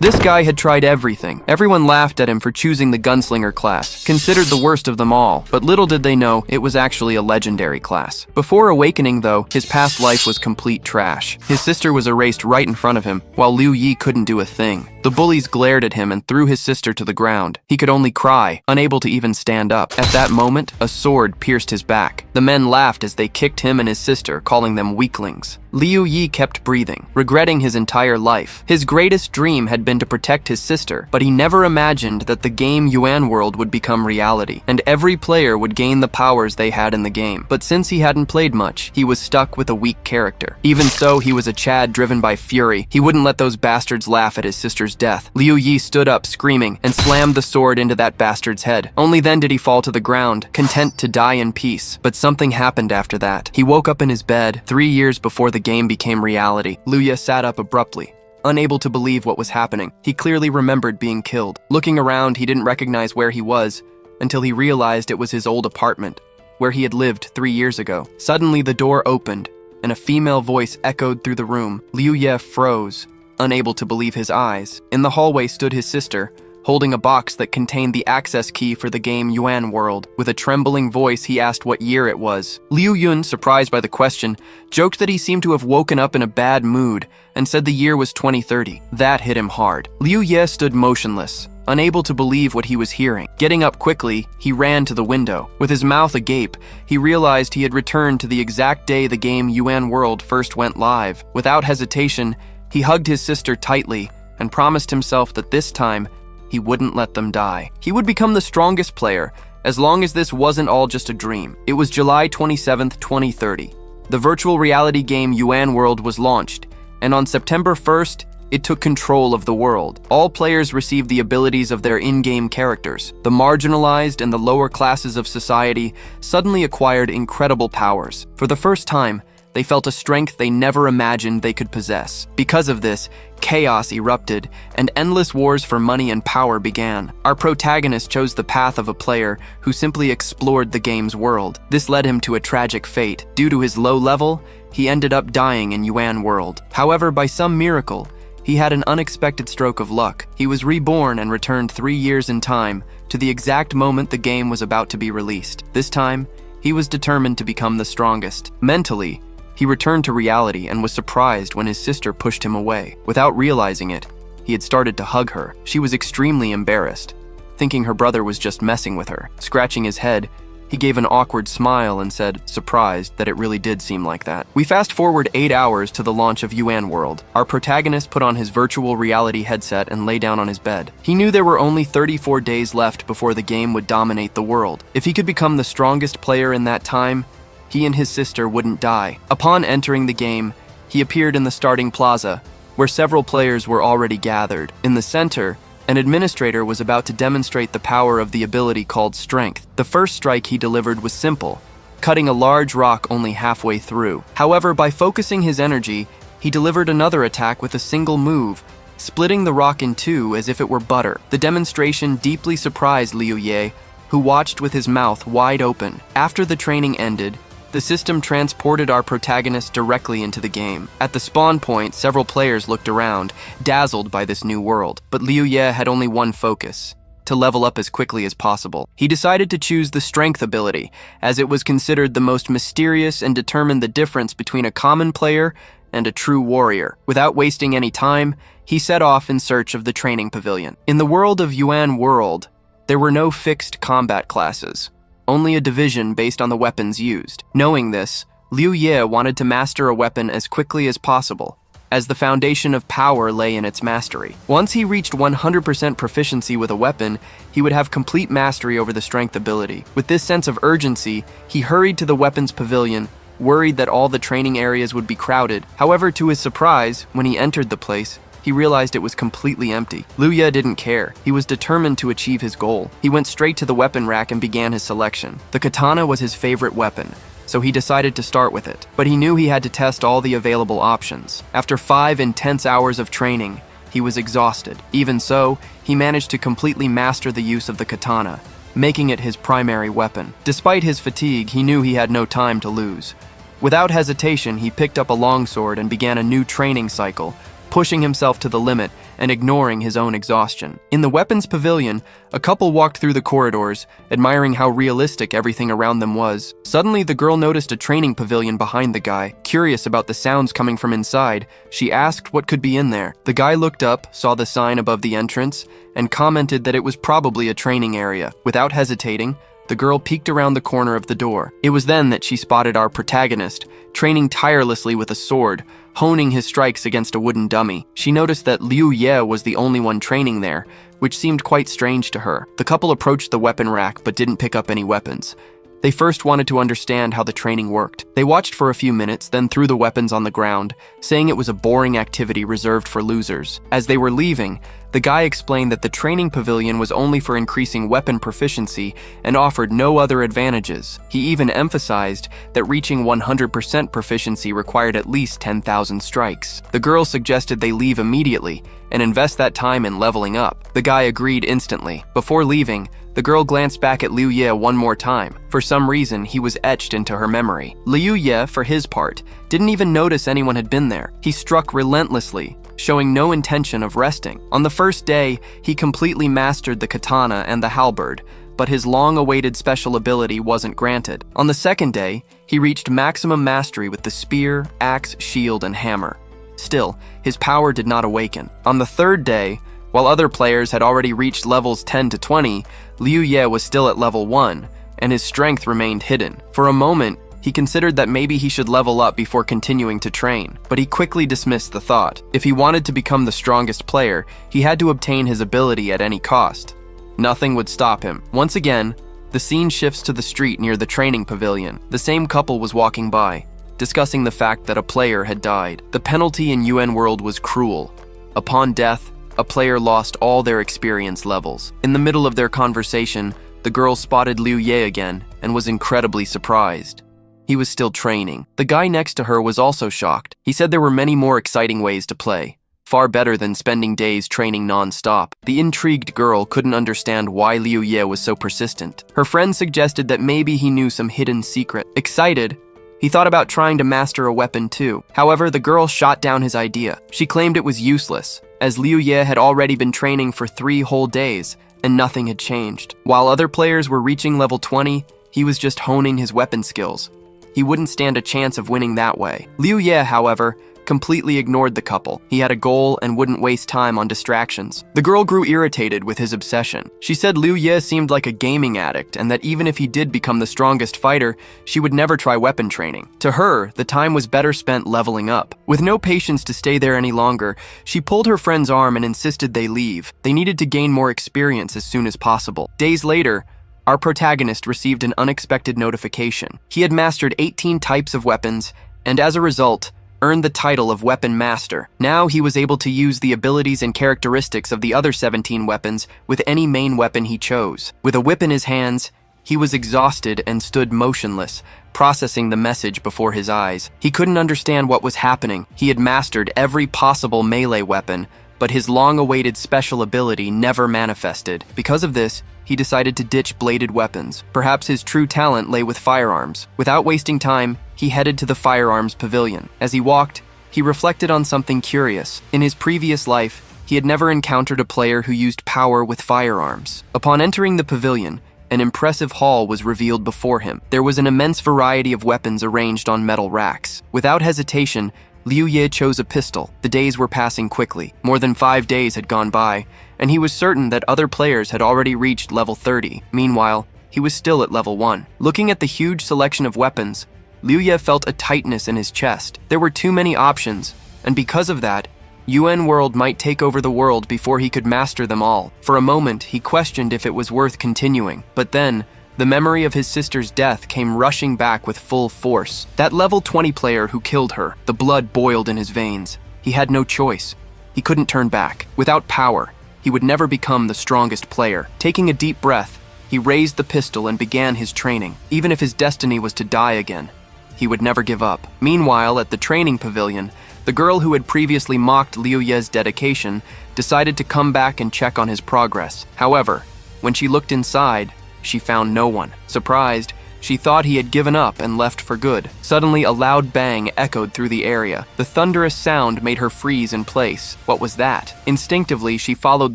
This guy had tried everything. Everyone laughed at him for choosing the gunslinger class, considered the worst of them all, but little did they know it was actually a legendary class. Before awakening though, his past life was complete trash. His sister was erased right in front of him, while Liu Yi couldn't do a thing. The bullies glared at him and threw his sister to the ground. He could only cry, unable to even stand up. At that moment, a sword pierced his back. The men laughed as they kicked him and his sister, calling them weaklings. Liu Yi kept breathing, regretting his entire life. His greatest dream had been to protect his sister, but he never imagined that the game Yuan World would become reality, and every player would gain the powers they had in the game. But since he hadn't played much, he was stuck with a weak character. Even so, he was a Chad driven by fury. He wouldn't let those bastards laugh at his sister's death. Liu Yi stood up screaming and slammed the sword into that bastard's head. Only then did he fall to the ground, content to die in peace. But something happened after that. He woke up in his bed 3 years before the game became reality. Liu Yi sat up abruptly, unable to believe what was happening. He clearly remembered being killed. Looking around, he didn't recognize where he was until he realized it was his old apartment, where he had lived 3 years ago. Suddenly, the door opened, and a female voice echoed through the room. Liu Ye froze, unable to believe his eyes. In the hallway stood his sister, holding a box that contained the access key for the game Yuan World. With a trembling voice, he asked what year it was. Liu Yun, surprised by the question, joked that he seemed to have woken up in a bad mood and said the year was 2030. That hit him hard. Liu Ye stood motionless, unable to believe what he was hearing. Getting up quickly, he ran to the window. With his mouth agape, he realized he had returned to the exact day the game Yuan World first went live. Without hesitation, he hugged his sister tightly and promised himself that this time, he wouldn't let them die. He would become the strongest player, as long as this wasn't all just a dream. It was July 27th, 2030. The virtual reality game Yuan World was launched, and on September 1st, it took control of the world. All players received the abilities of their in-game characters. The marginalized and the lower classes of society suddenly acquired incredible powers. For the first time, they felt a strength they never imagined they could possess. Because of this, chaos erupted, and endless wars for money and power began. Our protagonist chose the path of a player who simply explored the game's world. This led him to a tragic fate. Due to his low level, he ended up dying in Yuan World. However, by some miracle, he had an unexpected stroke of luck. He was reborn and returned 3 years in time, to the exact moment the game was about to be released. This time, he was determined to become the strongest. Mentally, he returned to reality and was surprised when his sister pushed him away. Without realizing it, he had started to hug her. She was extremely embarrassed, thinking her brother was just messing with her. Scratching his head, he gave an awkward smile and said, surprised, that it really did seem like that. We fast forward 8 hours to the launch of Yuan World. Our protagonist put on his virtual reality headset and lay down on his bed. He knew there were only 34 days left before the game would dominate the world. If he could become the strongest player in that time, he and his sister wouldn't die. Upon entering the game, he appeared in the starting plaza, where several players were already gathered. In the center, an administrator was about to demonstrate the power of the ability called Strength. The first strike he delivered was simple, cutting a large rock only halfway through. However, by focusing his energy, he delivered another attack with a single move, splitting the rock in two as if it were butter. The demonstration deeply surprised Liu Ye, who watched with his mouth wide open. After the training ended, the system transported our protagonist directly into the game. At the spawn point, several players looked around, dazzled by this new world. But Liu Ye had only one focus: to level up as quickly as possible. He decided to choose the Strength ability, as it was considered the most mysterious and determined the difference between a common player and a true warrior. Without wasting any time, he set off in search of the training pavilion. In the world of Yuan World, there were no fixed combat classes, only a division based on the weapons used. Knowing this, Liu Ye wanted to master a weapon as quickly as possible, as the foundation of power lay in its mastery. Once he reached 100% proficiency with a weapon, he would have complete mastery over the Strength ability. With this sense of urgency, he hurried to the weapons pavilion, worried that all the training areas would be crowded. However, to his surprise, when he entered the place, he realized it was completely empty. Liu Ye didn't care. He was determined to achieve his goal. He went straight to the weapon rack and began his selection. The katana was his favorite weapon, so he decided to start with it. But he knew he had to test all the available options. After 5 intense hours of training, he was exhausted. Even so, he managed to completely master the use of the katana, making it his primary weapon. Despite his fatigue, he knew he had no time to lose. Without hesitation, he picked up a longsword and began a new training cycle, pushing himself to the limit and ignoring his own exhaustion. In the weapons pavilion, a couple walked through the corridors, admiring how realistic everything around them was. Suddenly, the girl noticed a training pavilion behind the guy. Curious about the sounds coming from inside, she asked what could be in there. The guy looked up, saw the sign above the entrance, and commented that it was probably a training area. Without hesitating, the girl peeked around the corner of the door. It was then that she spotted our protagonist, training tirelessly with a sword, honing his strikes against a wooden dummy. She noticed that Liu Ye was the only one training there, which seemed quite strange to her. The couple approached the weapon rack but didn't pick up any weapons. They first wanted to understand how the training worked. They watched for a few minutes, then threw the weapons on the ground, saying it was a boring activity reserved for losers. As they were leaving, the guy explained that the training pavilion was only for increasing weapon proficiency and offered no other advantages. He even emphasized that reaching 100% proficiency required at least 10,000 strikes. The girl suggested they leave immediately and invest that time in leveling up. The guy agreed instantly. Before leaving, the girl glanced back at Liu Ye one more time. For some reason, he was etched into her memory. Liu Ye, for his part, didn't even notice anyone had been there. He struck relentlessly, showing no intention of resting. On the first day, he completely mastered the katana and the halberd, but his long-awaited special ability wasn't granted. On the second day, he reached maximum mastery with the spear, axe, shield, and hammer. Still, his power did not awaken. On the third day, while other players had already reached levels 10 to 20, Liu Ye was still at level 1, and his strength remained hidden. For a moment, he considered that maybe he should level up before continuing to train, but he quickly dismissed the thought. If he wanted to become the strongest player, he had to obtain his ability at any cost. Nothing would stop him. Once again, the scene shifts to the street near the training pavilion. The same couple was walking by, discussing the fact that a player had died. The penalty in UN World was cruel. Upon death, a player lost all their experience levels. In the middle of their conversation, the girl spotted Liu Ye again and was incredibly surprised. He was still training. The guy next to her was also shocked. He said there were many more exciting ways to play, far better than spending days training non-stop. The intrigued girl couldn't understand why Liu Ye was so persistent. Her friend suggested that maybe he knew some hidden secret. Excited, he thought about trying to master a weapon too. However, the girl shot down his idea. She claimed it was useless, as Liu Ye had already been training for 3 whole days, and nothing had changed. While other players were reaching level 20, he was just honing his weapon skills. He wouldn't stand a chance of winning that way. Liu Ye, however, completely ignored the couple. He had a goal and wouldn't waste time on distractions. The girl grew irritated with his obsession. She said Liu Ye seemed like a gaming addict, and that even if he did become the strongest fighter, she would never try weapon training. To her, the time was better spent leveling up. With no patience to stay there any longer, she pulled her friend's arm and insisted they leave. They needed to gain more experience as soon as possible. Days later, our protagonist received an unexpected notification. He had mastered 18 types of weapons, and as a result, earned the title of Weapon Master. Now he was able to use the abilities and characteristics of the other 17 weapons with any main weapon he chose. With a whip in his hands, he was exhausted and stood motionless, processing the message before his eyes. He couldn't understand what was happening. He had mastered every possible melee weapon, but his long-awaited special ability never manifested. Because of this, he decided to ditch bladed weapons. Perhaps his true talent lay with firearms. Without wasting time, he headed to the firearms pavilion. As he walked, he reflected on something curious. In his previous life, he had never encountered a player who used power with firearms. Upon entering the pavilion, an impressive hall was revealed before him. There was an immense variety of weapons arranged on metal racks. Without hesitation, Liu Ye chose a pistol. The days were passing quickly. More than 5 days had gone by, and he was certain that other players had already reached level 30. Meanwhile, he was still at level 1. Looking at the huge selection of weapons, Liu Ye felt a tightness in his chest. There were too many options, and because of that, UN World might take over the world before he could master them all. For a moment, he questioned if it was worth continuing, but then, the memory of his sister's death came rushing back with full force. That level 20 player who killed her, the blood boiled in his veins. He had no choice. He couldn't turn back. Without power, he would never become the strongest player. Taking a deep breath, he raised the pistol and began his training. Even if his destiny was to die again, he would never give up. Meanwhile, at the training pavilion, the girl who had previously mocked Liu Ye's dedication decided to come back and check on his progress. However, when she looked inside, she found no one. Surprised, She thought he had given up and left for good. Suddenly, a loud bang echoed through the area. The thunderous sound made her freeze in place. What was that? Instinctively, she followed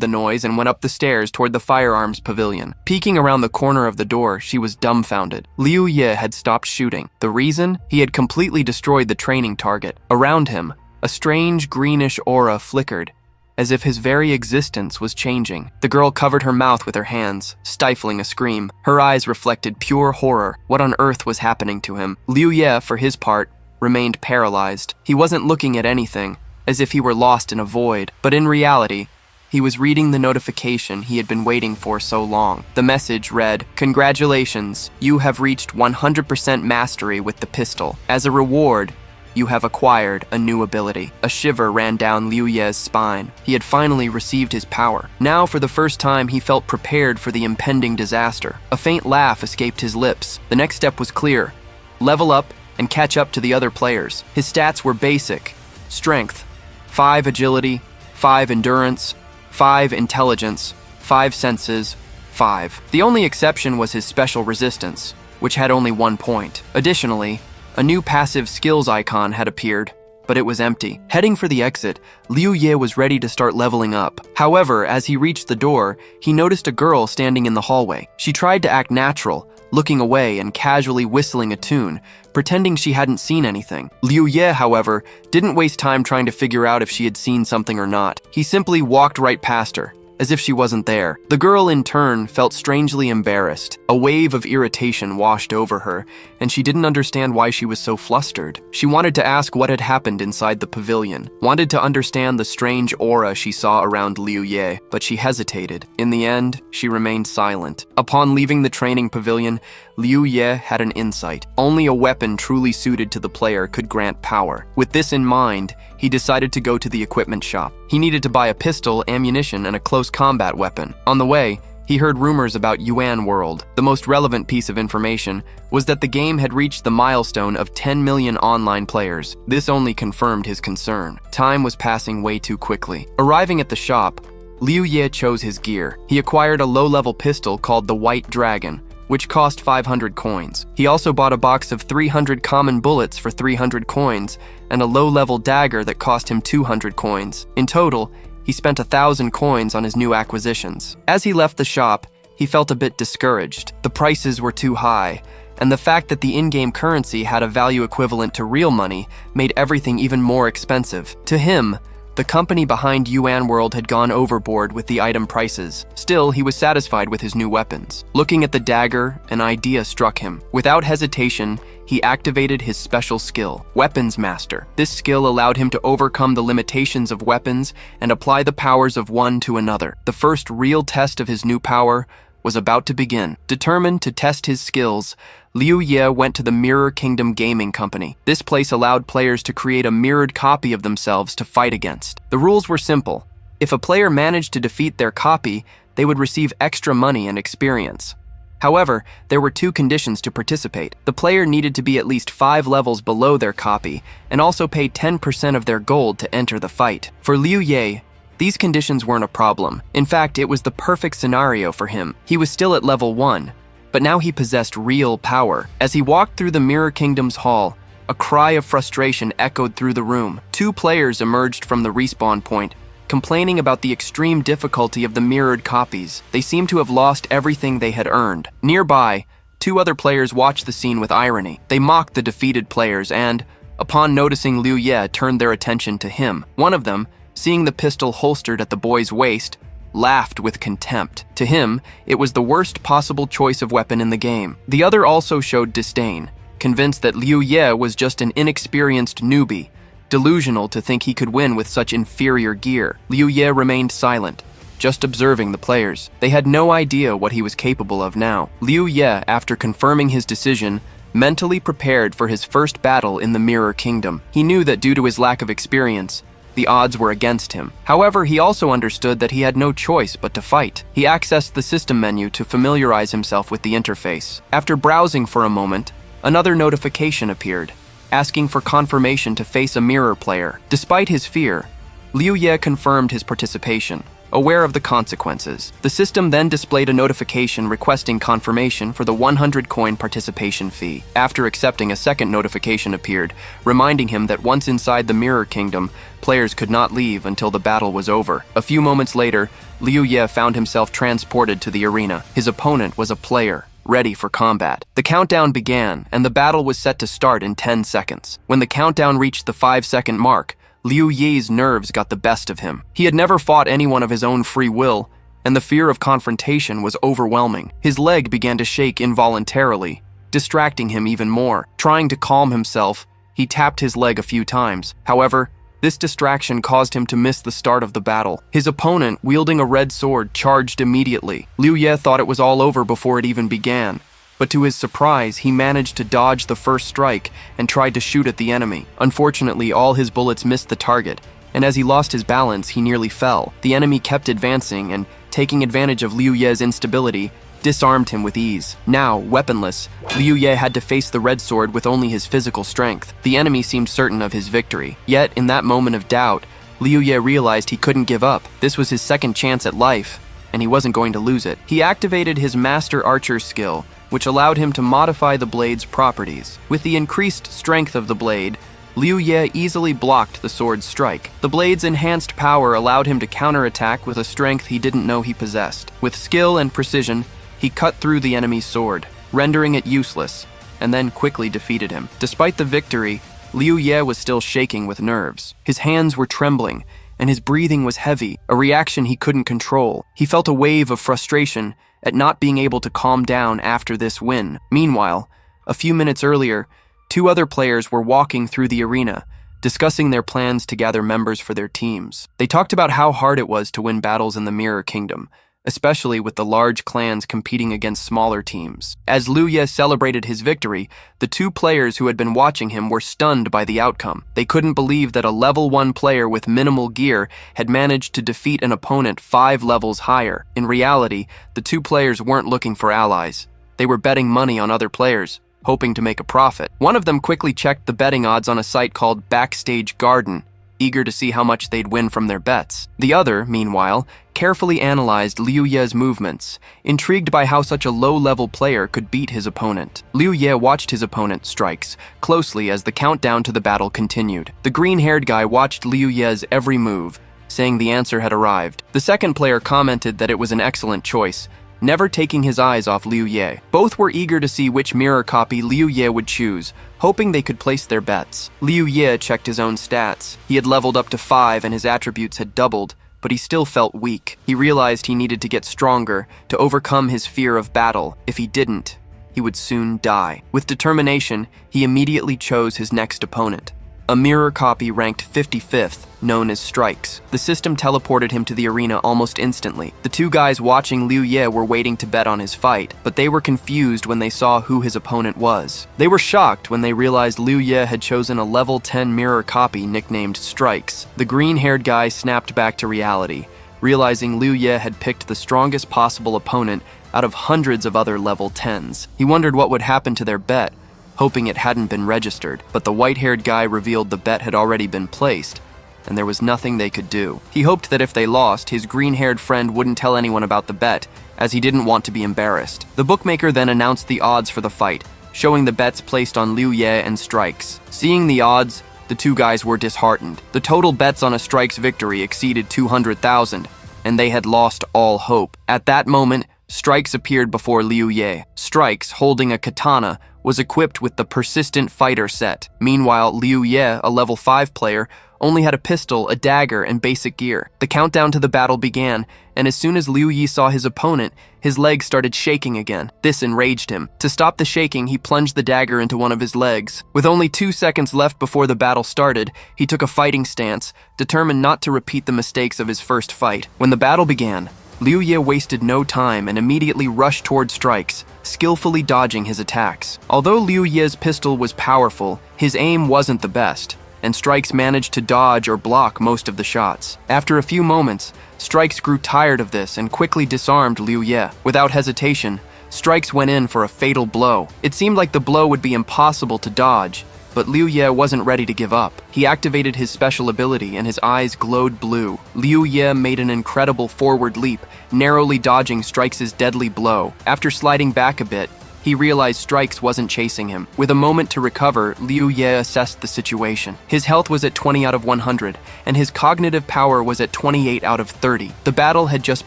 the noise and went up the stairs toward the firearms pavilion. Peeking around the corner of the door, she was dumbfounded. Liu Ye had stopped shooting. The reason? He had completely destroyed the training target. Around him, a strange greenish aura flickered, as if his very existence was changing. The girl covered her mouth with her hands, stifling a scream. Her eyes reflected pure horror. What on earth was happening to him? Liu Ye, for his part, remained paralyzed. He wasn't looking at anything, as if he were lost in a void. But in reality, he was reading the notification he had been waiting for so long. The message read, "Congratulations, you have reached 100% mastery with the pistol. As a reward, you have acquired a new ability." A shiver ran down Liu Ye's spine. He had finally received his power. Now, for the first time, he felt prepared for the impending disaster. A faint laugh escaped his lips. The next step was clear: level up and catch up to the other players. His stats were basic: strength, 5 agility, 5 endurance, 5 intelligence, 5 senses, 5. The only exception was his special resistance, which had only 1 point. Additionally, a new passive skills icon had appeared, but it was empty. Heading for the exit, Liu Ye was ready to start leveling up. However, as he reached the door, he noticed a girl standing in the hallway. She tried to act natural, looking away and casually whistling a tune, pretending she hadn't seen anything. Liu Ye, however, didn't waste time trying to figure out if she had seen something or not. He simply walked right past her, as if she wasn't there. The girl, in turn, felt strangely embarrassed. A wave of irritation washed over her, and she didn't understand why she was so flustered. She wanted to ask what had happened inside the pavilion, wanted to understand the strange aura she saw around Liu Ye, but she hesitated. In the end, she remained silent. Upon leaving the training pavilion, Liu Ye had an insight. Only a weapon truly suited to the player could grant power. With this in mind, he decided to go to the equipment shop. He needed to buy a pistol, ammunition, and a close combat weapon. On the way, he heard rumors about Yuan World. The most relevant piece of information was that the game had reached the milestone of 10 million online players. This only confirmed his concern. Time was passing way too quickly. Arriving at the shop, Liu Ye chose his gear. He acquired a low-level pistol called the White Dragon, which cost 500 coins. He also bought a box of 300 common bullets for 300 coins and a low-level dagger that cost him 200 coins. In total, he spent 1,000 coins on his new acquisitions. As he left the shop, he felt a bit discouraged. The prices were too high, and the fact that the in-game currency had a value equivalent to real money made everything even more expensive. To him, the company behind Yuan World had gone overboard with the item prices. Still, he was satisfied with his new weapons. Looking at the dagger, an idea struck him. Without hesitation, he activated his special skill, Weapons Master. This skill allowed him to overcome the limitations of weapons and apply the powers of one to another. The first real test of his new power was about to begin. Determined to test his skills, Liu Ye went to the Mirror Kingdom Gaming Company. This place allowed players to create a mirrored copy of themselves to fight against. The rules were simple. If a player managed to defeat their copy, they would receive extra money and experience. However, there were 2 conditions to participate. The player needed to be at least 5 levels below their copy and also pay 10% of their gold to enter the fight. For Liu Ye, these conditions weren't a problem. In fact, it was the perfect scenario for him. He was still at level 1, but now he possessed real power. As he walked through the Mirror Kingdom's hall, a cry of frustration echoed through the room. 2 players emerged from the respawn point, complaining about the extreme difficulty of the mirrored copies. They seemed to have lost everything they had earned. Nearby, 2 other players watched the scene with irony. They mocked the defeated players and, upon noticing Liu Ye, turned their attention to him. One of them, seeing the pistol holstered at the boy's waist, laughed with contempt. To him, it was the worst possible choice of weapon in the game. The other also showed disdain, convinced that Liu Ye was just an inexperienced newbie, delusional to think he could win with such inferior gear. Liu Ye remained silent, just observing the players. They had no idea what he was capable of now. Liu Ye, after confirming his decision, mentally prepared for his first battle in the Mirror Kingdom. He knew that due to his lack of experience, the odds were against him. However, he also understood that he had no choice but to fight. He accessed the system menu to familiarize himself with the interface. After browsing for a moment, another notification appeared, asking for confirmation to face a mirror player. Despite his fear, Liu Ye confirmed his participation. aware of the consequences. The system then displayed a notification requesting confirmation for the 100 coin participation fee. After accepting, a second notification appeared, reminding him that once inside the Mirror Kingdom, players could not leave until the battle was over. A few moments later, Liu Ye found himself transported to the arena. His opponent was a player, ready for combat. The countdown began, and the battle was set to start in 10 seconds. When the countdown reached the 5-second mark, Liu Ye's nerves got the best of him. He had never fought anyone of his own free will, and the fear of confrontation was overwhelming. His leg began to shake involuntarily, distracting him even more. Trying to calm himself, he tapped his leg a few times. However, this distraction caused him to miss the start of the battle. His opponent, wielding a red sword, charged immediately. Liu Ye thought it was all over before it even began, but to his surprise, he managed to dodge the first strike and tried to shoot at the enemy. Unfortunately, all his bullets missed the target, and as he lost his balance, he nearly fell. The enemy kept advancing and, taking advantage of Liu Ye's instability, disarmed him with ease. Now, weaponless, Liu Ye had to face the red sword with only his physical strength. The enemy seemed certain of his victory. Yet, in that moment of doubt, Liu Ye realized he couldn't give up. This was his second chance at life, and he wasn't going to lose it. He activated his Master Archer skill, which allowed him to modify the blade's properties. With the increased strength of the blade, Liu Ye easily blocked the sword's strike. The blade's enhanced power allowed him to counterattack with a strength he didn't know he possessed. With skill and precision, he cut through the enemy's sword, rendering it useless, and then quickly defeated him. Despite the victory, Liu Ye was still shaking with nerves. His hands were trembling, and his breathing was heavy, a reaction he couldn't control. He felt a wave of frustration at not being able to calm down after this win. Meanwhile, a few minutes earlier, 2 other players were walking through the arena, discussing their plans to gather members for their teams. They talked about how hard it was to win battles in the Mirror Kingdom, especially with the large clans competing against smaller teams. As Liu Ye celebrated his victory, the 2 players who had been watching him were stunned by the outcome. They couldn't believe that a level 1 player with minimal gear had managed to defeat an opponent 5 levels higher. In reality, the 2 players weren't looking for allies. They were betting money on other players, hoping to make a profit. One of them quickly checked the betting odds on a site called Backstage Garden, eager to see how much they'd win from their bets. The other, meanwhile, carefully analyzed Liu Ye's movements, intrigued by how such a low-level player could beat his opponent. Liu Ye watched his opponent's strikes closely as the countdown to the battle continued. The green-haired guy watched Liu Ye's every move, saying the answer had arrived. The second player commented that it was an excellent choice, never taking his eyes off Liu Ye. Both were eager to see which mirror copy Liu Ye would choose, hoping they could place their bets. Liu Ye checked his own stats. He had leveled up to 5 and his attributes had doubled, but he still felt weak. He realized he needed to get stronger to overcome his fear of battle. If he didn't, he would soon die. With determination, he immediately chose his next opponent, a mirror copy ranked 55th, known as Strikes. The system teleported him to the arena almost instantly. The 2 guys watching Liu Ye were waiting to bet on his fight, but they were confused when they saw who his opponent was. They were shocked when they realized Liu Ye had chosen a level 10 mirror copy nicknamed Strikes. The green-haired guy snapped back to reality, realizing Liu Ye had picked the strongest possible opponent out of hundreds of other level 10s. He wondered what would happen to their bet, hoping it hadn't been registered, but the white-haired guy revealed the bet had already been placed, and there was nothing they could do. He hoped that if they lost, his green-haired friend wouldn't tell anyone about the bet, as he didn't want to be embarrassed. The bookmaker then announced the odds for the fight, showing the bets placed on Liu Ye and Strikes. Seeing the odds, the 2 guys were disheartened. The total bets on a Strikes victory exceeded 200,000, and they had lost all hope. At that moment, Strikes appeared before Liu Ye. Strikes, holding a katana, was equipped with the Persistent Fighter set. Meanwhile, Liu Ye, a level 5 player, only had a pistol, a dagger, and basic gear. The countdown to the battle began, and as soon as Liu Ye saw his opponent, his legs started shaking again. This enraged him. To stop the shaking, he plunged the dagger into one of his legs. With only 2 seconds left before the battle started, he took a fighting stance, determined not to repeat the mistakes of his first fight. When the battle began, Liu Ye wasted no time and immediately rushed toward Strikes, skillfully dodging his attacks. Although Liu Ye's pistol was powerful, his aim wasn't the best, and Strikes managed to dodge or block most of the shots. After a few moments, Strikes grew tired of this and quickly disarmed Liu Ye. Without hesitation, Strikes went in for a fatal blow. It seemed like the blow would be impossible to dodge, But Liu Ye wasn't ready to give up. He activated his special ability and his eyes glowed blue. Liu Ye made an incredible forward leap, narrowly dodging Strikes' deadly blow. After sliding back a bit, he realized Strikes wasn't chasing him. With a moment to recover, Liu Ye assessed the situation. His health was at 20 out of 100, and his cognitive power was at 28 out of 30. The battle had just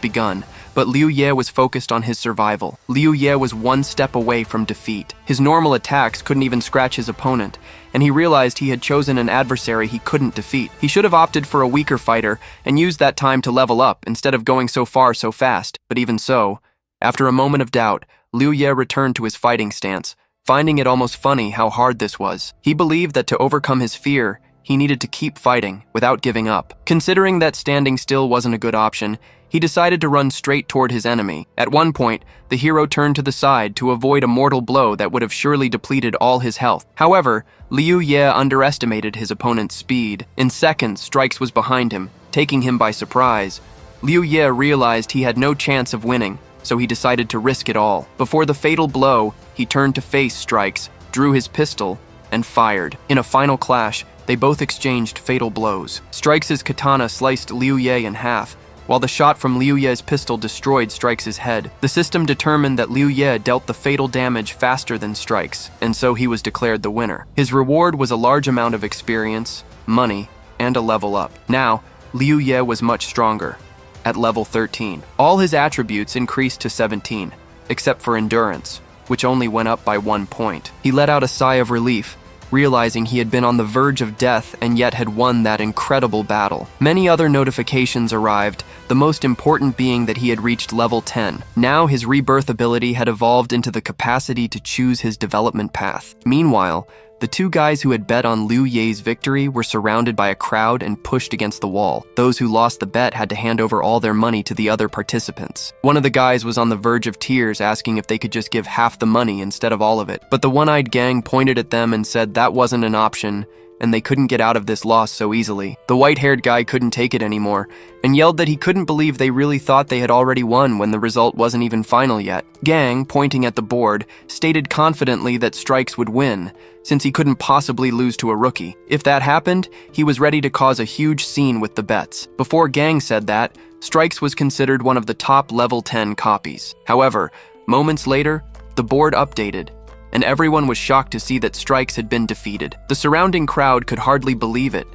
begun, but Liu Ye was focused on his survival. Liu Ye was one step away from defeat. His normal attacks couldn't even scratch his opponent, and he realized he had chosen an adversary he couldn't defeat. He should have opted for a weaker fighter and used that time to level up instead of going so far so fast. But even so, after a moment of doubt, Liu Ye returned to his fighting stance, finding it almost funny how hard this was. He believed that to overcome his fear, he needed to keep fighting without giving up. Considering that standing still wasn't a good option, he decided to run straight toward his enemy. At one point, the hero turned to the side to avoid a mortal blow that would have surely depleted all his health. However, Liu Ye underestimated his opponent's speed. In seconds, Strikes was behind him, taking him by surprise. Liu Ye realized he had no chance of winning, so he decided to risk it all. Before the fatal blow, he turned to face Strikes, drew his pistol, and fired. In a final clash, they both exchanged fatal blows. Strikes' katana sliced Liu Ye in half, while the shot from Liu Ye's pistol destroyed Strikes' head. The system determined that Liu Ye dealt the fatal damage faster than Strikes, and so he was declared the winner. His reward was a large amount of experience, money, and a level up. Now, Liu Ye was much stronger, at level 13. All his attributes increased to 17, except for endurance, which only went up by 1 point. He let out a sigh of relief, realizing he had been on the verge of death and yet had won that incredible battle. Many other notifications arrived, the most important being that he had reached level 10. Now his rebirth ability had evolved into the capacity to choose his development path. Meanwhile, the two guys who had bet on Liu Ye's victory were surrounded by a crowd and pushed against the wall. Those who lost the bet had to hand over all their money to the other participants. One of the guys was on the verge of tears, asking if they could just give half the money instead of all of it. But the one-eyed gang pointed at them and said that wasn't an option, and they couldn't get out of this loss so easily. The white-haired guy couldn't take it anymore, and yelled that he couldn't believe they really thought they had already won when the result wasn't even final yet. Gang, pointing at the board, stated confidently that Strikes would win, since he couldn't possibly lose to a rookie. If that happened, he was ready to cause a huge scene with the bets. Before Gang said that, Strikes was considered one of the top level 10 copies. However, moments later, the board updated, and everyone was shocked to see that Strikes had been defeated. The surrounding crowd could hardly believe it,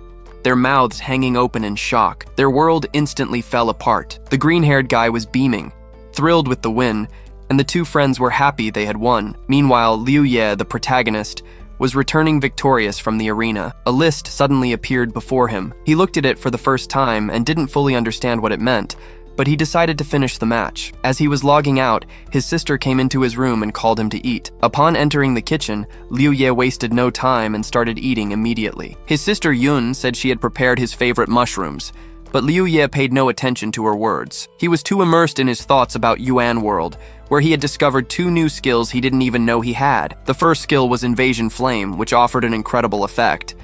their mouths hanging open in shock. Their world instantly fell apart. The green-haired guy was beaming, thrilled with the win, and the two friends were happy they had won. Meanwhile, Liu Ye, the protagonist, was returning victorious from the arena. A list suddenly appeared before him. He looked at it for the first time and didn't fully understand what it meant, but he decided to finish the match. As he was logging out, his sister came into his room and called him to eat. Upon entering the kitchen, Liu Ye wasted no time and started eating immediately. His sister Yun said she had prepared his favorite mushrooms, but Liu Ye paid no attention to her words. He was too immersed in his thoughts about Yuan World, where he had discovered 2 new skills he didn't even know he had. The first skill was Invasion Flame, which offered an incredible effect.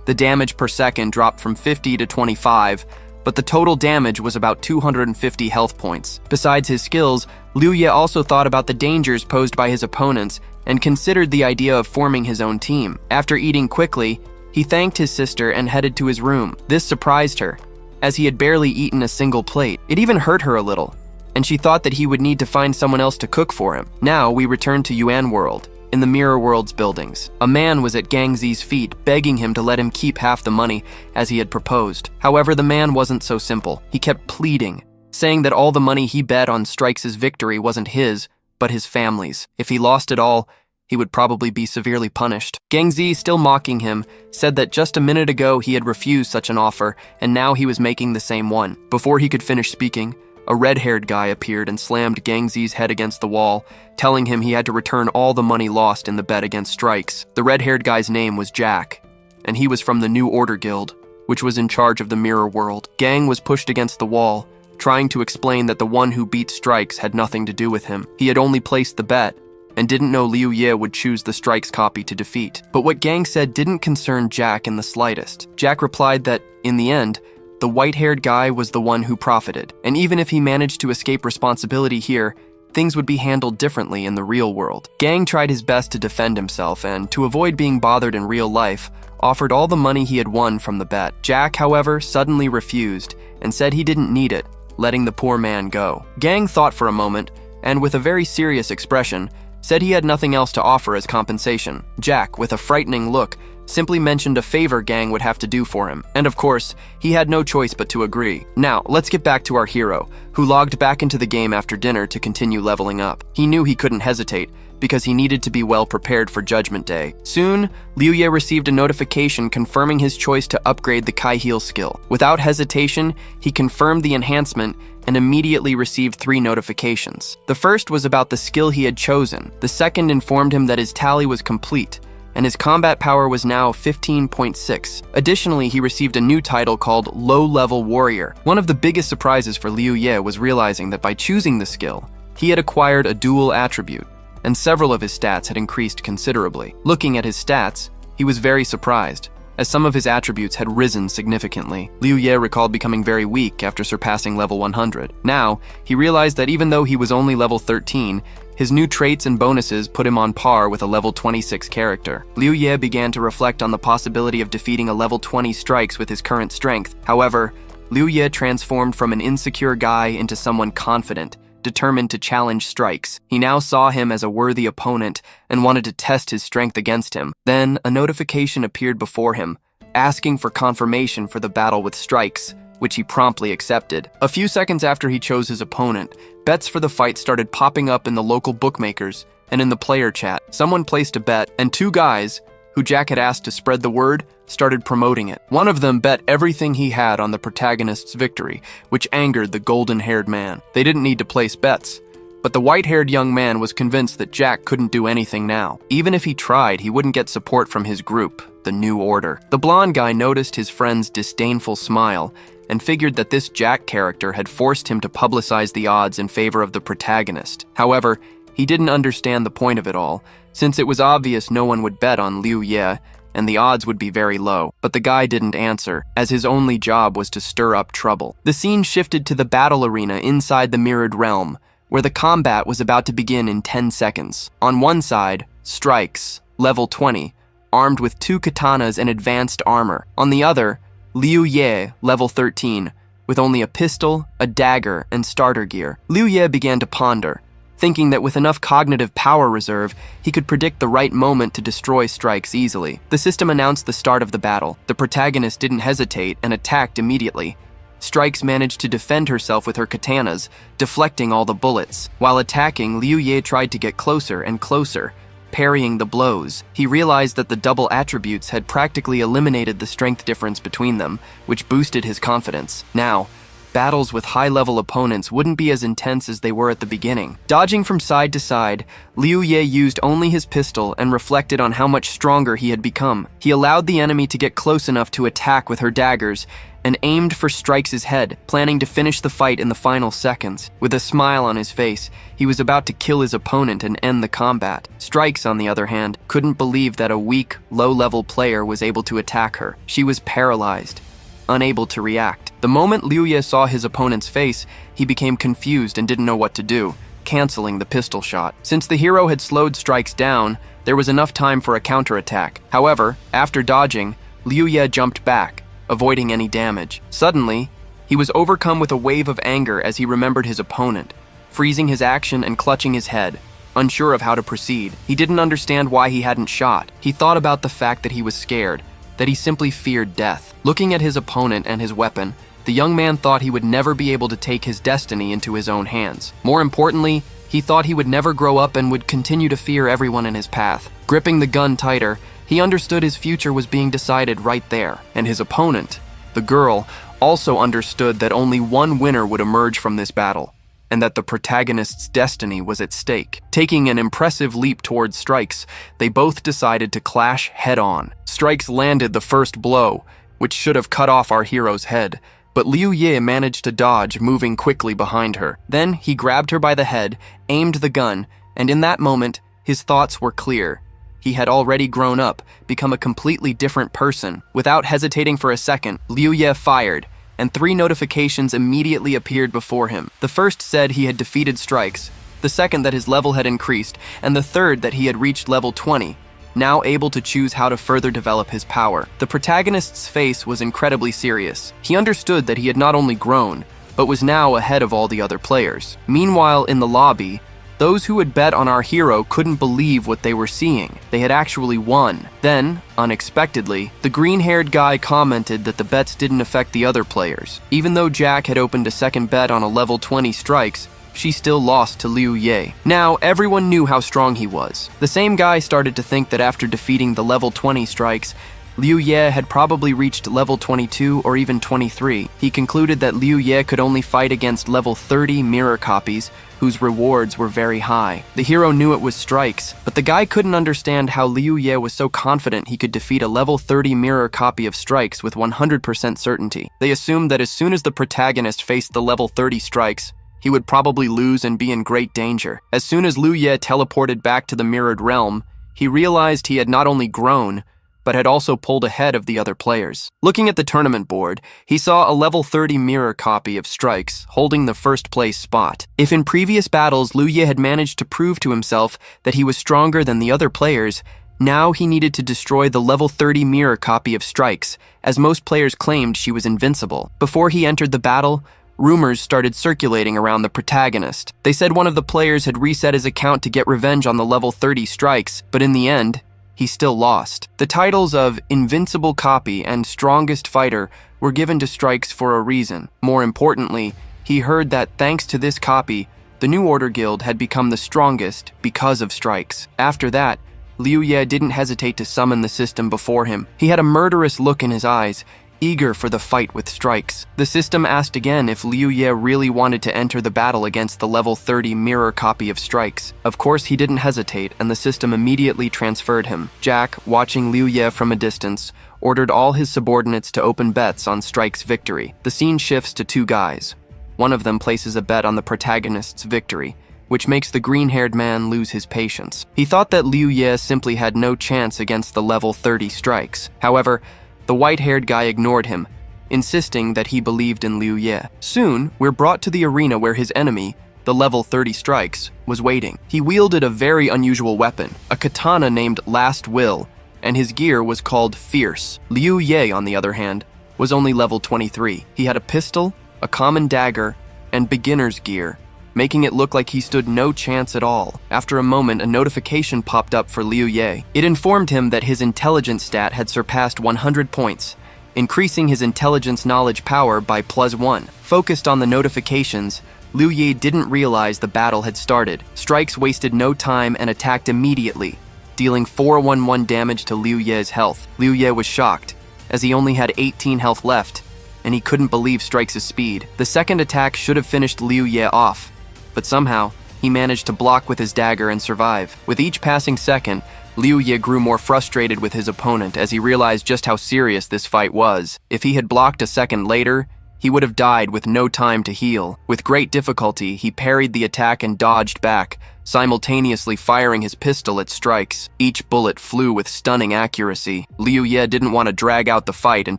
The damage per second dropped from 50 to 25, but the total damage was about 250 health points. Besides his skills, Liu Ye also thought about the dangers posed by his opponents and considered the idea of forming his own team. After eating quickly, he thanked his sister and headed to his room. This surprised her, as he had barely eaten a single plate. It even hurt her a little, and she thought that he would need to find someone else to cook for him. Now we return to Yuan World. In the Mirror World's buildings, a man was at Gang Zi's feet, begging him to let him keep half the money as he had proposed. However, the man wasn't so simple. He kept pleading, saying that all the money he bet on Strikes' victory wasn't his, but his family's. If he lost it all, he would probably be severely punished. Gang Zi, still mocking him, said that just a minute ago he had refused such an offer, and now he was making the same one. Before he could finish speaking, a red-haired guy appeared and slammed Gang Zi's head against the wall, telling him he had to return all the money lost in the bet against Strikes. The red-haired guy's name was Jack, and he was from the New Order Guild, which was in charge of the Mirror World. Gang was pushed against the wall, trying to explain that the one who beat Strikes had nothing to do with him. He had only placed the bet, and didn't know Liu Ye would choose the Strikes copy to defeat. But what Gang said didn't concern Jack in the slightest. Jack replied that, in the end, the white-haired guy was the one who profited, and even if he managed to escape responsibility here, things would be handled differently in the real world. Gang tried his best to defend himself and, to avoid being bothered in real life, offered all the money he had won from the bet. Jack, however, suddenly refused and said he didn't need it, letting the poor man go. Gang thought for a moment and, with a very serious expression, said he had nothing else to offer as compensation. Jack, with a frightening look, simply mentioned a favor Gang would have to do for him, and of course, he had no choice but to agree. Now, let's get back to our hero, who logged back into the game after dinner to continue leveling up. He knew he couldn't hesitate, because he needed to be well prepared for Judgment Day. Soon, Liu Ye received a notification confirming his choice to upgrade the Kai Heal skill. Without hesitation, he confirmed the enhancement and immediately received 3 notifications. The first was about the skill he had chosen. The second informed him that his tally was complete, and his combat power was now 15.6. Additionally, he received a new title called Low-Level Warrior. One of the biggest surprises for Liu Ye was realizing that by choosing the skill, he had acquired a dual attribute, and several of his stats had increased considerably. Looking at his stats, he was very surprised, as some of his attributes had risen significantly. Liu Ye recalled becoming very weak after surpassing level 100. Now, he realized that even though he was only level 13, his new traits and bonuses put him on par with a level 26 character. Liu Ye began to reflect on the possibility of defeating a level 20 Strikes with his current strength. However, Liu Ye transformed from an insecure guy into someone confident, determined to challenge Strikes. He now saw him as a worthy opponent and wanted to test his strength against him. Then, a notification appeared before him, asking for confirmation for the battle with Strikes, which he promptly accepted. A few seconds after he chose his opponent, bets for the fight started popping up in the local bookmakers and in the player chat. Someone placed a bet, and 2 guys, who Jack had asked to spread the word, started promoting it. One of them bet everything he had on the protagonist's victory, which angered the golden-haired man. They didn't need to place bets, but the white-haired young man was convinced that Jack couldn't do anything now. Even if he tried, he wouldn't get support from his group, the New Order. The blonde guy noticed his friend's disdainful smile and figured that this Jack character had forced him to publicize the odds in favor of the protagonist. However, he didn't understand the point of it all, since it was obvious no one would bet on Liu Ye, and the odds would be very low. But the guy didn't answer, as his only job was to stir up trouble. The scene shifted to the battle arena inside the Mirrored Realm, where the combat was about to begin in 10 seconds. On one side, Strikes, level 20, armed with 2 katanas and advanced armor. On the other, Liu Ye, level 13, with only a pistol, a dagger, and starter gear. Liu Ye began to ponder, thinking that with enough cognitive power reserve, he could predict the right moment to destroy Strikes easily. The system announced the start of the battle. The protagonist didn't hesitate and attacked immediately. Strikes managed to defend herself with her katanas, deflecting all the bullets. While attacking, Liu Ye tried to get closer and closer, parrying the blows. He realized that the double attributes had practically eliminated the strength difference between them, which boosted his confidence. Now, battles with high-level opponents wouldn't be as intense as they were at the beginning. Dodging from side to side, Liu Ye used only his pistol and reflected on how much stronger he had become. He allowed the enemy to get close enough to attack with her daggers and aimed for Strikes' head, planning to finish the fight in the final seconds. With a smile on his face, he was about to kill his opponent and end the combat. Strikes, on the other hand, couldn't believe that a weak, low-level player was able to attack her. She was paralyzed, unable to react. The moment Liu Ye saw his opponent's face, he became confused and didn't know what to do, canceling the pistol shot. Since the hero had slowed Strikes down, there was enough time for a counterattack. However, after dodging, Liu Ye jumped back, avoiding any damage. Suddenly, he was overcome with a wave of anger as he remembered his opponent, freezing his action and clutching his head, unsure of how to proceed. He didn't understand why he hadn't shot. He thought about the fact that he was scared, that he simply feared death. Looking at his opponent and his weapon, the young man thought he would never be able to take his destiny into his own hands. More importantly, he thought he would never grow up and would continue to fear everyone in his path. Gripping the gun tighter, he understood his future was being decided right there. And his opponent, the girl, also understood that only one winner would emerge from this battle, and that the protagonist's destiny was at stake. Taking an impressive leap towards Strikes, they both decided to clash head-on. Strikes landed the first blow, which should have cut off our hero's head, but Liu Ye managed to dodge, moving quickly behind her. Then he grabbed her by the head, aimed the gun, and in that moment, his thoughts were clear. He had already grown up, become a completely different person. Without hesitating for a second, Liu Ye fired, and 3 notifications immediately appeared before him. The first said he had defeated Strikes, the second that his level had increased, and the third that he had reached level 20, now able to choose how to further develop his power. The protagonist's face was incredibly serious. He understood that he had not only grown, but was now ahead of all the other players. Meanwhile, in the lobby, those who had bet on our hero couldn't believe what they were seeing. They had actually won. Then, unexpectedly, the green-haired guy commented that the bets didn't affect the other players. Even though Jack had opened a second bet on a level 20 strikes, she still lost to Liu Ye. Now, everyone knew how strong he was. The same guy started to think that after defeating the level 20 strikes, Liu Ye had probably reached level 22 or even 23. He concluded that Liu Ye could only fight against level 30 mirror copies, whose rewards were very high. The hero knew it was strikes, but the guy couldn't understand how Liu Ye was so confident he could defeat a level 30 mirror copy of strikes with 100% certainty. They assumed that as soon as the protagonist faced the level 30 strikes, he would probably lose and be in great danger. As soon as Liu Ye teleported back to the mirrored realm, he realized he had not only grown, but had also pulled ahead of the other players. Looking at the tournament board, he saw a level 30 mirror copy of strikes holding the first place spot. If in previous battles Liu Ye had managed to prove to himself that he was stronger than the other players, now he needed to destroy the level 30 mirror copy of strikes, as most players claimed she was invincible. Before he entered the battle, rumors started circulating around the protagonist. They said one of the players had reset his account to get revenge on the level 30 strikes, but in the end, he still lost. The titles of Invincible Copy and Strongest Fighter were given to Strikes for a reason. More importantly, he heard that thanks to this copy, the New Order Guild had become the strongest because of Strikes. After that, Liu Ye didn't hesitate to summon the system before him. He had a murderous look in his eyes, eager for the fight with Strikes. The system asked again if Liu Ye really wanted to enter the battle against the level 30 mirror copy of Strikes. Of course, he didn't hesitate, and the system immediately transferred him. Jack, watching Liu Ye from a distance, ordered all his subordinates to open bets on Strike's victory. The scene shifts to two guys. One of them places a bet on the protagonist's victory, which makes the green-haired man lose his patience. He thought that Liu Ye simply had no chance against the level 30 Strikes. However, the white-haired guy ignored him, insisting that he believed in Liu Ye. Soon, we're brought to the arena where his enemy, the level 30 Strikes, was waiting. He wielded a very unusual weapon, a katana named Last Will, and his gear was called Fierce. Liu Ye, on the other hand, was only level 23. He had a pistol, a common dagger, and beginner's gear, making it look like he stood no chance at all. After a moment, a notification popped up for Liu Ye. It informed him that his intelligence stat had surpassed 100 points, increasing his intelligence knowledge power by +1. Focused on the notifications, Liu Ye didn't realize the battle had started. Strikes wasted no time and attacked immediately, dealing 411 damage to Liu Ye's health. Liu Ye was shocked, as he only had 18 health left, and he couldn't believe Strikes' speed. The second attack should have finished Liu Ye off, but somehow, he managed to block with his dagger and survive. With each passing second, Liu Ye grew more frustrated with his opponent as he realized just how serious this fight was. If he had blocked a second later, he would have died with no time to heal. With great difficulty, he parried the attack and dodged back, simultaneously firing his pistol at Strikes. Each bullet flew with stunning accuracy. Liu Ye didn't want to drag out the fight and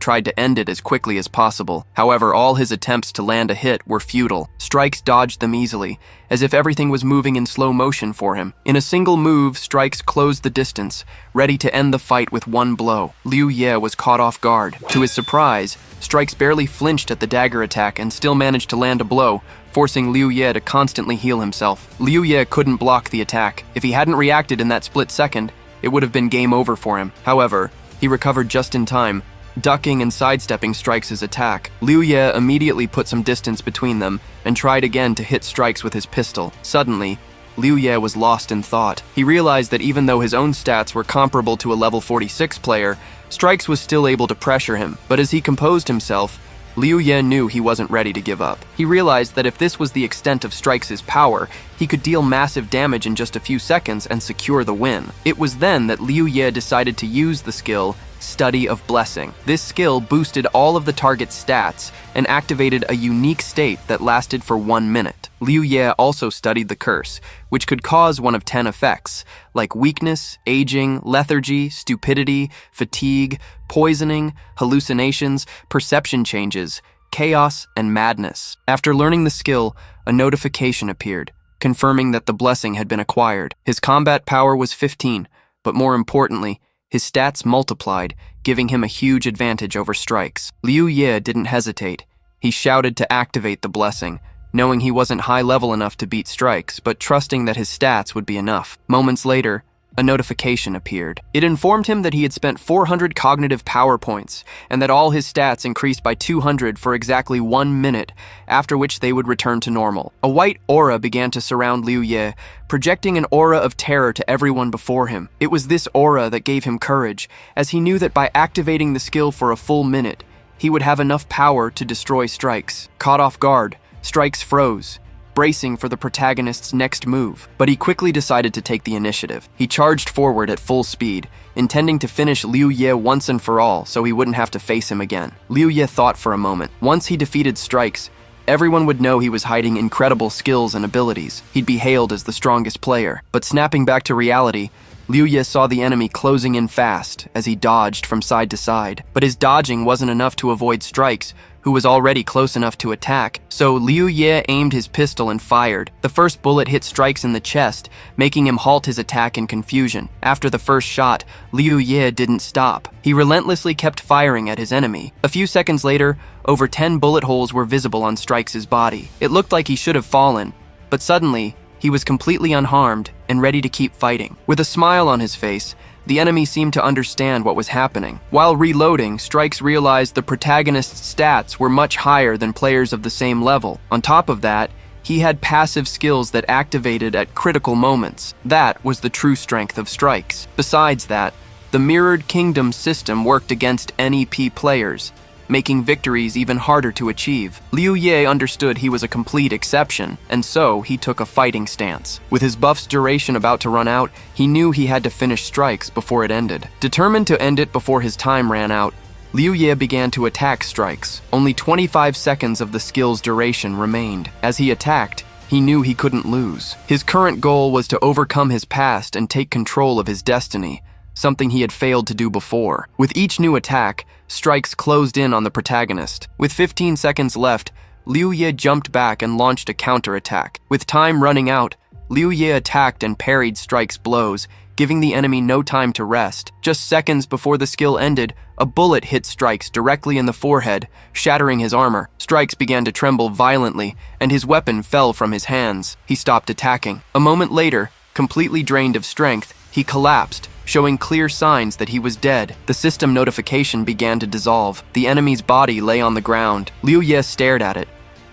tried to end it as quickly as possible. However, all his attempts to land a hit were futile. Strikes dodged them easily, as if everything was moving in slow motion for him. In a single move, Strikes closed the distance, ready to end the fight with one blow. Liu Ye was caught off guard. To his surprise, Strikes barely flinched at the dagger attack and still managed to land a blow, forcing Liu Ye to constantly heal himself. Liu Ye couldn't block the attack. If he hadn't reacted in that split second, it would have been game over for him. However, he recovered just in time, ducking and sidestepping Strikes' attack. Liu Ye immediately put some distance between them and tried again to hit Strikes with his pistol. Suddenly, Liu Ye was lost in thought. He realized that even though his own stats were comparable to a level 46 player, Strikes was still able to pressure him. But as he composed himself, Liu Ye knew he wasn't ready to give up. He realized that if this was the extent of Strikes' power, he could deal massive damage in just a few seconds and secure the win. It was then that Liu Ye decided to use the skill Study of Blessing. This skill boosted all of the target's stats and activated a unique state that lasted for 1 minute. Liu Ye also studied the curse, which could cause one of 10 effects, like weakness, aging, lethargy, stupidity, fatigue, poisoning, hallucinations, perception changes, chaos, and madness. After learning the skill, a notification appeared. confirming that the blessing had been acquired. His combat power was 15, but more importantly, his stats multiplied, giving him a huge advantage over strikes. Liu Ye didn't hesitate. He shouted to activate the blessing, knowing he wasn't high level enough to beat strikes, but trusting that his stats would be enough. Moments later, a notification appeared. It informed him that he had spent 400 cognitive power points, and that all his stats increased by 200 for exactly 1 minute, after which they would return to normal. A white aura began to surround Liu Ye, projecting an aura of terror to everyone before him. It was this aura that gave him courage, as he knew that by activating the skill for a full minute, he would have enough power to destroy strikes. Caught off guard, strikes froze, bracing for the protagonist's next move, but he quickly decided to take the initiative. He charged forward at full speed, intending to finish Liu Ye once and for all so he wouldn't have to face him again. Liu Ye thought for a moment. Once he defeated strikes, everyone would know he was hiding incredible skills and abilities. He'd be hailed as the strongest player. But snapping back to reality, Liu Ye saw the enemy closing in fast as he dodged from side to side. But his dodging wasn't enough to avoid strikes, who was already close enough to attack, so Liu Ye aimed his pistol and fired. The first bullet hit Strikes in the chest, making him halt his attack in confusion. After the first shot, Liu Ye didn't stop. He relentlessly kept firing at his enemy. A few seconds later, over 10 bullet holes were visible on Strikes' body. It looked like he should have fallen, but suddenly, he was completely unharmed and ready to keep fighting. With a smile on his face, the enemy seemed to understand what was happening. While reloading, Strikes realized the protagonist's stats were much higher than players of the same level. On top of that, he had passive skills that activated at critical moments. That was the true strength of Strikes. Besides that, the Mirrored Kingdom system worked against NEP players, making victories even harder to achieve. Liu Ye understood he was a complete exception, and so he took a fighting stance. With his buff's duration about to run out, he knew he had to finish Strikes before it ended. Determined to end it before his time ran out, Liu Ye began to attack Strikes. Only 25 seconds of the skill's duration remained. As he attacked, he knew he couldn't lose. His current goal was to overcome his past and take control of his destiny, something he had failed to do before. With each new attack, Strikes closed in on the protagonist. With 15 seconds left, Liu Ye jumped back and launched a counterattack. With time running out, Liu Ye attacked and parried Strikes' blows, giving the enemy no time to rest. Just seconds before the skill ended, a bullet hit Strikes directly in the forehead, shattering his armor. Strikes began to tremble violently, and his weapon fell from his hands. He stopped attacking. A moment later, completely drained of strength, he collapsed, showing clear signs that he was dead. The system notification began to dissolve. The enemy's body lay on the ground. Liu Ye stared at it,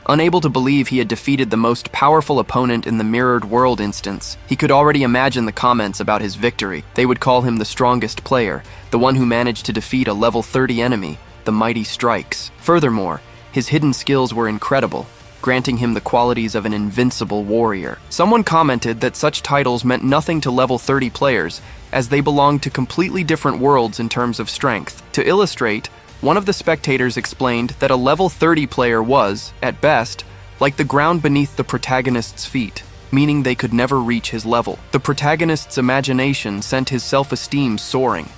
unable to believe he had defeated the most powerful opponent in the Mirrored World instance. He could already imagine the comments about his victory. They would call him the strongest player, the one who managed to defeat a level 30 enemy, the mighty Strikes. Furthermore, his hidden skills were incredible, granting him the qualities of an invincible warrior. Someone commented that such titles meant nothing to level 30 players, as they belonged to completely different worlds in terms of strength. To illustrate, one of the spectators explained that a level 30 player was, at best, like the ground beneath the protagonist's feet, meaning they could never reach his level. The protagonist's imagination sent his self-esteem soaring,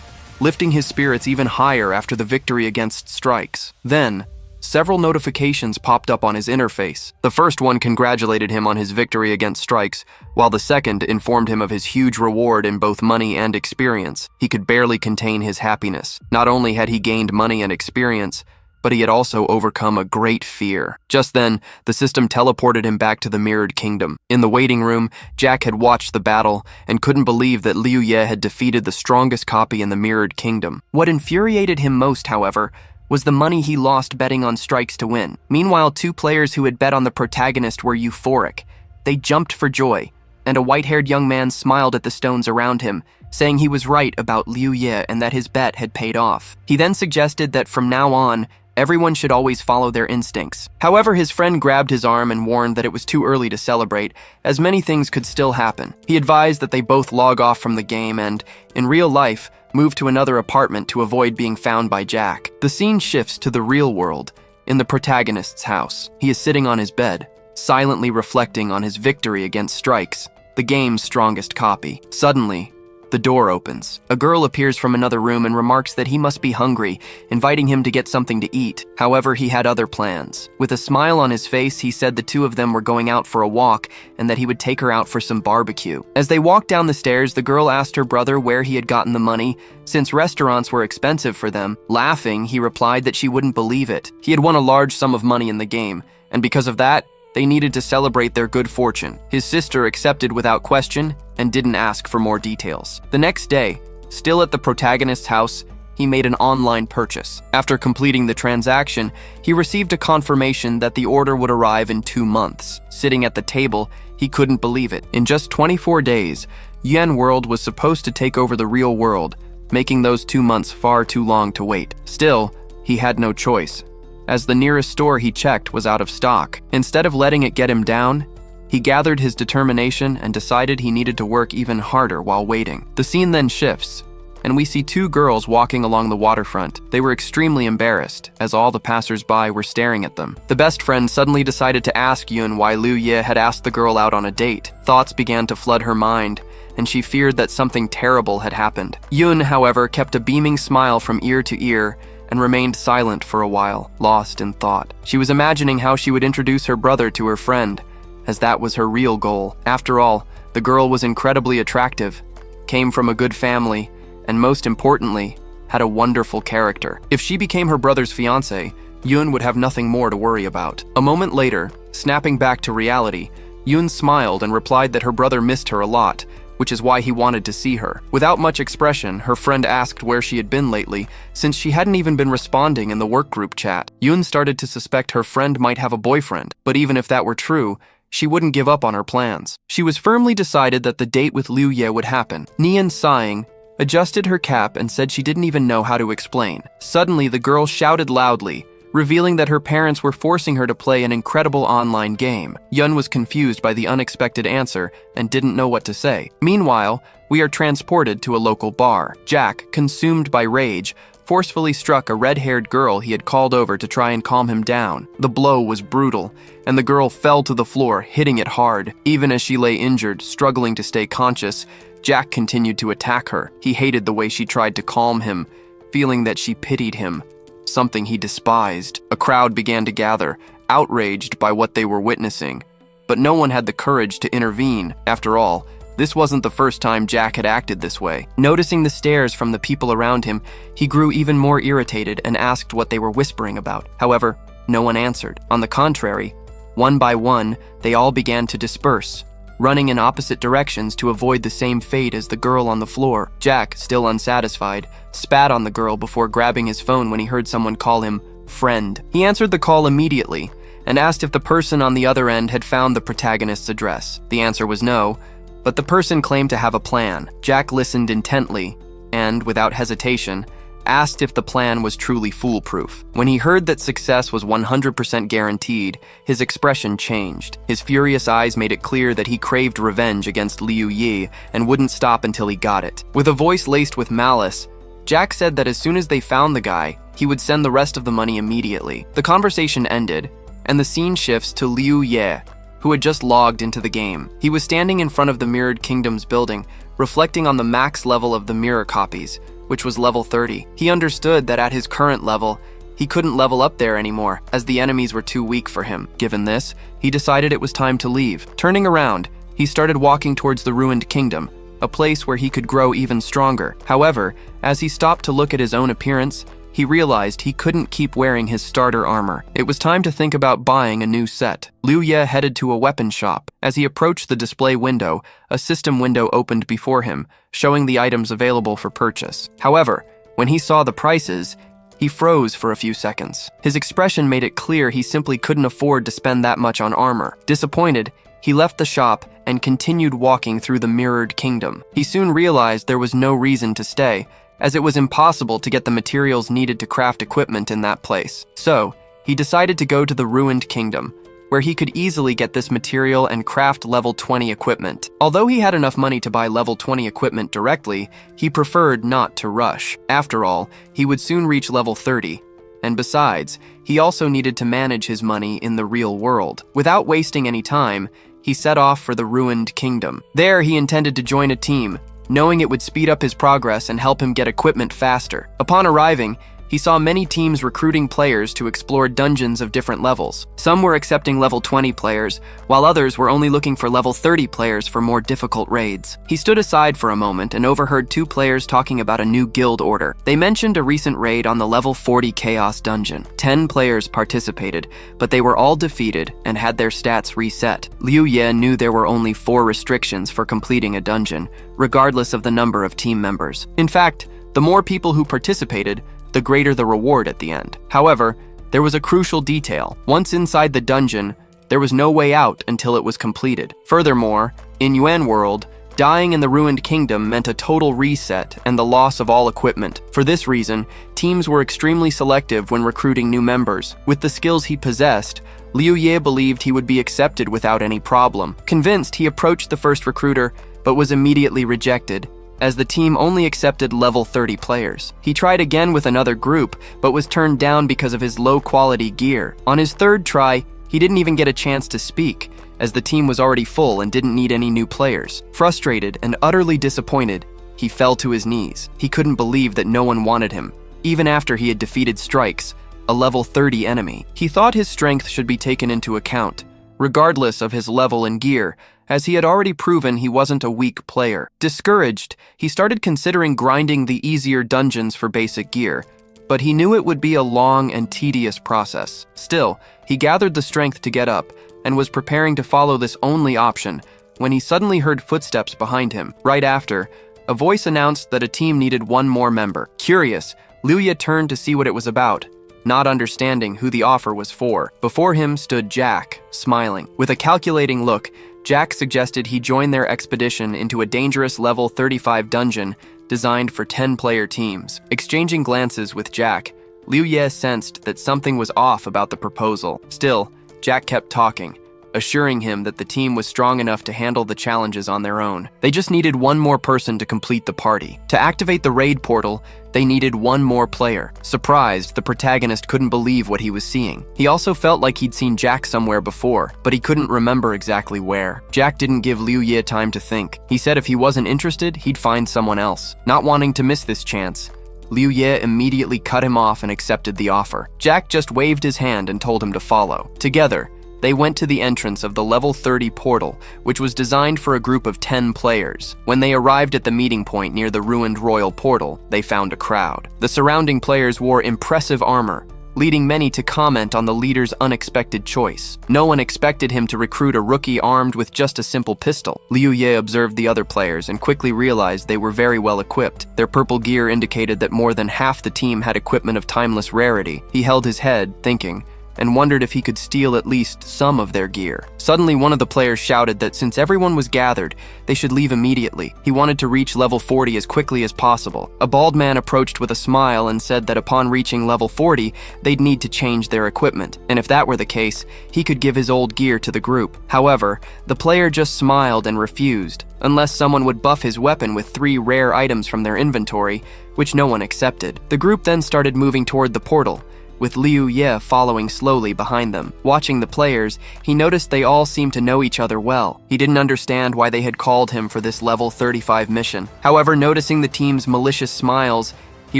lifting his spirits even higher after the victory against Strikes. Then, several notifications popped up on his interface. The first one congratulated him on his victory against Strikes, while the second informed him of his huge reward in both money and experience. He could barely contain his happiness. Not only had he gained money and experience, but he had also overcome a great fear. Just then, the system teleported him back to the Mirrored Kingdom. In the waiting room, Jack had watched the battle and couldn't believe that Liu Ye had defeated the strongest copy in the Mirrored Kingdom. What infuriated him most, however, was the money he lost betting on Strikes to win. Meanwhile, two players who had bet on the protagonist were euphoric. They jumped for joy, and a white-haired young man smiled at the stones around him, saying he was right about Liu Ye and that his bet had paid off. He then suggested that from now on, everyone should always follow their instincts. However, his friend grabbed his arm and warned that it was too early to celebrate, as many things could still happen. He advised that they both log off from the game and, in real life, move to another apartment to avoid being found by Jack. The scene shifts to the real world, in the protagonist's house. He is sitting on his bed, silently reflecting on his victory against Strikes, the game's strongest copy. Suddenly, the The door opens. A girl appears from another room and remarks that he must be hungry, inviting him to get something to eat. However, he had other plans. With a smile on his face, he said the two of them were going out for a walk and that he would take her out for some barbecue. As they walked down the stairs, the girl asked her brother where he had gotten the money, since restaurants were expensive for them. Laughing, he replied that she wouldn't believe it. He had won a large sum of money in the game, and because of that, they needed to celebrate their good fortune. His sister accepted without question and didn't ask for more details. The next day, still at the protagonist's house, he made an online purchase. After completing the transaction, he received a confirmation that the order would arrive in 2 months. Sitting at the table, he couldn't believe it. In just 24 days, Yen World was supposed to take over the real world, making those 2 months far too long to wait. Still, he had no choice, as the nearest store he checked was out of stock. Instead of letting it get him down, he gathered his determination and decided he needed to work even harder while waiting. The scene then shifts, and we see 2 girls walking along the waterfront. They were extremely embarrassed, as all the passers-by were staring at them. The best friend suddenly decided to ask Yun why Liu Ye had asked the girl out on a date. Thoughts began to flood her mind, and she feared that something terrible had happened. Yun, however, kept a beaming smile from ear to ear and remained silent for a while, lost in thought. She was imagining how she would introduce her brother to her friend, as that was her real goal. After all, the girl was incredibly attractive, came from a good family, and most importantly, had a wonderful character. If she became her brother's fiancé, Yun would have nothing more to worry about. A moment later, snapping back to reality, Yun smiled and replied that her brother missed her a lot, which is why he wanted to see her. Without much expression, her friend asked where she had been lately, since she hadn't even been responding in the work group chat. Yun started to suspect her friend might have a boyfriend, but even if that were true, she wouldn't give up on her plans. She was firmly decided that the date with Liu Ye would happen. Nian, sighing, adjusted her cap and said she didn't even know how to explain. Suddenly, the girl shouted loudly, revealing that her parents were forcing her to play an incredible online game. Yun was confused by the unexpected answer and didn't know what to say. Meanwhile, we are transported to a local bar. Jack, consumed by rage, forcefully struck a red-haired girl he had called over to try and calm him down. The blow was brutal, and the girl fell to the floor, hitting it hard. Even as she lay injured, struggling to stay conscious, Jack continued to attack her. He hated the way she tried to calm him, feeling that she pitied him, something he despised. A crowd began to gather, outraged by what they were witnessing, but no one had the courage to intervene. After all, this wasn't the first time Jack had acted this way. Noticing the stares from the people around him, he grew even more irritated and asked what they were whispering about. However, no one answered. On the contrary, one by one, they all began to disperse, running in opposite directions to avoid the same fate as the girl on the floor. Jack, still unsatisfied, spat on the girl before grabbing his phone when he heard someone call him friend. He answered the call immediately and asked if the person on the other end had found the protagonist's address. The answer was no, but the person claimed to have a plan. Jack listened intently and, without hesitation, asked if the plan was truly foolproof. When he heard that success was 100% guaranteed, his expression changed. His furious eyes made it clear that he craved revenge against Liu Yi and wouldn't stop until he got it. With a voice laced with malice, Jack said that as soon as they found the guy, he would send the rest of the money immediately. The conversation ended, and the scene shifts to Liu Ye, who had just logged into the game. He was standing in front of the Mirrored Kingdoms building, reflecting on the max level of the mirror copies, which was level 30. He understood that at his current level, he couldn't level up there anymore, as the enemies were too weak for him. Given this, he decided it was time to leave. Turning around, he started walking towards the Ruined Kingdom, a place where he could grow even stronger. However, as he stopped to look at his own appearance, he realized he couldn't keep wearing his starter armor. It was time to think about buying a new set. Liu Ye headed to a weapon shop. As he approached the display window, a system window opened before him, showing the items available for purchase. However, when he saw the prices, he froze for a few seconds. His expression made it clear he simply couldn't afford to spend that much on armor. Disappointed, he left the shop and continued walking through the Mirrored Kingdom. He soon realized there was no reason to stay, as it was impossible to get the materials needed to craft equipment in that place. So, he decided to go to the Ruined Kingdom, where he could easily get this material and craft level 20 equipment. Although he had enough money to buy level 20 equipment directly, he preferred not to rush. After all, he would soon reach level 30, and besides, he also needed to manage his money in the real world. Without wasting any time, he set off for the Ruined Kingdom. There, he intended to join a team, knowing it would speed up his progress and help him get equipment faster. Upon arriving, he saw many teams recruiting players to explore dungeons of different levels. Some were accepting level 20 players, while others were only looking for level 30 players for more difficult raids. He stood aside for a moment and overheard two players talking about a new guild order. They mentioned a recent raid on the level 40 Chaos dungeon. 10 players participated, but they were all defeated and had their stats reset. Liu Ye knew there were only 4 restrictions for completing a dungeon, regardless of the number of team members. In fact, the more people who participated, the greater the reward at the end. However, there was a crucial detail. Once inside the dungeon, there was no way out until it was completed. Furthermore, in Yuan World, dying in the ruined kingdom meant a total reset and the loss of all equipment. For this reason, teams were extremely selective when recruiting new members. With the skills he possessed, Liu Ye believed he would be accepted without any problem. Convinced, he approached the first recruiter, but was immediately rejected, as the team only accepted level 30 players. He tried again with another group, but was turned down because of his low-quality gear. On his third try, he didn't even get a chance to speak, as the team was already full and didn't need any new players. Frustrated and utterly disappointed, he fell to his knees. He couldn't believe that no one wanted him, even after he had defeated Strikes, a level 30 enemy. He thought his strength should be taken into account, regardless of his level and gear, as he had already proven he wasn't a weak player. Discouraged, he started considering grinding the easier dungeons for basic gear, but he knew it would be a long and tedious process. Still, he gathered the strength to get up and was preparing to follow this only option when he suddenly heard footsteps behind him. Right after, a voice announced that a team needed one more member. Curious, Liu Ye turned to see what it was about, not understanding who the offer was for. Before him stood Jack, smiling. With a calculating look, Jack suggested he join their expedition into a dangerous level 35 dungeon designed for 10-player teams. Exchanging glances with Jack, Liu Ye sensed that something was off about the proposal. Still, Jack kept talking, assuring him that the team was strong enough to handle the challenges on their own. They just needed one more person to complete the party. To activate the raid portal, they needed one more player. Surprised, the protagonist couldn't believe what he was seeing. He also felt like he'd seen Jack somewhere before, but he couldn't remember exactly where. Jack didn't give Liu Ye time to think. He said if he wasn't interested, he'd find someone else. Not wanting to miss this chance, Liu Ye immediately cut him off and accepted the offer. Jack just waved his hand and told him to follow. Together, they went to the entrance of the level 30 portal, which was designed for a group of 10 players. When they arrived at the meeting point near the ruined royal portal, they found a crowd. The surrounding players wore impressive armor, leading many to comment on the leader's unexpected choice. No one expected him to recruit a rookie armed with just a simple pistol. Liu Ye observed the other players and quickly realized they were very well equipped. Their purple gear indicated that more than half the team had equipment of timeless rarity. He held his head, thinking, and wondered if he could steal at least some of their gear. Suddenly, one of the players shouted that since everyone was gathered, they should leave immediately. He wanted to reach level 40 as quickly as possible. A bald man approached with a smile and said that upon reaching level 40, they'd need to change their equipment, and if that were the case, he could give his old gear to the group. However, the player just smiled and refused, unless someone would buff his weapon with 3 rare items from their inventory, which no one accepted. The group then started moving toward the portal, with Liu Ye following slowly behind them. Watching the players, he noticed they all seemed to know each other well. He didn't understand why they had called him for this level 35 mission. However, noticing the team's malicious smiles, he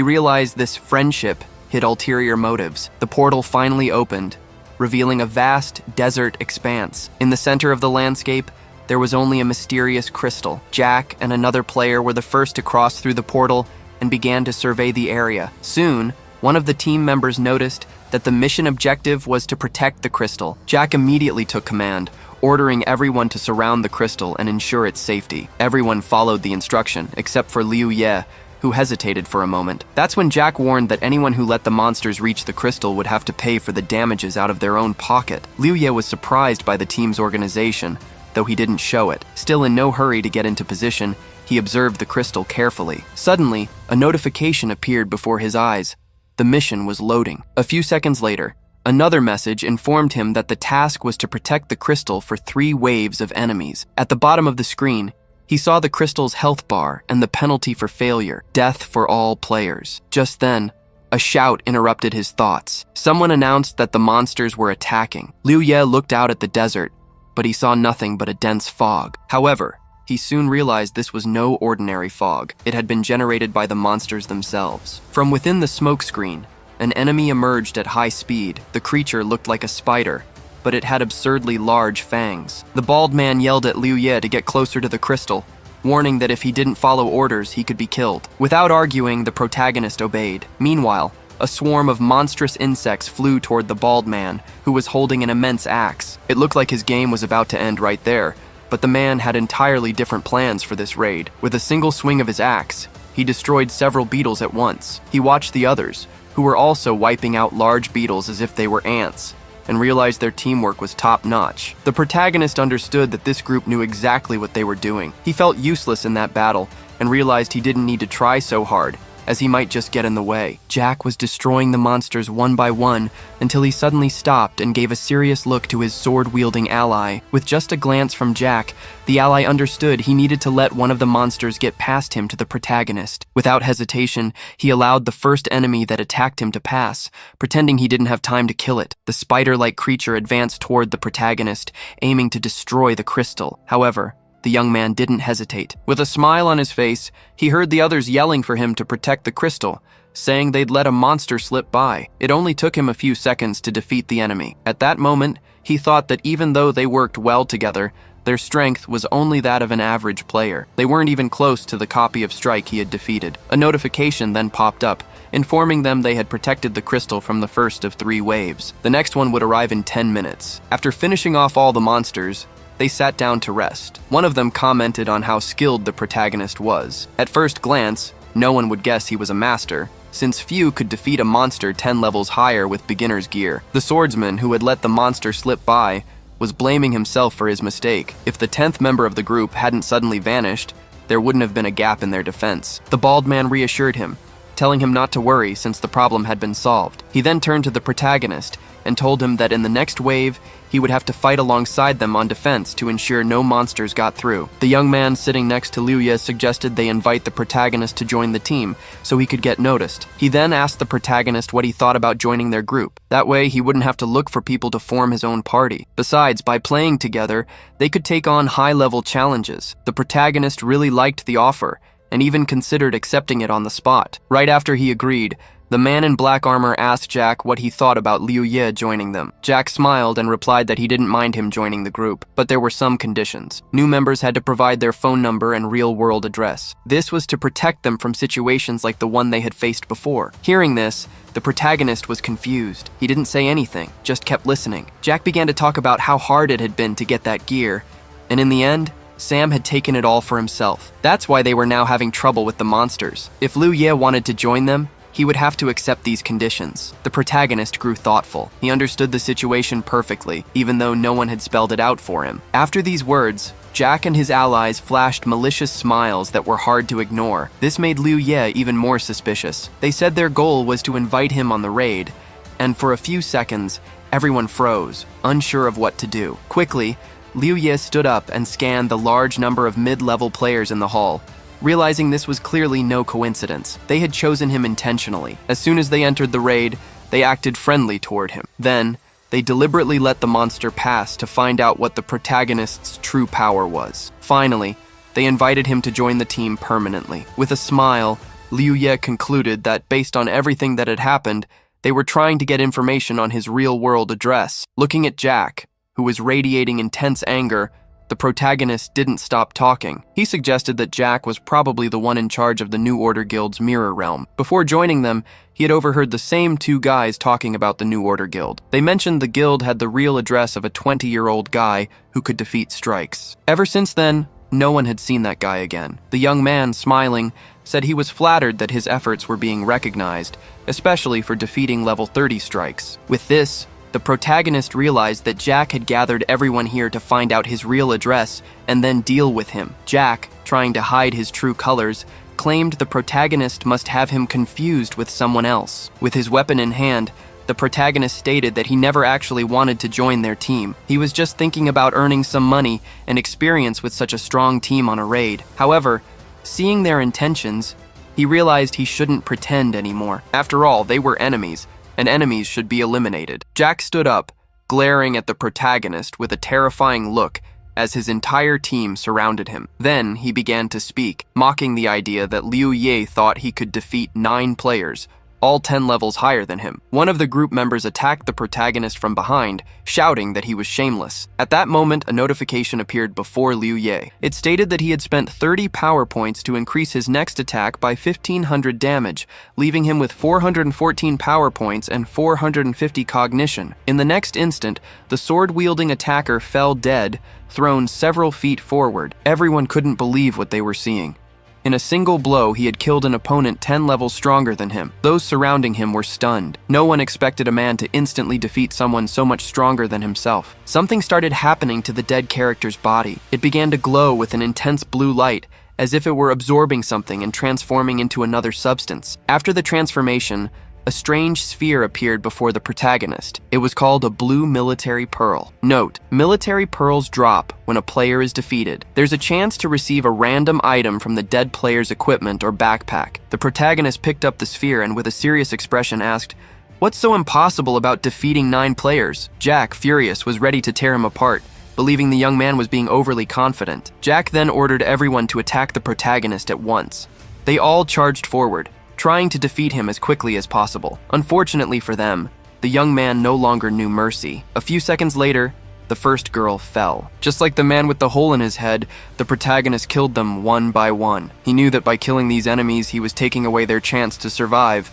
realized this friendship hid ulterior motives. The portal finally opened, revealing a vast desert expanse. In the center of the landscape, there was only a mysterious crystal. Jack and another player were the first to cross through the portal and began to survey the area. Soon, one of the team members noticed that the mission objective was to protect the crystal. Jack immediately took command, ordering everyone to surround the crystal and ensure its safety. Everyone followed the instruction, except for Liu Ye, who hesitated for a moment. That's when Jack warned that anyone who let the monsters reach the crystal would have to pay for the damages out of their own pocket. Liu Ye was surprised by the team's organization, though he didn't show it. Still in no hurry to get into position, he observed the crystal carefully. Suddenly, a notification appeared before his eyes. The mission was loading. A few seconds later, another message informed him that the task was to protect the crystal for 3 waves of enemies. At the bottom of the screen, he saw the crystal's health bar and the penalty for failure, death for all players. Just then, a shout interrupted his thoughts. Someone announced that the monsters were attacking. Liu Ye looked out at the desert, but he saw nothing but a dense fog. However, he soon realized this was no ordinary fog. It had been generated by the monsters themselves. From within the smoke screen, an enemy emerged at high speed. The creature looked like a spider, but it had absurdly large fangs. The bald man yelled at Liu Ye to get closer to the crystal, warning that if he didn't follow orders, he could be killed. Without arguing, the protagonist obeyed. Meanwhile, a swarm of monstrous insects flew toward the bald man, who was holding an immense axe. It looked like his game was about to end right there, but the man had entirely different plans for this raid. With a single swing of his axe, he destroyed several beetles at once. He watched the others, who were also wiping out large beetles as if they were ants, and realized their teamwork was top-notch. The protagonist understood that this group knew exactly what they were doing. He felt useless in that battle and realized he didn't need to try so hard, as he might just get in the way. Jack was destroying the monsters one by one until he suddenly stopped and gave a serious look to his sword-wielding ally. With just a glance from Jack, the ally understood he needed to let one of the monsters get past him to the protagonist. Without hesitation, he allowed the first enemy that attacked him to pass, pretending he didn't have time to kill it. The spider-like creature advanced toward the protagonist, aiming to destroy the crystal. However, the young man didn't hesitate. With a smile on his face, he heard the others yelling for him to protect the crystal, saying they'd let a monster slip by. It only took him a few seconds to defeat the enemy. At that moment, he thought that even though they worked well together, their strength was only that of an average player. They weren't even close to the copy of Strike he had defeated. A notification then popped up, informing them they had protected the crystal from the first of 3 waves. The next one would arrive in 10 minutes. After finishing off all the monsters, they sat down to rest. One of them commented on how skilled the protagonist was. At first glance, no one would guess he was a master, since few could defeat a monster 10 levels higher with beginner's gear. The swordsman, who had let the monster slip by, was blaming himself for his mistake. If the 10th member of the group hadn't suddenly vanished, there wouldn't have been a gap in their defense. The bald man reassured him, telling him not to worry since the problem had been solved. He then turned to the protagonist and told him that in the next wave, he would have to fight alongside them on defense to ensure no monsters got through. The young man sitting next to Liu Ye suggested they invite the protagonist to join the team so he could get noticed. He then asked the protagonist what he thought about joining their group. That way, he wouldn't have to look for people to form his own party. Besides, by playing together, they could take on high-level challenges. The protagonist really liked the offer and even considered accepting it on the spot. Right after he agreed, the man in black armor asked Jack what he thought about Liu Ye joining them. Jack smiled and replied that he didn't mind him joining the group, but there were some conditions. New members had to provide their phone number and real-world address. This was to protect them from situations like the one they had faced before. Hearing this, the protagonist was confused. He didn't say anything, just kept listening. Jack began to talk about how hard it had been to get that gear, and in the end, Sam had taken it all for himself. That's why they were now having trouble with the monsters. If Liu Ye wanted to join them, he would have to accept these conditions. The protagonist grew thoughtful. He understood the situation perfectly, even though no one had spelled it out for him. After these words, Jack and his allies flashed malicious smiles that were hard to ignore. This made Liu Ye even more suspicious. They said their goal was to invite him on the raid, and for a few seconds, everyone froze, unsure of what to do. Quickly, Liu Ye stood up and scanned the large number of mid-level players in the hall. Realizing this was clearly no coincidence, they had chosen him intentionally. As soon as they entered the raid, they acted friendly toward him. Then, they deliberately let the monster pass to find out what the protagonist's true power was. Finally, they invited him to join the team permanently. With a smile, Liu Ye concluded that based on everything that had happened, they were trying to get information on his real-world address. Looking at Jack, who was radiating intense anger, the protagonist didn't stop talking. He suggested that Jack was probably the one in charge of the New Order Guild's Mirror Realm. Before joining them, he had overheard the same 2 guys talking about the New Order Guild. They mentioned the guild had the real address of a 20-year-old guy who could defeat strikes. Ever since then, no one had seen that guy again. The young man, smiling, said he was flattered that his efforts were being recognized, especially for defeating level 30 strikes. With this, the protagonist realized that Jack had gathered everyone here to find out his real address and then deal with him. Jack, trying to hide his true colors, claimed the protagonist must have him confused with someone else. With his weapon in hand, the protagonist stated that he never actually wanted to join their team. He was just thinking about earning some money and experience with such a strong team on a raid. However, seeing their intentions, he realized he shouldn't pretend anymore. After all, they were enemies, and enemies should be eliminated. Jack stood up, glaring at the protagonist with a terrifying look as his entire team surrounded him. Then he began to speak, mocking the idea that Liu Ye thought he could defeat 9 players, all 10 levels higher than him. One of the group members attacked the protagonist from behind, shouting that he was shameless. At that moment, a notification appeared before Liu Ye. It stated that he had spent 30 power points to increase his next attack by 1500 damage, leaving him with 414 power points and 450 cognition. In the next instant, the sword-wielding attacker fell dead, thrown several feet forward. Everyone couldn't believe what they were seeing. In a single blow, he had killed an opponent 10 levels stronger than him. Those surrounding him were stunned. No one expected a man to instantly defeat someone so much stronger than himself. Something started happening to the dead character's body. It began to glow with an intense blue light, as if it were absorbing something and transforming into another substance. After the transformation, a strange sphere appeared before the protagonist. It was called a blue military pearl. Note, military pearls drop when a player is defeated. There's a chance to receive a random item from the dead player's equipment or backpack. The protagonist picked up the sphere and with a serious expression asked, "What's so impossible about defeating 9 players?" Jack, furious, was ready to tear him apart, believing the young man was being overly confident. Jack then ordered everyone to attack the protagonist at once. They all charged forward, trying to defeat him as quickly as possible. Unfortunately for them, the young man no longer knew mercy. A few seconds later, the first girl fell. Just like the man with the hole in his head, the protagonist killed them one by one. He knew that by killing these enemies, he was taking away their chance to survive.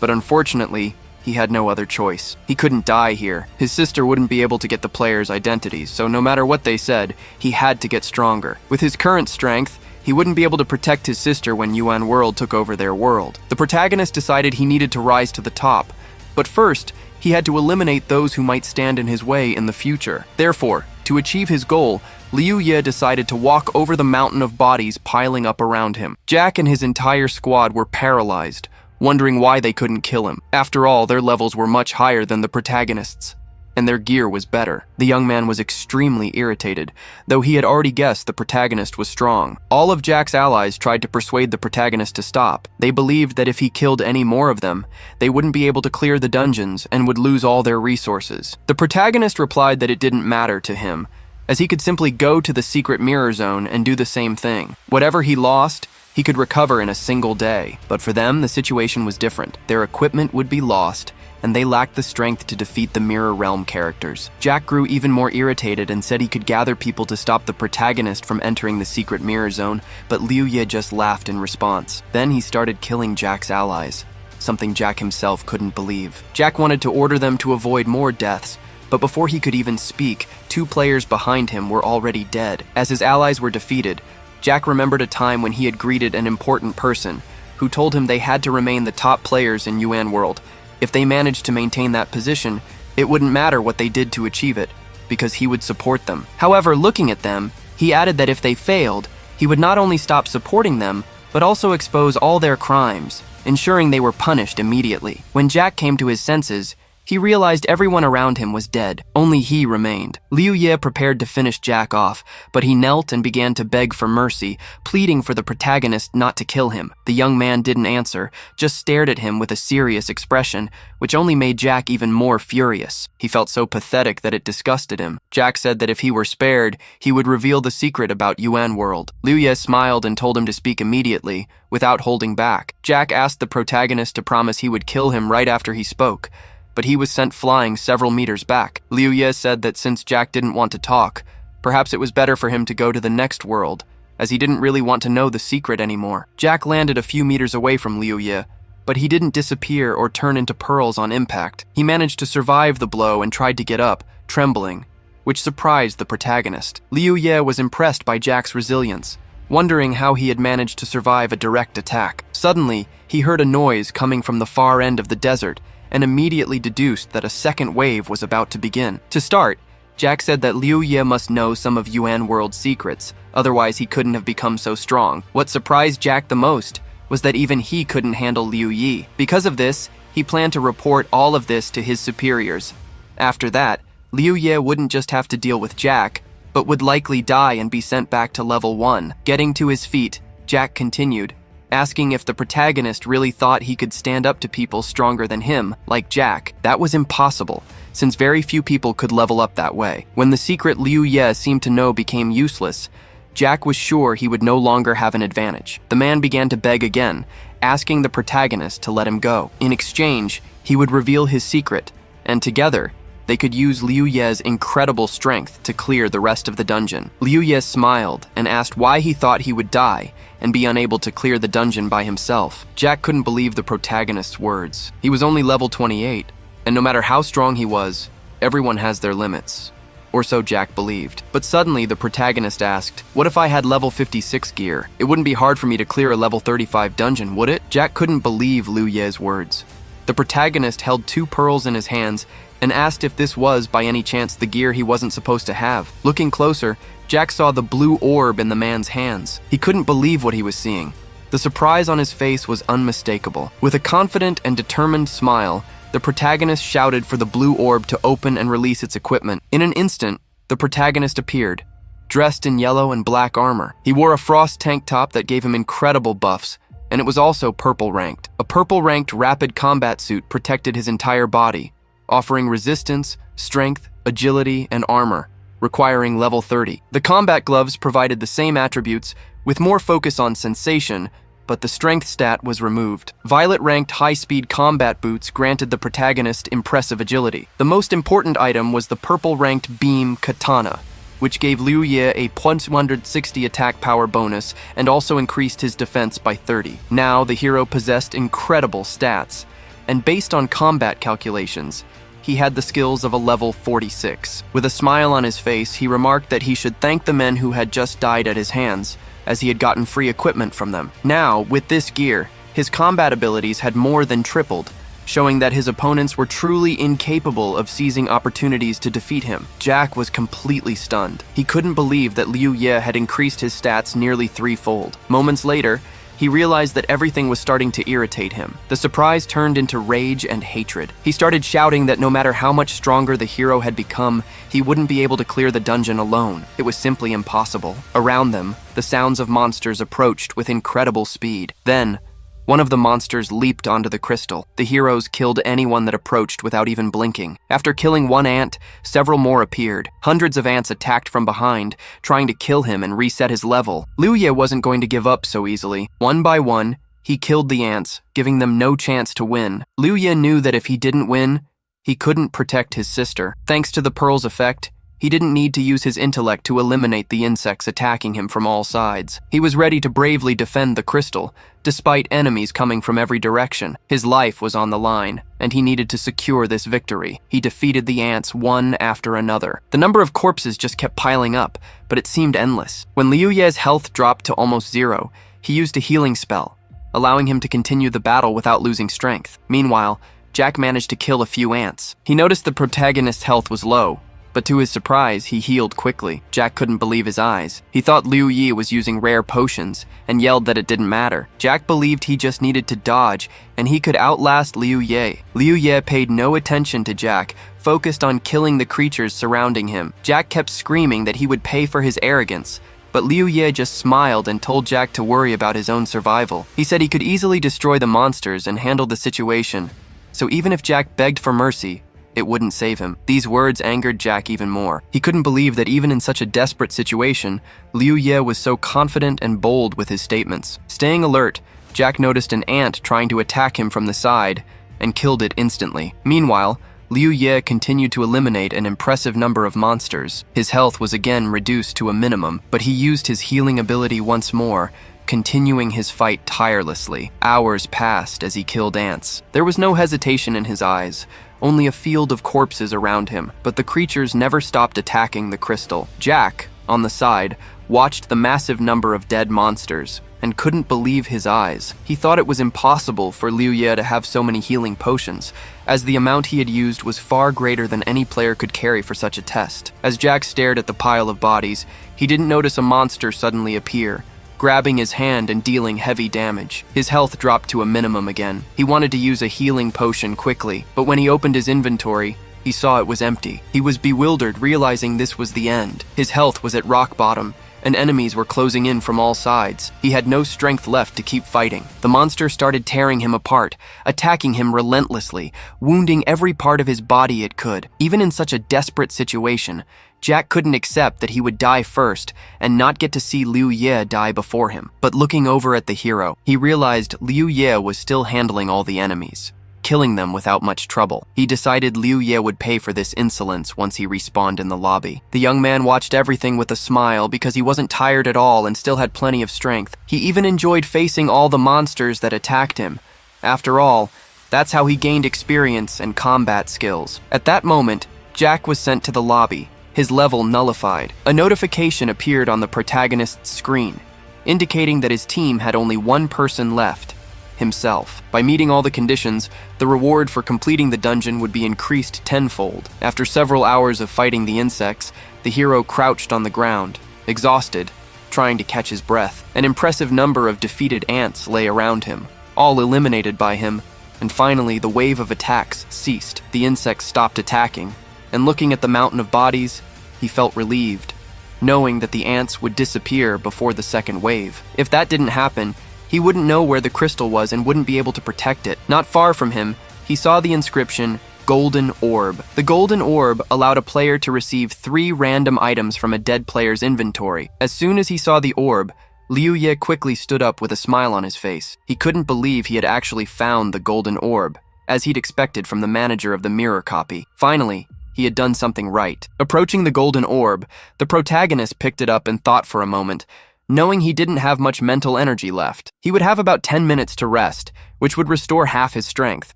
But unfortunately, he had no other choice. He couldn't die here. His sister wouldn't be able to get the players' identities, so no matter what they said, he had to get stronger. With his current strength, he wouldn't be able to protect his sister when Yuan World took over their world. The protagonist decided he needed to rise to the top, but first, he had to eliminate those who might stand in his way in the future. Therefore, to achieve his goal, Liu Ye decided to walk over the mountain of bodies piling up around him. Jack and his entire squad were paralyzed, wondering why they couldn't kill him. After all, their levels were much higher than the protagonist's, and their gear was better. The young man was extremely irritated, though he had already guessed the protagonist was strong. All of Jack's allies tried to persuade the protagonist to stop. They believed that if he killed any more of them, they wouldn't be able to clear the dungeons and would lose all their resources. The protagonist replied that it didn't matter to him, as he could simply go to the secret mirror zone and do the same thing. Whatever he lost, he could recover in a single day. But for them, the situation was different. Their equipment would be lost, and they lacked the strength to defeat the Mirror Realm characters. Jack grew even more irritated and said he could gather people to stop the protagonist from entering the secret mirror zone, but Liu Ye just laughed in response. Then he started killing Jack's allies, something Jack himself couldn't believe. Jack wanted to order them to avoid more deaths, but before he could even speak, 2 players behind him were already dead. As his allies were defeated, Jack remembered a time when he had greeted an important person who told him they had to remain the top players in Yuan World. If they managed to maintain that position, it wouldn't matter what they did to achieve it, because he would support them. However, looking at them, he added that if they failed, he would not only stop supporting them, but also expose all their crimes, ensuring they were punished immediately. When Jack came to his senses, he realized everyone around him was dead. Only he remained. Liu Ye prepared to finish Jack off, but he knelt and began to beg for mercy, pleading for the protagonist not to kill him. The young man didn't answer, just stared at him with a serious expression, which only made Jack even more furious. He felt so pathetic that it disgusted him. Jack said that if he were spared, he would reveal the secret about Yuan World. Liu Ye smiled and told him to speak immediately, without holding back. Jack asked the protagonist to promise he would kill him right after he spoke, but he was sent flying several meters back. Liu Ye said that since Jack didn't want to talk, perhaps it was better for him to go to the next world, as he didn't really want to know the secret anymore. Jack landed a few meters away from Liu Ye, but he didn't disappear or turn into pearls on impact. He managed to survive the blow and tried to get up, trembling, which surprised the protagonist. Liu Ye was impressed by Jack's resilience, wondering how he had managed to survive a direct attack. Suddenly, he heard a noise coming from the far end of the desert, and immediately deduced that a second wave was about to begin. To start, Jack said that Liu Ye must know some of Yuan World's secrets, otherwise he couldn't have become so strong. What surprised Jack the most was that even he couldn't handle Liu Ye. Because of this, he planned to report all of this to his superiors. After that, Liu Ye wouldn't just have to deal with Jack, but would likely die and be sent back to level 1. Getting to his feet, Jack continued, asking if the protagonist really thought he could stand up to people stronger than him, like Jack. That was impossible, since very few people could level up that way. When the secret Liu Ye seemed to know became useless, Jack was sure he would no longer have an advantage. The man began to beg again, asking the protagonist to let him go. In exchange, he would reveal his secret, and together, they could use Liu Ye's incredible strength to clear the rest of the dungeon. Liu Ye smiled and asked why he thought he would die and be unable to clear the dungeon by himself. Jack couldn't believe the protagonist's words. He was only level 28, and no matter how strong he was, everyone has their limits. Or so Jack believed. But suddenly, the protagonist asked, "What if I had level 56 gear? It wouldn't be hard for me to clear a level 35 dungeon, would it?" Jack couldn't believe Liu Ye's words. The protagonist held 2 pearls in his hands and asked if this was, by any chance, the gear he wasn't supposed to have. Looking closer, Jack saw the blue orb in the man's hands. He couldn't believe what he was seeing. The surprise on his face was unmistakable. With a confident and determined smile, the protagonist shouted for the blue orb to open and release its equipment. In an instant, the protagonist appeared, dressed in yellow and black armor. He wore a frost tank top that gave him incredible buffs, and it was also purple ranked. A purple ranked rapid combat suit protected his entire body, offering resistance, strength, agility, and armor, requiring level 30. The combat gloves provided the same attributes, with more focus on sensation, but the strength stat was removed. Violet-ranked high-speed combat boots granted the protagonist impressive agility. The most important item was the purple-ranked beam katana, which gave Liu Ye a 160 attack power bonus and also increased his defense by 30. Now, the hero possessed incredible stats, and based on combat calculations, he had the skills of a level 46. With a smile on his face, he remarked that he should thank the men who had just died at his hands, as he had gotten free equipment from them. Now, with this gear, his combat abilities had more than tripled, showing that his opponents were truly incapable of seizing opportunities to defeat him. Jack was completely stunned. He couldn't believe that Liu Ye had increased his stats nearly 3-fold. Moments later, he realized that everything was starting to irritate him. The surprise turned into rage and hatred. He started shouting that no matter how much stronger the hero had become, he wouldn't be able to clear the dungeon alone. It was simply impossible. Around them, the sounds of monsters approached with incredible speed. Then, one of the monsters leaped onto the crystal. The heroes killed anyone that approached without even blinking. After killing one ant, several more appeared. Hundreds of ants attacked from behind, trying to kill him and reset his level. Liu Ye wasn't going to give up so easily. One by one, he killed the ants, giving them no chance to win. Liu Ye knew that if he didn't win, he couldn't protect his sister. Thanks to the pearl's effect, he didn't need to use his intellect to eliminate the insects attacking him from all sides. He was ready to bravely defend the crystal, despite enemies coming from every direction. His life was on the line, and he needed to secure this victory. He defeated the ants one after another. The number of corpses just kept piling up, but it seemed endless. When Liu Ye's health dropped to almost 0, he used a healing spell, allowing him to continue the battle without losing strength. Meanwhile, Jack managed to kill a few ants. He noticed the protagonist's health was low, but to his surprise, he healed quickly. Jack couldn't believe his eyes. He thought Liu Ye was using rare potions and yelled that it didn't matter. Jack believed he just needed to dodge and he could outlast Liu Ye. Liu Ye paid no attention to Jack, focused on killing the creatures surrounding him. Jack kept screaming that he would pay for his arrogance, but Liu Ye just smiled and told Jack to worry about his own survival. He said he could easily destroy the monsters and handle the situation, so even if Jack begged for mercy, it wouldn't save him. These words angered Jack even more. He couldn't believe that even in such a desperate situation, Liu Ye was so confident and bold with his statements. Staying alert, Jack noticed an ant trying to attack him from the side and killed it instantly. Meanwhile, Liu Ye continued to eliminate an impressive number of monsters. His health was again reduced to a minimum, but he used his healing ability once more, continuing his fight tirelessly. Hours passed as he killed ants. There was no hesitation in his eyes, only a field of corpses around him, but the creatures never stopped attacking the crystal. Jack, on the side, watched the massive number of dead monsters and couldn't believe his eyes. He thought it was impossible for Liu Ye to have so many healing potions, as the amount he had used was far greater than any player could carry for such a test. As Jack stared at the pile of bodies, he didn't notice a monster suddenly appear, grabbing his hand and dealing heavy damage. His health dropped to a minimum again. He wanted to use a healing potion quickly, but when he opened his inventory, he saw it was empty. He was bewildered, realizing this was the end. His health was at rock bottom, and enemies were closing in from all sides. He had no strength left to keep fighting. The monster started tearing him apart, attacking him relentlessly, wounding every part of his body it could. Even in such a desperate situation, Jack couldn't accept that he would die first and not get to see Liu Ye die before him. But looking over at the hero, he realized Liu Ye was still handling all the enemies, killing them without much trouble. He decided Liu Ye would pay for this insolence once he respawned in the lobby. The young man watched everything with a smile because he wasn't tired at all and still had plenty of strength. He even enjoyed facing all the monsters that attacked him. After all, that's how he gained experience and combat skills. At that moment, Jack was sent to the lobby, his level nullified. A notification appeared on the protagonist's screen, indicating that his team had only one person left: himself. By meeting all the conditions, the reward for completing the dungeon would be increased tenfold. After several hours of fighting the insects, the hero crouched on the ground, exhausted, trying to catch his breath. An impressive number of defeated ants lay around him, all eliminated by him, and finally the wave of attacks ceased. The insects stopped attacking, and looking at the mountain of bodies, he felt relieved, knowing that the ants would disappear before the second wave. If that didn't happen, he wouldn't know where the crystal was and wouldn't be able to protect it. Not far from him, he saw the inscription, Golden Orb. The Golden Orb allowed a player to receive 3 random items from a dead player's inventory. As soon as he saw the orb, Liu Ye quickly stood up with a smile on his face. He couldn't believe he had actually found the Golden Orb, as he'd expected from the manager of the mirror copy. Finally, he had done something right. Approaching the Golden Orb, the protagonist picked it up and thought for a moment, knowing he didn't have much mental energy left. He would have about 10 minutes to rest, which would restore half his strength.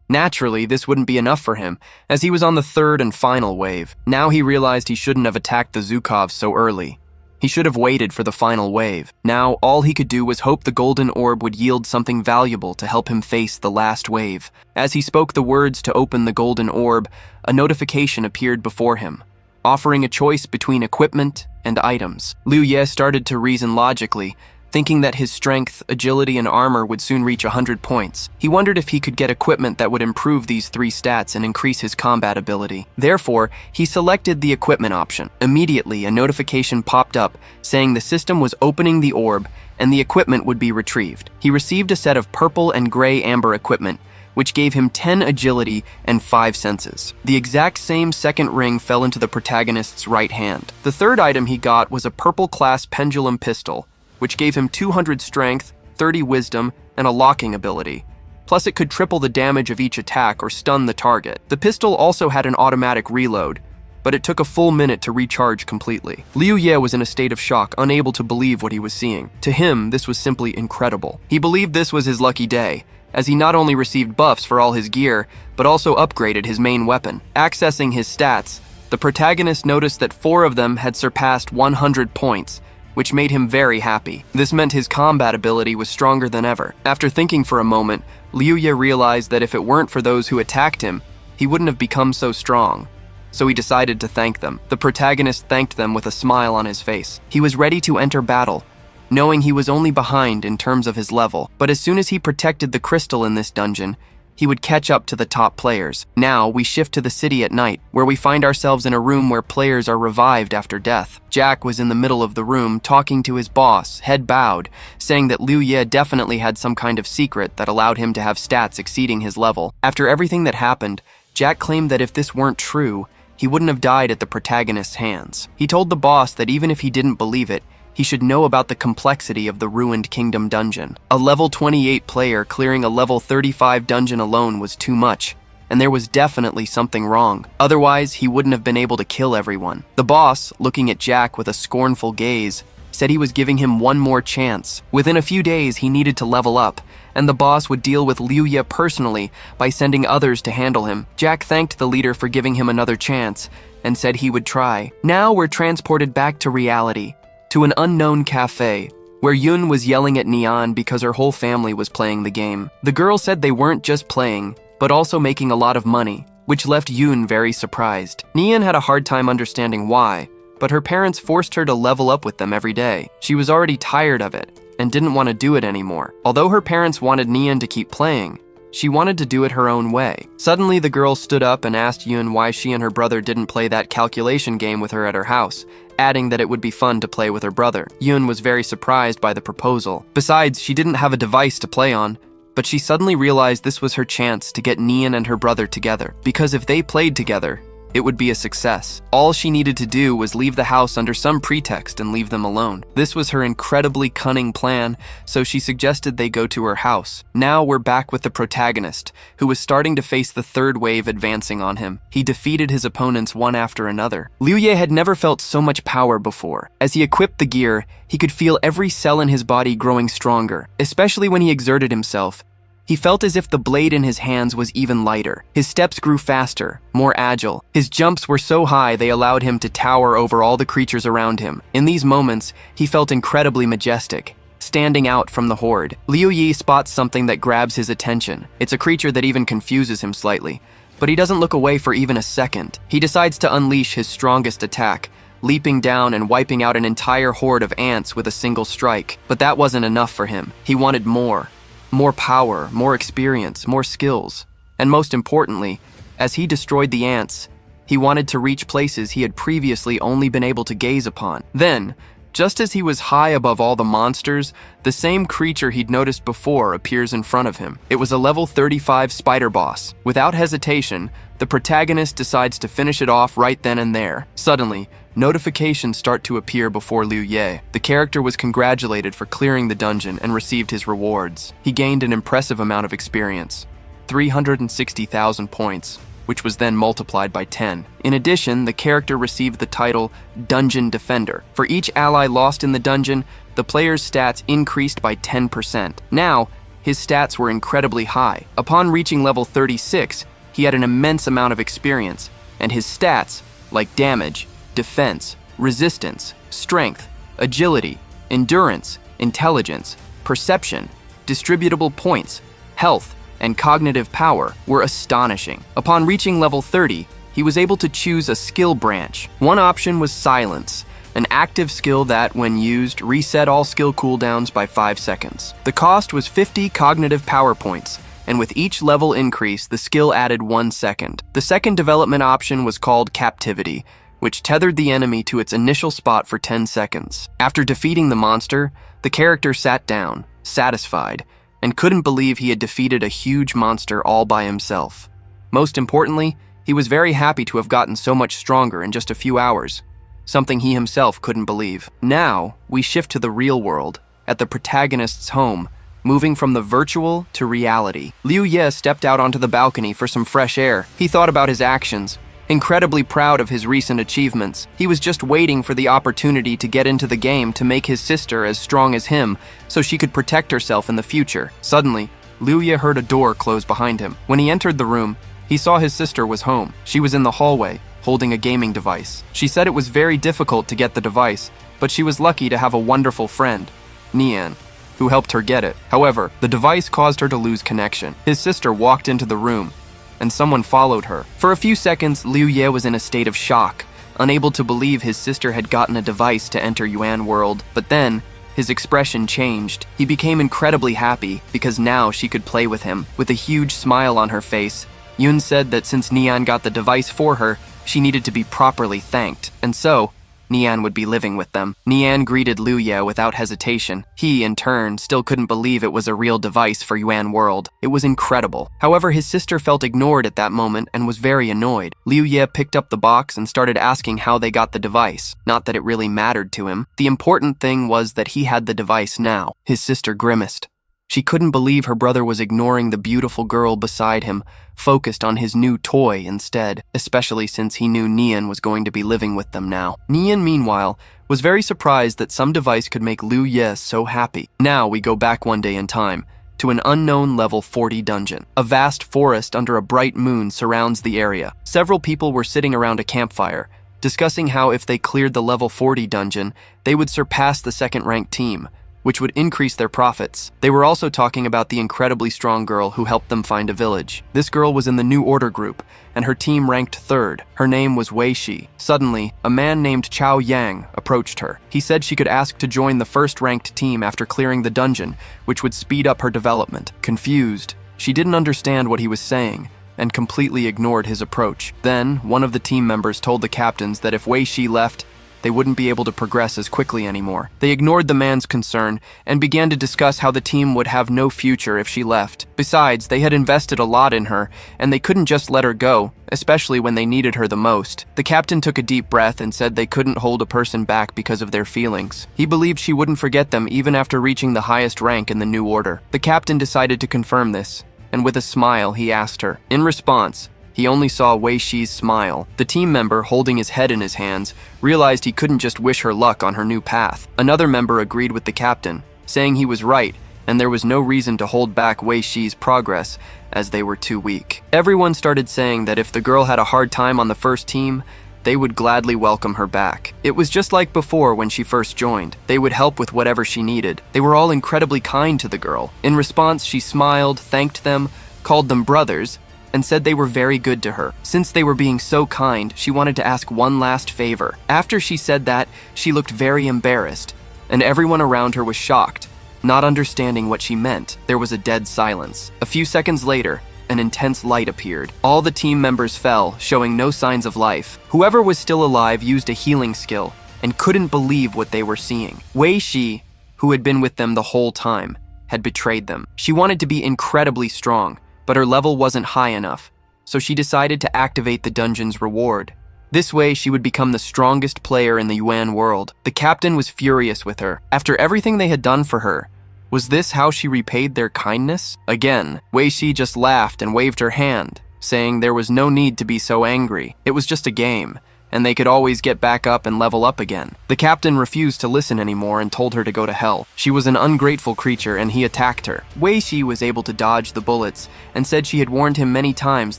Naturally, this wouldn't be enough for him, as he was on the third and final wave. Now he realized he shouldn't have attacked the Zhukovs so early. He should have waited for the final wave. Now, all he could do was hope the Golden Orb would yield something valuable to help him face the last wave. As he spoke the words to open the Golden Orb, a notification appeared before him, offering a choice between equipment and items. Liu Ye started to reason logically, thinking that his strength, agility, and armor would soon reach 100 points. He wondered if he could get equipment that would improve these 3 stats and increase his combat ability. Therefore, he selected the equipment option. Immediately, a notification popped up saying the system was opening the orb and the equipment would be retrieved. He received a set of purple and gray amber equipment, which gave him 10 agility and 5 senses. The exact same second ring fell into the protagonist's right hand. The third item he got was a purple class pendulum pistol, which gave him 200 strength, 30 wisdom, and a locking ability. Plus, it could triple the damage of each attack or stun the target. The pistol also had an automatic reload, but it took a full minute to recharge completely. Liu Ye was in a state of shock, unable to believe what he was seeing. To him, this was simply incredible. He believed this was his lucky day, as he not only received buffs for all his gear, but also upgraded his main weapon. Accessing his stats, the protagonist noticed that 4 of them had surpassed 100 points, which made him very happy. This meant his combat ability was stronger than ever. After thinking for a moment, Liu Ye realized that if it weren't for those who attacked him, he wouldn't have become so strong. So he decided to thank them. The protagonist thanked them with a smile on his face. He was ready to enter battle, knowing he was only behind in terms of his level. But as soon as he protected the crystal in this dungeon, he would catch up to the top players. Now, we shift to the city at night, where we find ourselves in a room where players are revived after death. Jack was in the middle of the room, talking to his boss, head bowed, saying that Liu Ye definitely had some kind of secret that allowed him to have stats exceeding his level. After everything that happened, Jack claimed that if this weren't true, he wouldn't have died at the protagonist's hands. He told the boss that even if he didn't believe it, he should know about the complexity of the Ruined Kingdom dungeon. A level 28 player clearing a level 35 dungeon alone was too much, and there was definitely something wrong. Otherwise, he wouldn't have been able to kill everyone. The boss, looking at Jack with a scornful gaze, said he was giving him one more chance. Within a few days, he needed to level up, and the boss would deal with Liu Ye personally by sending others to handle him. Jack thanked the leader for giving him another chance, and said he would try. Now we're transported back to reality, to an unknown cafe, where Yun was yelling at Neon because her whole family was playing the game. The girl said they weren't just playing, but also making a lot of money, which left Yun very surprised. Neon had a hard time understanding why, but her parents forced her to level up with them every day. She was already tired of it, and didn't want to do it anymore. Although her parents wanted Neon to keep playing, She wanted to do it her own way. Suddenly, the girl stood up and asked Yun why she and her brother didn't play that calculation game with her at her house, adding that it would be fun to play with her brother. Yun was very surprised by the proposal. Besides, she didn't have a device to play on, but she suddenly realized this was her chance to get Nian and her brother together, because if they played together, it would be a success. All she needed to do was leave the house under some pretext and leave them alone. This was her incredibly cunning plan, so she suggested they go to her house. Now we're back with the protagonist, who was starting to face the third wave advancing on him. He defeated his opponents one after another. Liu Ye had never felt so much power before. As he equipped the gear, he could feel every cell in his body growing stronger, especially when he exerted himself. He felt as if the blade in his hands was even lighter. His steps grew faster, more agile. His jumps were so high they allowed him to tower over all the creatures around him. In these moments, he felt incredibly majestic, standing out from the horde. Liu Yi spots something that grabs his attention. It's a creature that even confuses him slightly, but he doesn't look away for even a second. He decides to unleash his strongest attack, leaping down and wiping out an entire horde of ants with a single strike. But that wasn't enough for him. He wanted more. More power, more experience, more skills. And most importantly, as he destroyed the ants, he wanted to reach places he had previously only been able to gaze upon. Then, just as he was high above all the monsters, the same creature he'd noticed before appears in front of him. It was a level 35 spider boss. Without hesitation, the protagonist decides to finish it off right then and there. Suddenly, notifications start to appear before Liu Ye. The character was congratulated for clearing the dungeon and received his rewards. He gained an impressive amount of experience, 360,000 points, which was then multiplied by 10. In addition, the character received the title Dungeon Defender. For each ally lost in the dungeon, the player's stats increased by 10%. Now, his stats were incredibly high. Upon reaching level 36, he had an immense amount of experience, and his stats, like damage, defense, resistance, strength, agility, endurance, intelligence, perception, distributable points, health, and cognitive power, were astonishing. Upon reaching level 30, he was able to choose a skill branch. One option was Silence, an active skill that, when used, reset all skill cooldowns by 5 seconds. The cost was 50 cognitive power points, and with each level increase, the skill added 1 second. The second development option was called Captivity, which tethered the enemy to its initial spot for 10 seconds. After defeating the monster, the character sat down, satisfied, and couldn't believe he had defeated a huge monster all by himself. Most importantly, he was very happy to have gotten so much stronger in just a few hours, something he himself couldn't believe. Now, we shift to the real world, at the protagonist's home, moving from the virtual to reality. Liu Ye stepped out onto the balcony for some fresh air. He thought about his actions. Incredibly proud of his recent achievements, he was just waiting for the opportunity to get into the game to make his sister as strong as him so she could protect herself in the future. Suddenly, Liu Ye heard a door close behind him. When he entered the room, he saw his sister was home. She was in the hallway, holding a gaming device. She said it was very difficult to get the device, but she was lucky to have a wonderful friend, Nian, who helped her get it. However, the device caused her to lose connection. His sister walked into the room, and someone followed her. For a few seconds, Liu Ye was in a state of shock, unable to believe his sister had gotten a device to enter Yuan World. But then, his expression changed. He became incredibly happy, because now she could play with him. With a huge smile on her face, Yun said that since Nian got the device for her, she needed to be properly thanked, and so, Nian would be living with them. Nian greeted Liu Ye without hesitation. He, in turn, still couldn't believe it was a real device for Yuan World. It was incredible. However, his sister felt ignored at that moment and was very annoyed. Liu Ye picked up the box and started asking how they got the device. Not that it really mattered to him. The important thing was that he had the device now. His sister grimaced. She couldn't believe her brother was ignoring the beautiful girl beside him, focused on his new toy instead, especially since he knew Nian was going to be living with them now. Nian, meanwhile, was very surprised that some device could make Liu Ye so happy. Now we go back one day in time, to an unknown level 40 dungeon. A vast forest under a bright moon surrounds the area. Several people were sitting around a campfire, discussing how if they cleared the level 40 dungeon, they would surpass the second-ranked team, which would increase their profits. They were also talking about the incredibly strong girl who helped them find a village. This girl was in the New Order group, and her team ranked third. Her name was Wei Shi. Suddenly, a man named Chao Yang approached her. He said she could ask to join the first-ranked team after clearing the dungeon, which would speed up her development. Confused, She didn't understand what he was saying and completely ignored his approach. Then, one of the team members told the captains that if Wei Shi left, they wouldn't be able to progress as quickly anymore. They ignored the man's concern and began to discuss how the team would have no future if she left. Besides, they had invested a lot in her, and they couldn't just let her go, especially when they needed her the most. The captain took a deep breath and said they couldn't hold a person back because of their feelings. He believed she wouldn't forget them even after reaching the highest rank in the new order. The captain decided to confirm this, and with a smile, he asked her. In response, he only saw Wei Shi's smile. The team member, holding his head in his hands, realized he couldn't just wish her luck on her new path. Another member agreed with the captain, saying he was right, and there was no reason to hold back Wei Shi's progress, as they were too weak. Everyone started saying that if the girl had a hard time on the first team, they would gladly welcome her back. It was just like before when she first joined. They would help with whatever she needed. They were all incredibly kind to the girl. In response, she smiled, thanked them, called them brothers, and said they were very good to her. Since they were being so kind, she wanted to ask one last favor. After she said that, she looked very embarrassed, and everyone around her was shocked, not understanding what she meant. There was a dead silence. A few seconds later, an intense light appeared. All the team members fell, showing no signs of life. Whoever was still alive used a healing skill and couldn't believe what they were seeing. Wei Shi, who had been with them the whole time, had betrayed them. She wanted to be incredibly strong, but her level wasn't high enough, so she decided to activate the dungeon's reward. This way, she would become the strongest player in the Yuan world. The captain was furious with her. After everything they had done for her, was this how she repaid their kindness? Again, Wei Shi just laughed and waved her hand, saying there was no need to be so angry. It was just a game, and they could always get back up and level up again. The captain refused to listen anymore and told her to go to hell. She was an ungrateful creature and he attacked her. Wei Shi was able to dodge the bullets and said she had warned him many times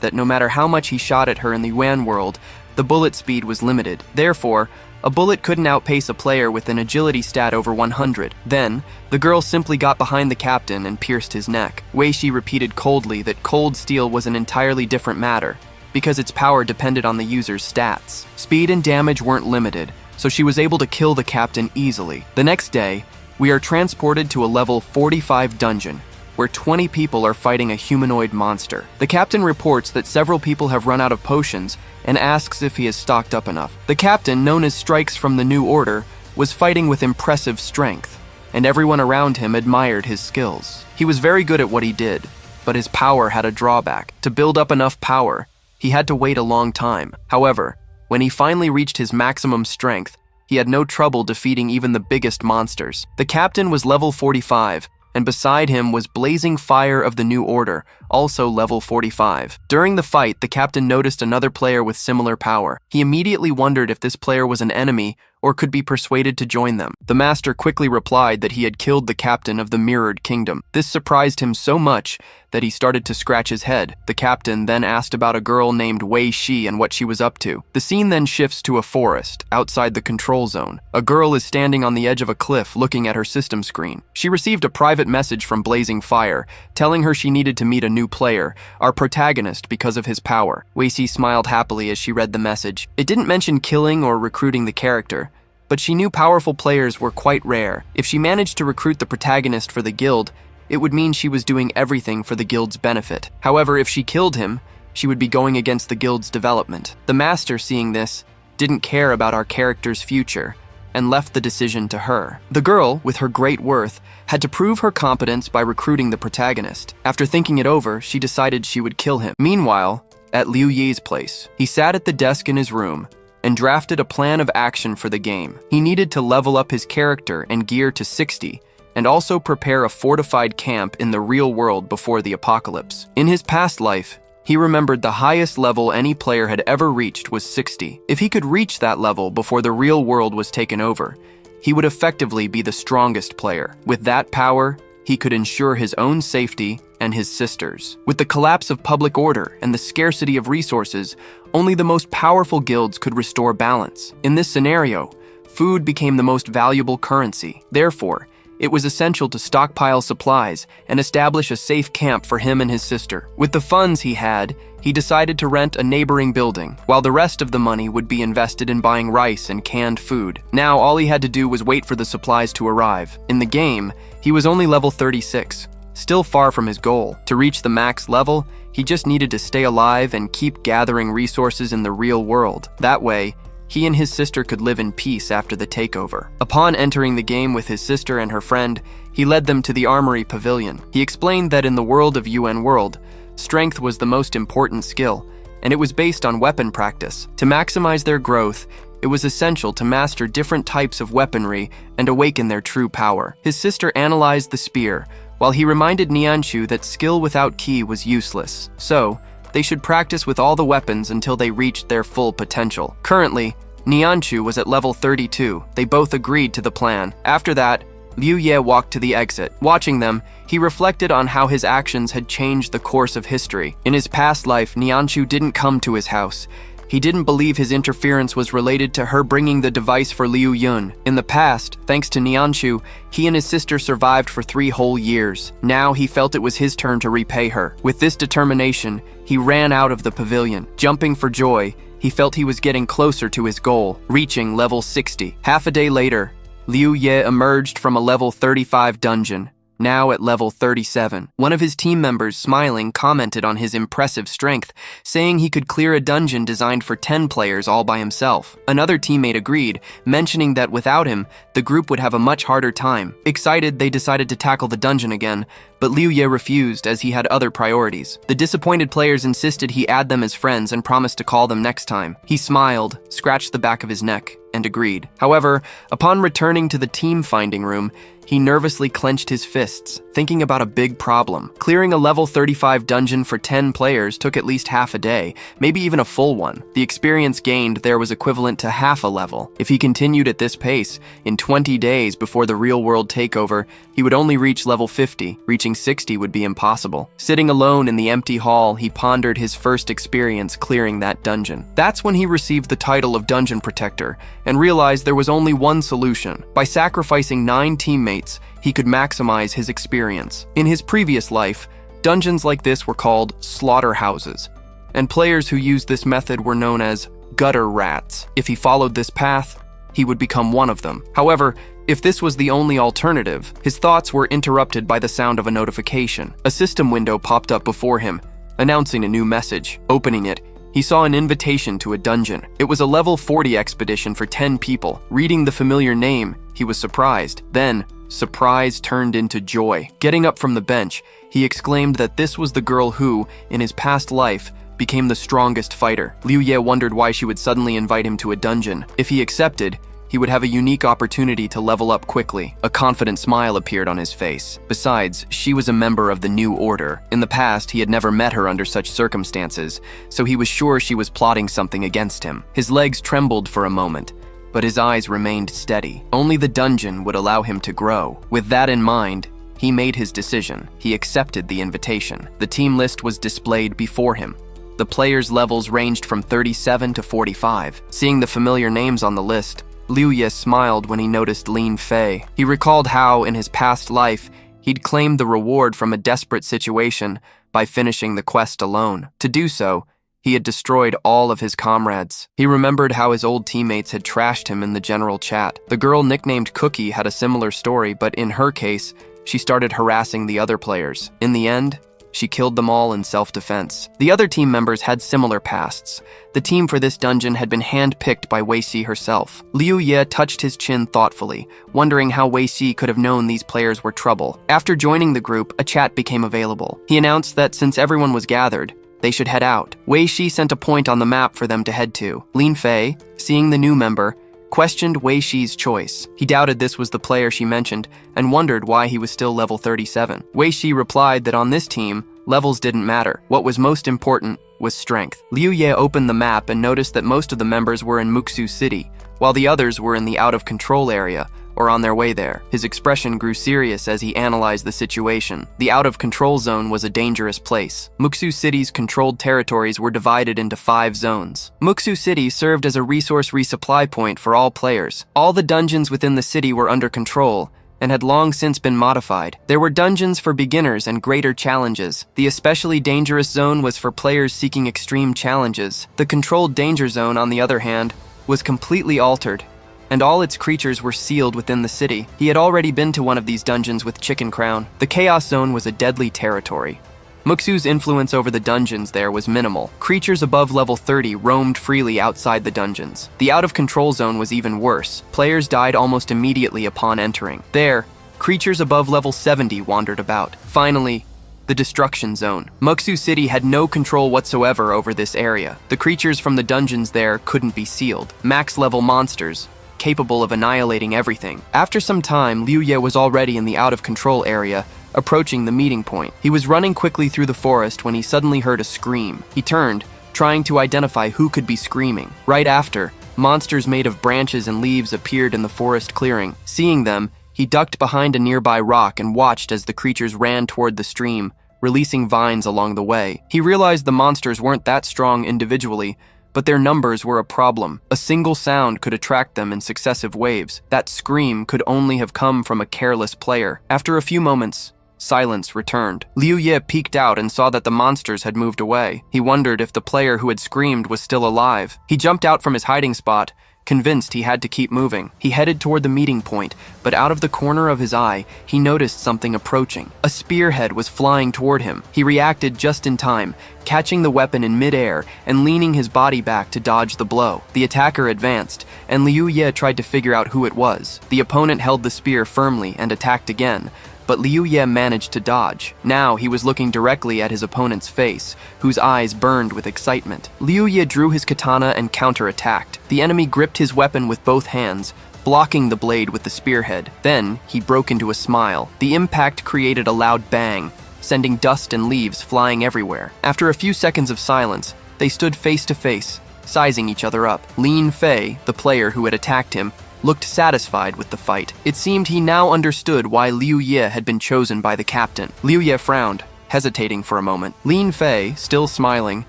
that no matter how much he shot at her in the Yuan world, the bullet speed was limited. Therefore, a bullet couldn't outpace a player with an agility stat over 100. Then, the girl simply got behind the captain and pierced his neck. Wei Shi repeated coldly that cold steel was an entirely different matter, because its power depended on the user's stats. Speed and damage weren't limited, so she was able to kill the captain easily. The next day, we are transported to a level 45 dungeon, where 20 people are fighting a humanoid monster. The captain reports that several people have run out of potions and asks if he has stocked up enough. The captain, known as Strikes from the New Order, was fighting with impressive strength, and everyone around him admired his skills. He was very good at what he did, but his power had a drawback. To build up enough power, he had to wait a long time. However, when he finally reached his maximum strength, he had no trouble defeating even the biggest monsters. The captain was level 45, and beside him was Blazing Fire of the New Order, also level 45. During the fight, the captain noticed another player with similar power. He immediately wondered if this player was an enemy or could be persuaded to join them. The master quickly replied that he had killed the captain of the Mirrored Kingdom. This surprised him so much that he started to scratch his head. The captain then asked about a girl named Wei Shi and what she was up to. The scene then shifts to a forest, outside the control zone. A girl is standing on the edge of a cliff looking at her system screen. She received a private message from Blazing Fire, telling her she needed to meet a new player, our protagonist, because of his power. Wei Shi smiled happily as she read the message. It didn't mention killing or recruiting the character, but she knew powerful players were quite rare. If she managed to recruit the protagonist for the guild, it would mean she was doing everything for the guild's benefit. However, if she killed him, she would be going against the guild's development. The master, seeing this, didn't care about our character's future and left the decision to her. The girl, with her great worth, had to prove her competence by recruiting the protagonist. After thinking it over, she decided she would kill him. Meanwhile, at Liu Yi's place, he sat at the desk in his room and drafted a plan of action for the game. He needed to level up his character and gear to 60, and also prepare a fortified camp in the real world before the apocalypse. In his past life, he remembered the highest level any player had ever reached was 60. If he could reach that level before the real world was taken over, he would effectively be the strongest player. With that power, he could ensure his own safety and his sister's. With the collapse of public order and the scarcity of resources, only the most powerful guilds could restore balance. In this scenario, food became the most valuable currency. Therefore, it was essential to stockpile supplies and establish a safe camp for him and his sister. With the funds he had, he decided to rent a neighboring building, while the rest of the money would be invested in buying rice and canned food. Now, all he had to do was wait for the supplies to arrive. In the game, he was only level 36, still far from his goal. To reach the max level, he just needed to stay alive and keep gathering resources in the real world. That way, he and his sister could live in peace after the takeover. Upon entering the game with his sister and her friend, he led them to the Armory Pavilion. He explained that in the world of UN World, strength was the most important skill, and it was based on weapon practice. To maximize their growth, it was essential to master different types of weaponry and awaken their true power. His sister analyzed the spear, while he reminded Nianshu that skill without ki was useless. So, they should practice with all the weapons until they reached their full potential. Currently, Nianshu was at level 32. They both agreed to the plan. After that, Liu Ye walked to the exit. Watching them, he reflected on how his actions had changed the course of history. In his past life, Nianshu didn't come to his house. He didn't believe his interference was related to her bringing the device for Liu Yun. In the past, thanks to Nianshu, he and his sister survived for 3 whole years. Now he felt it was his turn to repay her. With this determination, he ran out of the pavilion. Jumping for joy, he felt he was getting closer to his goal, reaching level 60. Half a day later, Liu Ye emerged from a level 35 dungeon, now at level 37. One of his team members, smiling, commented on his impressive strength, saying he could clear a dungeon designed for 10 players all by himself. Another teammate agreed, mentioning that without him, the group would have a much harder time. Excited, they decided to tackle the dungeon again, but Liu Ye refused as he had other priorities. The disappointed players insisted he add them as friends and promised to call them next time. He smiled, scratched the back of his neck, and agreed. However, upon returning to the team finding room, he nervously clenched his fists, thinking about a big problem. Clearing a level 35 dungeon for 10 players took at least half a day, maybe even a full one. The experience gained there was equivalent to half a level. If he continued at this pace, in 20 days before the real-world takeover, he would only reach level 50. Reaching 60 would be impossible. Sitting alone in the empty hall, he pondered his first experience clearing that dungeon. That's when he received the title of Dungeon Protector, and realized there was only one solution. By sacrificing 9 teammates, he could maximize his experience. In his previous life, dungeons like this were called slaughterhouses, and players who used this method were known as gutter rats. If he followed this path, he would become one of them. However, if this was the only alternative, his thoughts were interrupted by the sound of a notification. A system window popped up before him, announcing a new message. Opening it, he saw an invitation to a dungeon. It was a level 40 expedition for 10 people. Reading the familiar name, he was surprised. Then, surprise turned into joy. Getting up from the bench, he exclaimed that this was the girl who, in his past life, became the strongest fighter. Liu Ye wondered why she would suddenly invite him to a dungeon. If he accepted, he would have a unique opportunity to level up quickly. A confident smile appeared on his face. Besides, she was a member of the New Order. In the past, he had never met her under such circumstances, so he was sure she was plotting something against him. His legs trembled for a moment, but his eyes remained steady. Only the dungeon would allow him to grow. With that in mind, he made his decision. He accepted the invitation. The team list was displayed before him. The players' levels ranged from 37 to 45. Seeing the familiar names on the list, Liu Ye smiled when he noticed Lin Fei. He recalled how, in his past life, he'd claimed the reward from a desperate situation by finishing the quest alone. To do so, he had destroyed all of his comrades. He remembered how his old teammates had trashed him in the general chat. The girl nicknamed Cookie had a similar story, but in her case, she started harassing the other players. In the end, she killed them all in self-defense. The other team members had similar pasts. The team for this dungeon had been hand-picked by Wei Xi herself. Liu Ye touched his chin thoughtfully, wondering how Wei Xi could have known these players were trouble. After joining the group, a chat became available. He announced that since everyone was gathered, they should head out. Wei Xi sent a point on the map for them to head to. Lin Fei, seeing the new member, questioned Wei Xi's choice. He doubted this was the player she mentioned and wondered why he was still level 37. Wei Xi replied that on this team, levels didn't matter. What was most important was strength. Liu Ye opened the map and noticed that most of the members were in Muksu City, while the others were in the out-of-control area, or on their way there. His expression grew serious as he analyzed the situation. The out-of-control zone was a dangerous place. Muksu City's controlled territories were divided into 5 zones. Muksu City served as a resource resupply point for all players. All the dungeons within the city were under control, and had long since been modified. There were dungeons for beginners and greater challenges. The especially dangerous zone was for players seeking extreme challenges. The controlled danger zone, on the other hand, was completely altered and all its creatures were sealed within the city. He had already been to one of these dungeons with Chicken Crown. The Chaos Zone was a deadly territory. Muksu's influence over the dungeons there was minimal. Creatures above level 30 roamed freely outside the dungeons. The out-of-control zone was even worse. Players died almost immediately upon entering. There, creatures above level 70 wandered about. Finally, the destruction zone. Muksu City had no control whatsoever over this area. The creatures from the dungeons there couldn't be sealed. Max-level monsters, capable of annihilating everything. After some time, Liu Ye was already in the out-of-control area, approaching the meeting point. He was running quickly through the forest when he suddenly heard a scream. He turned, trying to identify who could be screaming. Right after, monsters made of branches and leaves appeared in the forest clearing. Seeing them, he ducked behind a nearby rock and watched as the creatures ran toward the stream, releasing vines along the way. He realized the monsters weren't that strong individually, but their numbers were a problem. A single sound could attract them in successive waves. That scream could only have come from a careless player. After a few moments, silence returned. Liu Ye peeked out and saw that the monsters had moved away. He wondered if the player who had screamed was still alive. He jumped out from his hiding spot, convinced he had to keep moving. He headed toward the meeting point, but out of the corner of his eye, he noticed something approaching. A spearhead was flying toward him. He reacted just in time, catching the weapon in midair and leaning his body back to dodge the blow. The attacker advanced, and Liu Ye tried to figure out who it was. The opponent held the spear firmly and attacked again, but Liu Ye managed to dodge. Now he was looking directly at his opponent's face, whose eyes burned with excitement. Liu Ye drew his katana and counterattacked. The enemy gripped his weapon with both hands, blocking the blade with the spearhead. Then he broke into a smile. The impact created a loud bang, sending dust and leaves flying everywhere. After a few seconds of silence, they stood face to face, sizing each other up. Lin Fei, the player who had attacked him, looked satisfied with the fight. It seemed he now understood why Liu Ye had been chosen by the captain. Liu Ye frowned, hesitating for a moment. Lin Fei, still smiling,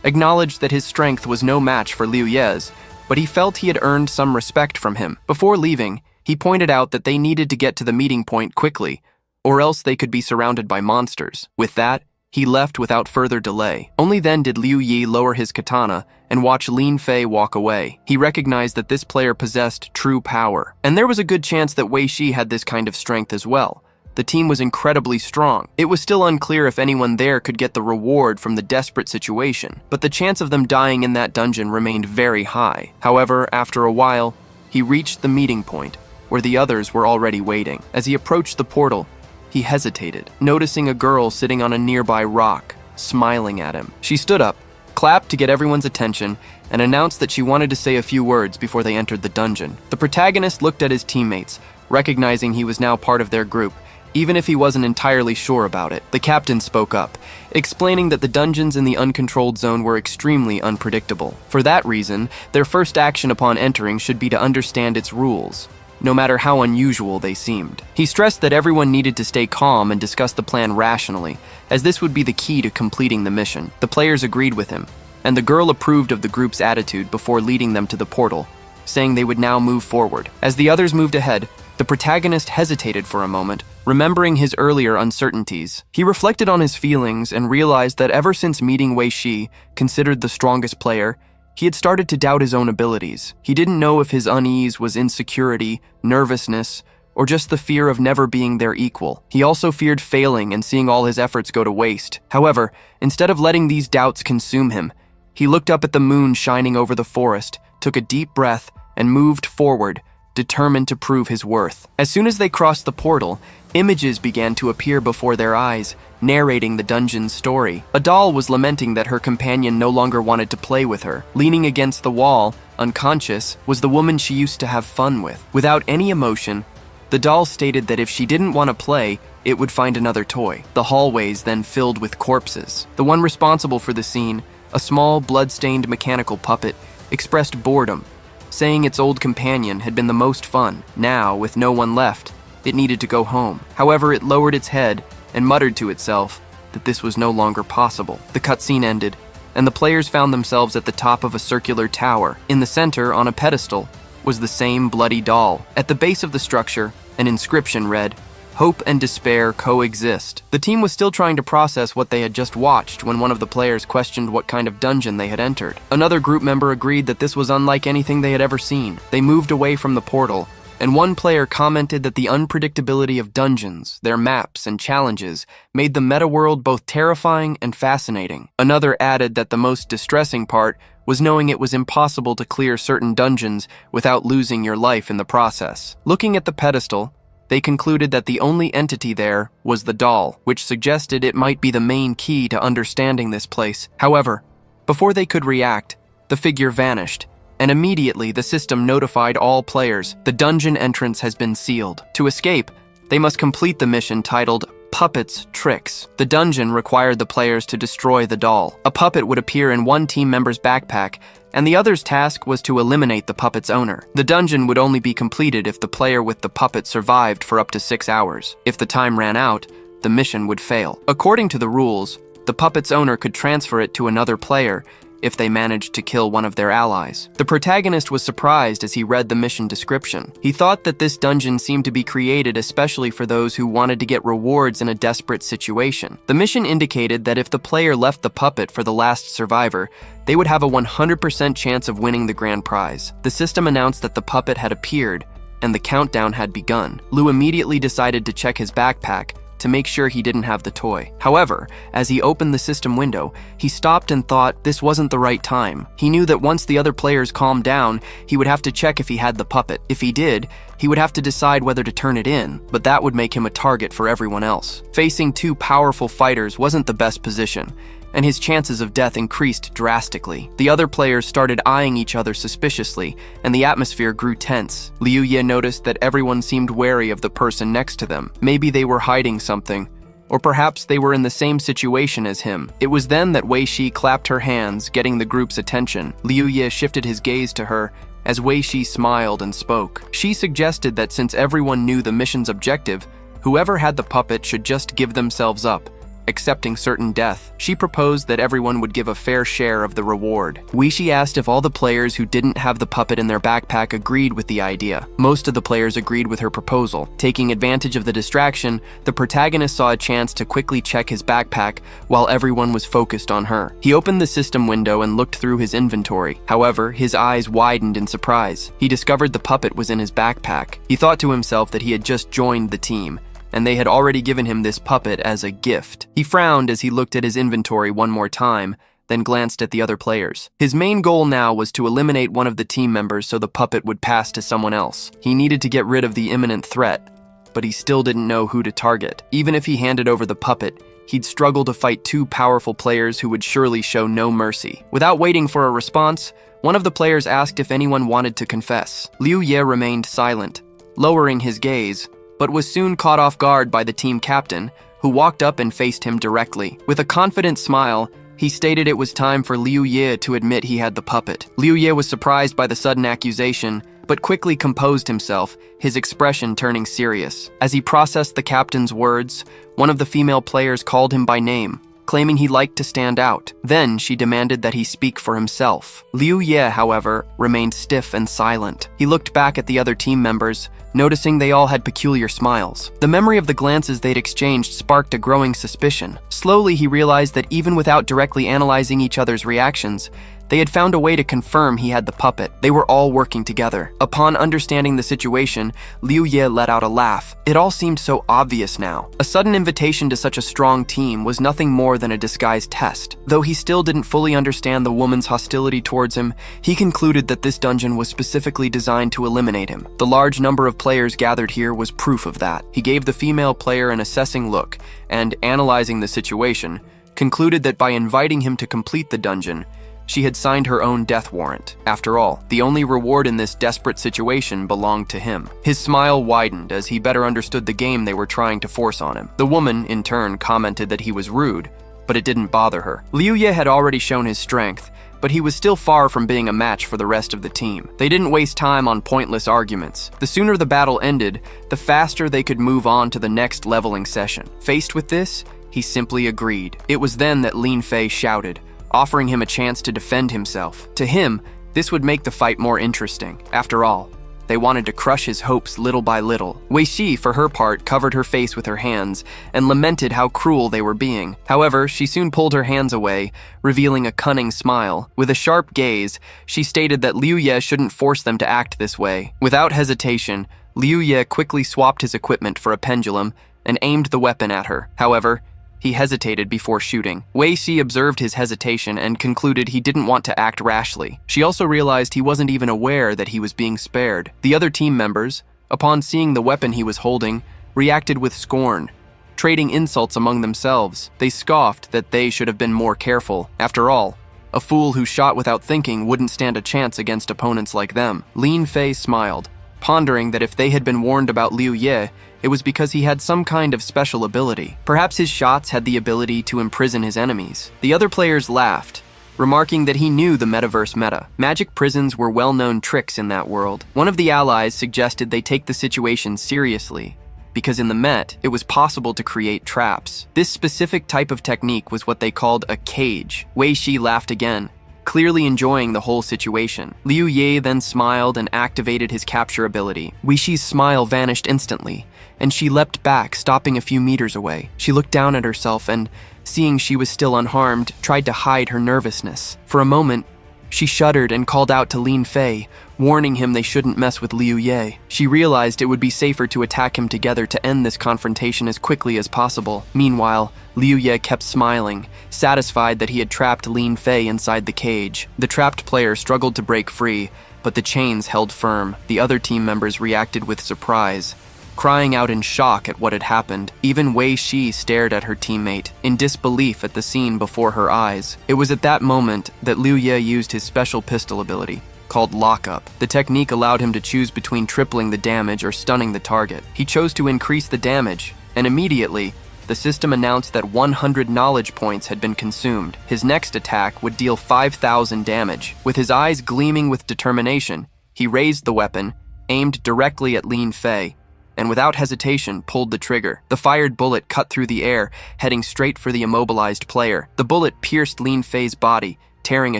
acknowledged that his strength was no match for Liu Ye's, but he felt he had earned some respect from him. Before leaving, he pointed out that they needed to get to the meeting point quickly, or else they could be surrounded by monsters. With that, he left without further delay. Only then did Liu Ye lower his katana and watch Lin Fei walk away. He recognized that this player possessed true power, and there was a good chance that Wei Shi had this kind of strength as well. The team was incredibly strong. It was still unclear if anyone there could get the reward from the desperate situation, but the chance of them dying in that dungeon remained very high. However, after a while, he reached the meeting point, where the others were already waiting. As he approached the portal, he hesitated, noticing a girl sitting on a nearby rock, smiling at him. She stood up, clapped to get everyone's attention, and announced that she wanted to say a few words before they entered the dungeon. The protagonist looked at his teammates, recognizing he was now part of their group, even if he wasn't entirely sure about it. The captain spoke up, explaining that the dungeons in the uncontrolled zone were extremely unpredictable. For that reason, their first action upon entering should be to understand its rules, no matter how unusual they seemed. He stressed that everyone needed to stay calm and discuss the plan rationally, as this would be the key to completing the mission. The players agreed with him, and the girl approved of the group's attitude before leading them to the portal, saying they would now move forward. As the others moved ahead, the protagonist hesitated for a moment, remembering his earlier uncertainties. He reflected on his feelings and realized that ever since meeting Wei Shi, considered the strongest player, he had started to doubt his own abilities. He didn't know if his unease was insecurity, nervousness, or just the fear of never being their equal. He also feared failing and seeing all his efforts go to waste. However, instead of letting these doubts consume him, he looked up at the moon shining over the forest, took a deep breath, and moved forward, determined to prove his worth. As soon as they crossed the portal, images began to appear before their eyes, narrating the dungeon's story. A doll was lamenting that her companion no longer wanted to play with her. Leaning against the wall, unconscious, was the woman she used to have fun with. Without any emotion, the doll stated that if she didn't want to play, it would find another toy. The hallways then filled with corpses. The one responsible for the scene, a small, blood-stained mechanical puppet, expressed boredom, saying its old companion had been the most fun. Now, with no one left, it needed to go home. However, it lowered its head and muttered to itself that this was no longer possible. The cutscene ended, and the players found themselves at the top of a circular tower. In the center, on a pedestal, was the same bloody doll. At the base of the structure, an inscription read, Hope and despair coexist. The team was still trying to process what they had just watched when one of the players questioned what kind of dungeon they had entered. Another group member agreed that this was unlike anything they had ever seen. They moved away from the portal, and one player commented that the unpredictability of dungeons, their maps, and challenges made the meta world both terrifying and fascinating. Another added that the most distressing part was knowing it was impossible to clear certain dungeons without losing your life in the process. Looking at the pedestal, they concluded that the only entity there was the doll, which suggested it might be the main key to understanding this place. However, before they could react, the figure vanished, and immediately the system notified all players the dungeon entrance has been sealed. To escape, they must complete the mission titled Puppet's Tricks. The dungeon required the players to destroy the doll. A puppet would appear in one team member's backpack, and the other's task was to eliminate the puppet's owner. The dungeon would only be completed if the player with the puppet survived for up to 6 hours. If the time ran out, the mission would fail. According to the rules, the puppet's owner could transfer it to another player if they managed to kill one of their allies. The protagonist was surprised as he read the mission description. He thought that this dungeon seemed to be created especially for those who wanted to get rewards in a desperate situation. The mission indicated that if the player left the puppet for the last survivor, they would have a 100% chance of winning the grand prize. The system announced that the puppet had appeared, and the countdown had begun. Lou immediately decided to check his backpack to make sure he didn't have the toy. However, as he opened the system window, he stopped and thought this wasn't the right time. He knew that once the other players calmed down, he would have to check if he had the puppet. If he did, he would have to decide whether to turn it in, but that would make him a target for everyone else. Facing two powerful fighters wasn't the best position, and his chances of death increased drastically. The other players started eyeing each other suspiciously, and the atmosphere grew tense. Liu Ye noticed that everyone seemed wary of the person next to them. Maybe they were hiding something, or perhaps they were in the same situation as him. It was then that Wei Shi clapped her hands, getting the group's attention. Liu Ye shifted his gaze to her as Wei Shi smiled and spoke. She suggested that since everyone knew the mission's objective, whoever had the puppet should just give themselves up, accepting certain death. She proposed that everyone would give a fair share of the reward. Weishi asked if all the players who didn't have the puppet in their backpack agreed with the idea. Most of the players agreed with her proposal. Taking advantage of the distraction, the protagonist saw a chance to quickly check his backpack while everyone was focused on her. He opened the system window and looked through his inventory. However, his eyes widened in surprise. He discovered the puppet was in his backpack. He thought to himself that he had just joined the team, and they had already given him this puppet as a gift. He frowned as he looked at his inventory one more time, then glanced at the other players. His main goal now was to eliminate one of the team members so the puppet would pass to someone else. He needed to get rid of the imminent threat, but he still didn't know who to target. Even if he handed over the puppet, he'd struggle to fight two powerful players who would surely show no mercy. Without waiting for a response, one of the players asked if anyone wanted to confess. Liu Ye remained silent, lowering his gaze, but was soon caught off guard by the team captain, who walked up and faced him directly. With a confident smile, he stated it was time for Liu Ye to admit he had the puppet. Liu Ye was surprised by the sudden accusation, but quickly composed himself, his expression turning serious. As he processed the captain's words, one of the female players called him by name, claiming he liked to stand out. Then she demanded that he speak for himself. Liu Ye, however, remained stiff and silent. He looked back at the other team members, noticing they all had peculiar smiles. The memory of the glances they'd exchanged sparked a growing suspicion. Slowly, he realized that even without directly analyzing each other's reactions, they had found a way to confirm he had the puppet. They were all working together. Upon understanding the situation, Liu Ye let out a laugh. It all seemed so obvious now. A sudden invitation to such a strong team was nothing more than a disguise test. Though he still didn't fully understand the woman's hostility towards him, he concluded that this dungeon was specifically designed to eliminate him. The large number of players gathered here was proof of that. He gave the female player an assessing look and, analyzing the situation, concluded that by inviting him to complete the dungeon, she had signed her own death warrant. After all, the only reward in this desperate situation belonged to him. His smile widened as he better understood the game they were trying to force on him. The woman, in turn, commented that he was rude, but it didn't bother her. Liu Ye had already shown his strength, but he was still far from being a match for the rest of the team. They didn't waste time on pointless arguments. The sooner the battle ended, the faster they could move on to the next leveling session. Faced with this, he simply agreed. It was then that Lin Fei shouted, offering him a chance to defend himself. To him, this would make the fight more interesting. After all, They wanted to crush his hopes little by little. Wei Shi, for her part, covered her face with her hands and lamented how cruel they were being. However, she soon pulled her hands away, revealing a cunning smile. With a sharp gaze, she stated that Liu Ye shouldn't force them to act this way. Without hesitation, Liu Ye quickly swapped his equipment for a pendulum and aimed the weapon at her. However, he hesitated before shooting. Wei Shi observed his hesitation and concluded he didn't want to act rashly. She also realized he wasn't even aware that he was being spared. The other team members, upon seeing the weapon he was holding, reacted with scorn, trading insults among themselves. They scoffed that they should have been more careful. After all, a fool who shot without thinking wouldn't stand a chance against opponents like them. Lin Fei smiled, pondering that if they had been warned about Liu Ye, it was because he had some kind of special ability. Perhaps his shots had the ability to imprison his enemies. The other players laughed, remarking that he knew the metaverse meta. Magic prisons were well-known tricks in that world. One of the allies suggested they take the situation seriously, because in the Met, it was possible to create traps. This specific type of technique was what they called a cage. Wei Shi laughed again, clearly enjoying the whole situation. Liu Ye then smiled and activated his capture ability. Wei Shi's smile vanished instantly, and she leapt back, stopping a few meters away. She looked down at herself and, seeing she was still unharmed, tried to hide her nervousness. For a moment, she shuddered and called out to Lin Fei, warning him they shouldn't mess with Liu Ye. She realized it would be safer to attack him together to end this confrontation as quickly as possible. Meanwhile, Liu Ye kept smiling, satisfied that he had trapped Lin Fei inside the cage. The trapped player struggled to break free, but the chains held firm. The other team members reacted with surprise, crying out in shock at what had happened. Even Wei Shi stared at her teammate, in disbelief at the scene before her eyes. It was at that moment that Liu Ye used his special pistol ability, called Lockup. The technique allowed him to choose between tripling the damage or stunning the target. He chose to increase the damage, and immediately, the system announced that 100 knowledge points had been consumed. His next attack would deal 5,000 damage. With his eyes gleaming with determination, he raised the weapon, aimed directly at Lin Fei, and without hesitation pulled the trigger. The fired bullet cut through the air, heading straight for the immobilized player. The bullet pierced Lin Fei's body, tearing a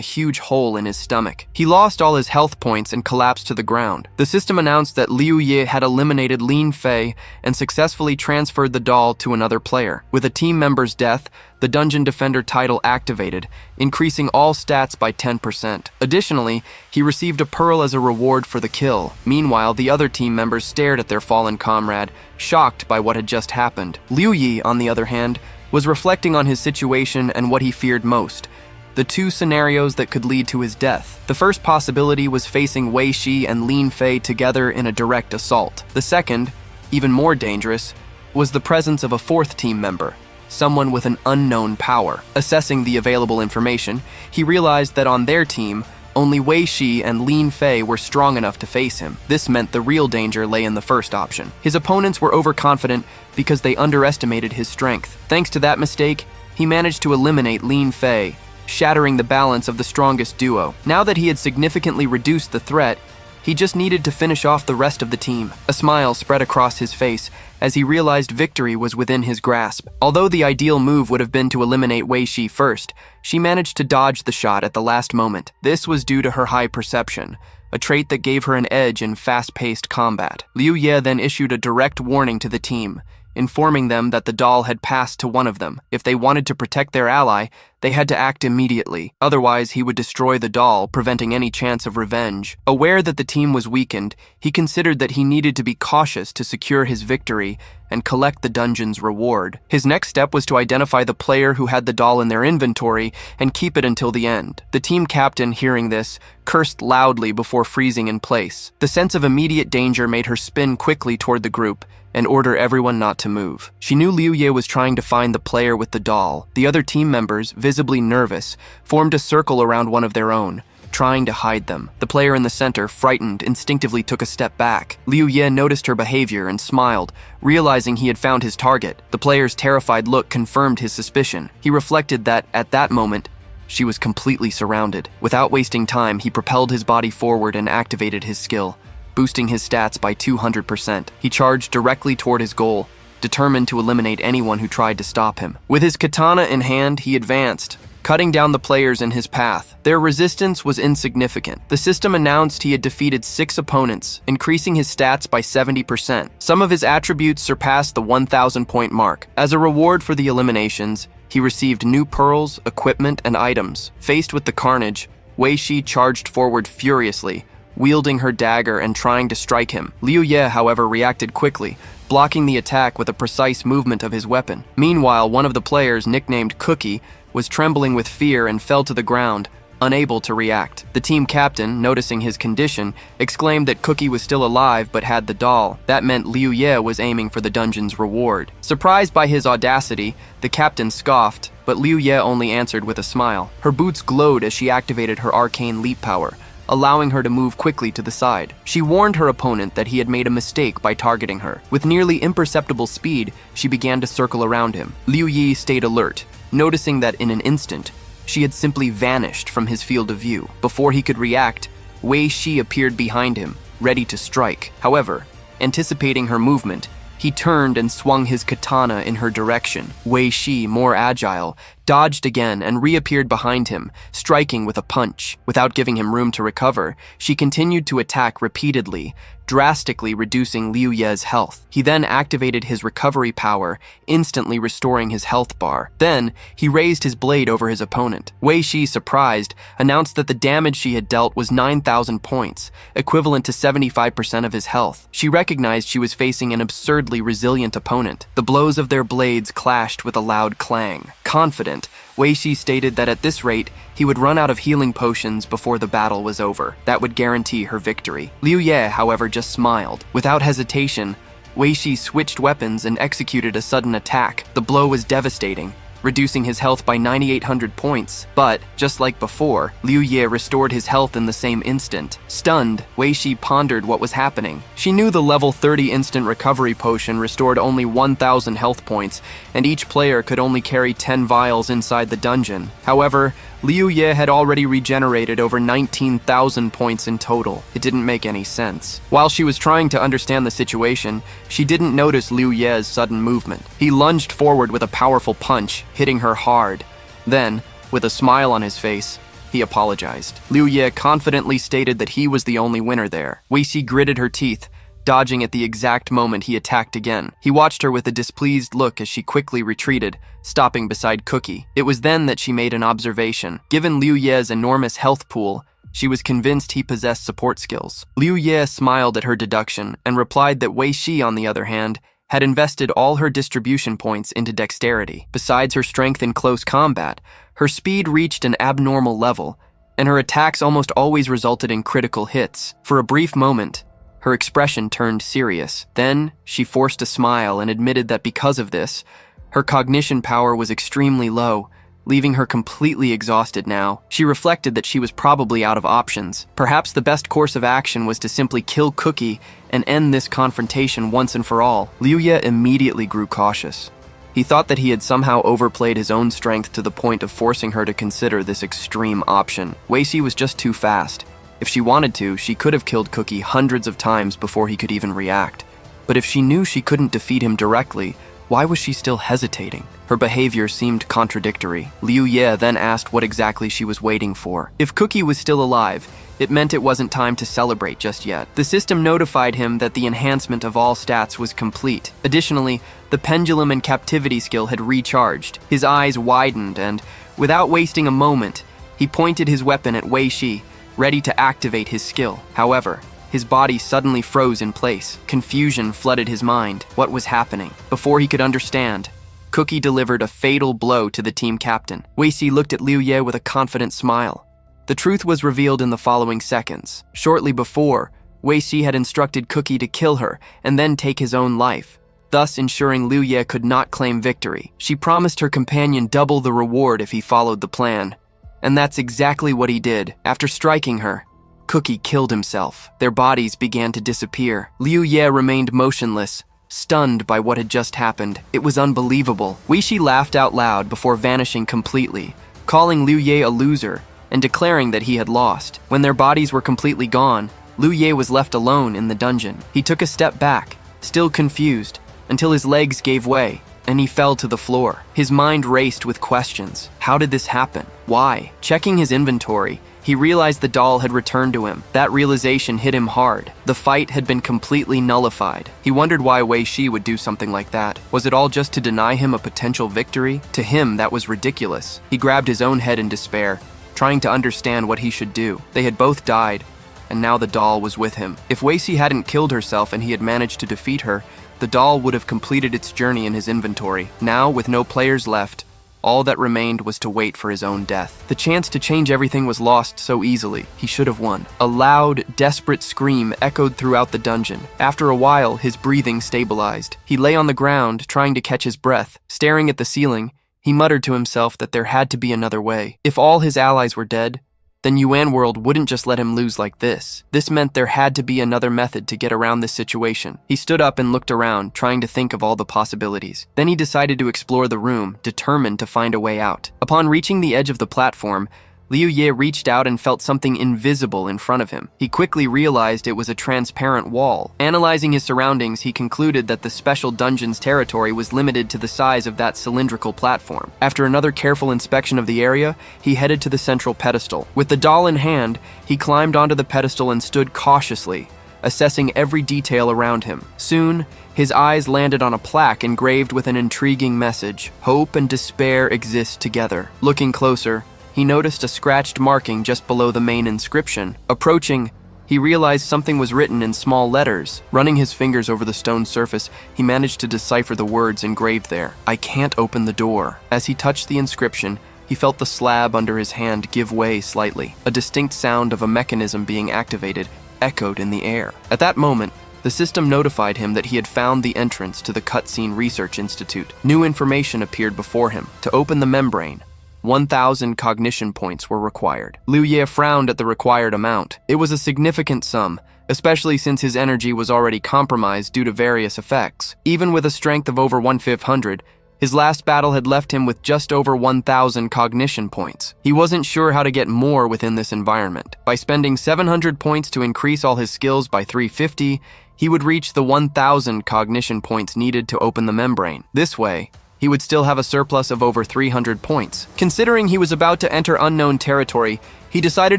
huge hole in his stomach. He lost all his health points and collapsed to the ground. The system announced that Liu Ye had eliminated Lin Fei and successfully transferred the doll to another player. With a team member's death, the Dungeon Defender title activated, increasing all stats by 10%. Additionally, he received a pearl as a reward for the kill. Meanwhile, the other team members stared at their fallen comrade, shocked by what had just happened. Liu Ye, on the other hand, was reflecting on his situation and what he feared most: the two scenarios that could lead to his death. The first possibility was facing Wei Shi and Lin Fei together in a direct assault. The second, even more dangerous, was the presence of a fourth team member, someone with an unknown power. Assessing the available information, he realized that on their team, only Wei Shi and Lin Fei were strong enough to face him. This meant the real danger lay in the first option. His opponents were overconfident because they underestimated his strength. Thanks to that mistake, he managed to eliminate Lin Fei, shattering the balance of the strongest duo. Now that he had significantly reduced the threat, he just needed to finish off the rest of the team. A smile spread across his face as he realized victory was within his grasp. Although the ideal move would have been to eliminate Wei Shi first, she managed to dodge the shot at the last moment. This was due to her high perception, a trait that gave her an edge in fast-paced combat. Liu Ye then issued a direct warning to the team, informing them that the doll had passed to one of them. If they wanted to protect their ally, they had to act immediately. Otherwise, he would destroy the doll, preventing any chance of revenge. Aware that the team was weakened, he considered that he needed to be cautious to secure his victory and collect the dungeon's reward. His next step was to identify the player who had the doll in their inventory and keep it until the end. The team captain, hearing this, cursed loudly before freezing in place. The sense of immediate danger made her spin quickly toward the group and order everyone not to move. She knew Liu Ye was trying to find the player with the doll. The other team members, visibly nervous, formed a circle around one of their own, trying to hide them. The player in the center, frightened, instinctively took a step back. Liu Ye noticed her behavior and smiled, realizing he had found his target. The player's terrified look confirmed his suspicion. He reflected that, at that moment, she was completely surrounded. Without wasting time, he propelled his body forward and activated his skill, boosting his stats by 200%. He charged directly toward his goal, determined to eliminate anyone who tried to stop him. With his katana in hand, he advanced, cutting down the players in his path. Their resistance was insignificant. The system announced he had defeated 6 opponents, increasing his stats by 70%. Some of his attributes surpassed the 1,000-point mark. As a reward for the eliminations, he received new pearls, equipment, and items. Faced with the carnage, Wei Shi charged forward furiously, wielding her dagger and trying to strike him. Liu Ye, however, reacted quickly, blocking the attack with a precise movement of his weapon. Meanwhile, one of the players, nicknamed Cookie, was trembling with fear and fell to the ground, unable to react. The team captain, noticing his condition, exclaimed that Cookie was still alive but had the doll. That meant Liu Ye was aiming for the dungeon's reward. Surprised by his audacity, the captain scoffed, but Liu Ye only answered with a smile. Her boots glowed as she activated her arcane leap power, allowing her to move quickly to the side. She warned her opponent that he had made a mistake by targeting her. With nearly imperceptible speed, she began to circle around him. Liu Yi stayed alert, noticing that in an instant, she had simply vanished from his field of view. Before he could react, Wei Shi appeared behind him, ready to strike. However, anticipating her movement, he turned and swung his katana in her direction. Wei Shi, more agile, dodged again and reappeared behind him, striking with a punch. Without giving him room to recover, she continued to attack repeatedly, drastically reducing Liu Ye's health. He then activated his recovery power, instantly restoring his health bar. Then, he raised his blade over his opponent. Wei Shi, surprised, announced that the damage she had dealt was 9,000 points, equivalent to 75% of his health. She recognized she was facing an absurdly resilient opponent. The blows of their blades clashed with a loud clang. Confident, Wei Shi stated that at this rate, he would run out of healing potions before the battle was over. That would guarantee her victory. Liu Ye, however, just smiled. Without hesitation, Wei Shi switched weapons and executed a sudden attack. The blow was devastating, reducing his health by 9,800 points. But, just like before, Liu Ye restored his health in the same instant. Stunned, Wei Shi pondered what was happening. She knew the level 30 instant recovery potion restored only 1,000 health points, and each player could only carry 10 vials inside the dungeon. However, Liu Ye had already regenerated over 19,000 points in total. It didn't make any sense. While she was trying to understand the situation, she didn't notice Liu Ye's sudden movement. He lunged forward with a powerful punch, hitting her hard. Then, with a smile on his face, he apologized. Liu Ye confidently stated that he was the only winner there. Wei Shi gritted her teeth, dodging at the exact moment he attacked again. He watched her with a displeased look as she quickly retreated, stopping beside Cookie. It was then that she made an observation. Given Liu Ye's enormous health pool, she was convinced he possessed support skills. Liu Ye smiled at her deduction and replied that Wei Shi, on the other hand, had invested all her distribution points into dexterity. Besides her strength in close combat, her speed reached an abnormal level, and her attacks almost always resulted in critical hits. For a brief moment, her expression turned serious. Then, she forced a smile and admitted that because of this, her cognition power was extremely low, leaving her completely exhausted now. She reflected that she was probably out of options. Perhaps the best course of action was to simply kill Cookie and end this confrontation once and for all. Liu Ye immediately grew cautious. He thought that he had somehow overplayed his own strength to the point of forcing her to consider this extreme option. Wei Shi was just too fast. If she wanted to, she could have killed Cookie hundreds of times before he could even react. But if she knew she couldn't defeat him directly, why was she still hesitating? Her behavior seemed contradictory. Liu Ye then asked what exactly she was waiting for. If Cookie was still alive, it meant it wasn't time to celebrate just yet. The system notified him that the enhancement of all stats was complete. Additionally, the pendulum and captivity skill had recharged. His eyes widened and, without wasting a moment, he pointed his weapon at Wei Shi, ready to activate his skill. However, his body suddenly froze in place. Confusion flooded his mind. What was happening? Before he could understand, Cookie delivered a fatal blow to the team captain. Wei Shi looked at Liu Ye with a confident smile. The truth was revealed in the following seconds. Shortly before, Wei Shi had instructed Cookie to kill her and then take his own life, thus ensuring Liu Ye could not claim victory. She promised her companion double the reward if he followed the plan. And that's exactly what he did. After striking her, Cookie killed himself. Their bodies began to disappear. Liu Ye remained motionless, stunned by what had just happened. It was unbelievable. Wei Shi laughed out loud before vanishing completely, calling Liu Ye a loser and declaring that he had lost. When their bodies were completely gone, Liu Ye was left alone in the dungeon. He took a step back, still confused, until his legs gave way, and he fell to the floor. His mind raced with questions. How did this happen? Why? Checking his inventory, he realized the doll had returned to him. That realization hit him hard. The fight had been completely nullified. He wondered why Wei Shi would do something like that. Was it all just to deny him a potential victory? To him, that was ridiculous. He grabbed his own head in despair, trying to understand what he should do. They had both died, and now the doll was with him. If Wei Shi hadn't killed herself and he had managed to defeat her, the doll would have completed its journey in his inventory. Now, with no players left, all that remained was to wait for his own death. The chance to change everything was lost so easily. He should have won. A loud, desperate scream echoed throughout the dungeon. After a while, his breathing stabilized. He lay on the ground, trying to catch his breath. Staring at the ceiling, he muttered to himself that there had to be another way. If all his allies were dead, then Yuan World wouldn't just let him lose like this. This meant there had to be another method to get around this situation. He stood up and looked around, trying to think of all the possibilities. Then he decided to explore the room, determined to find a way out. Upon reaching the edge of the platform, Liu Ye reached out and felt something invisible in front of him. He quickly realized it was a transparent wall. Analyzing his surroundings, he concluded that the special dungeon's territory was limited to the size of that cylindrical platform. After another careful inspection of the area, he headed to the central pedestal. With the doll in hand, he climbed onto the pedestal and stood cautiously, assessing every detail around him. Soon, his eyes landed on a plaque engraved with an intriguing message: "Hope and despair exist together." Looking closer, he noticed a scratched marking just below the main inscription. Approaching, he realized something was written in small letters. Running his fingers over the stone surface, he managed to decipher the words engraved there. "I can't open the door." As he touched the inscription, he felt the slab under his hand give way slightly. A distinct sound of a mechanism being activated echoed in the air. At that moment, the system notified him that he had found the entrance to the Cutscene Research Institute. New information appeared before him. To open the membrane, 1,000 cognition points were required. Liu Ye frowned at the required amount. It was a significant sum, especially since his energy was already compromised due to various effects. Even with a strength of over 1,500, his last battle had left him with just over 1,000 cognition points. He wasn't sure how to get more within this environment. By spending 700 points to increase all his skills by 350, he would reach the 1,000 cognition points needed to open the membrane. This way, he would still have a surplus of over 300 points. Considering he was about to enter unknown territory, he decided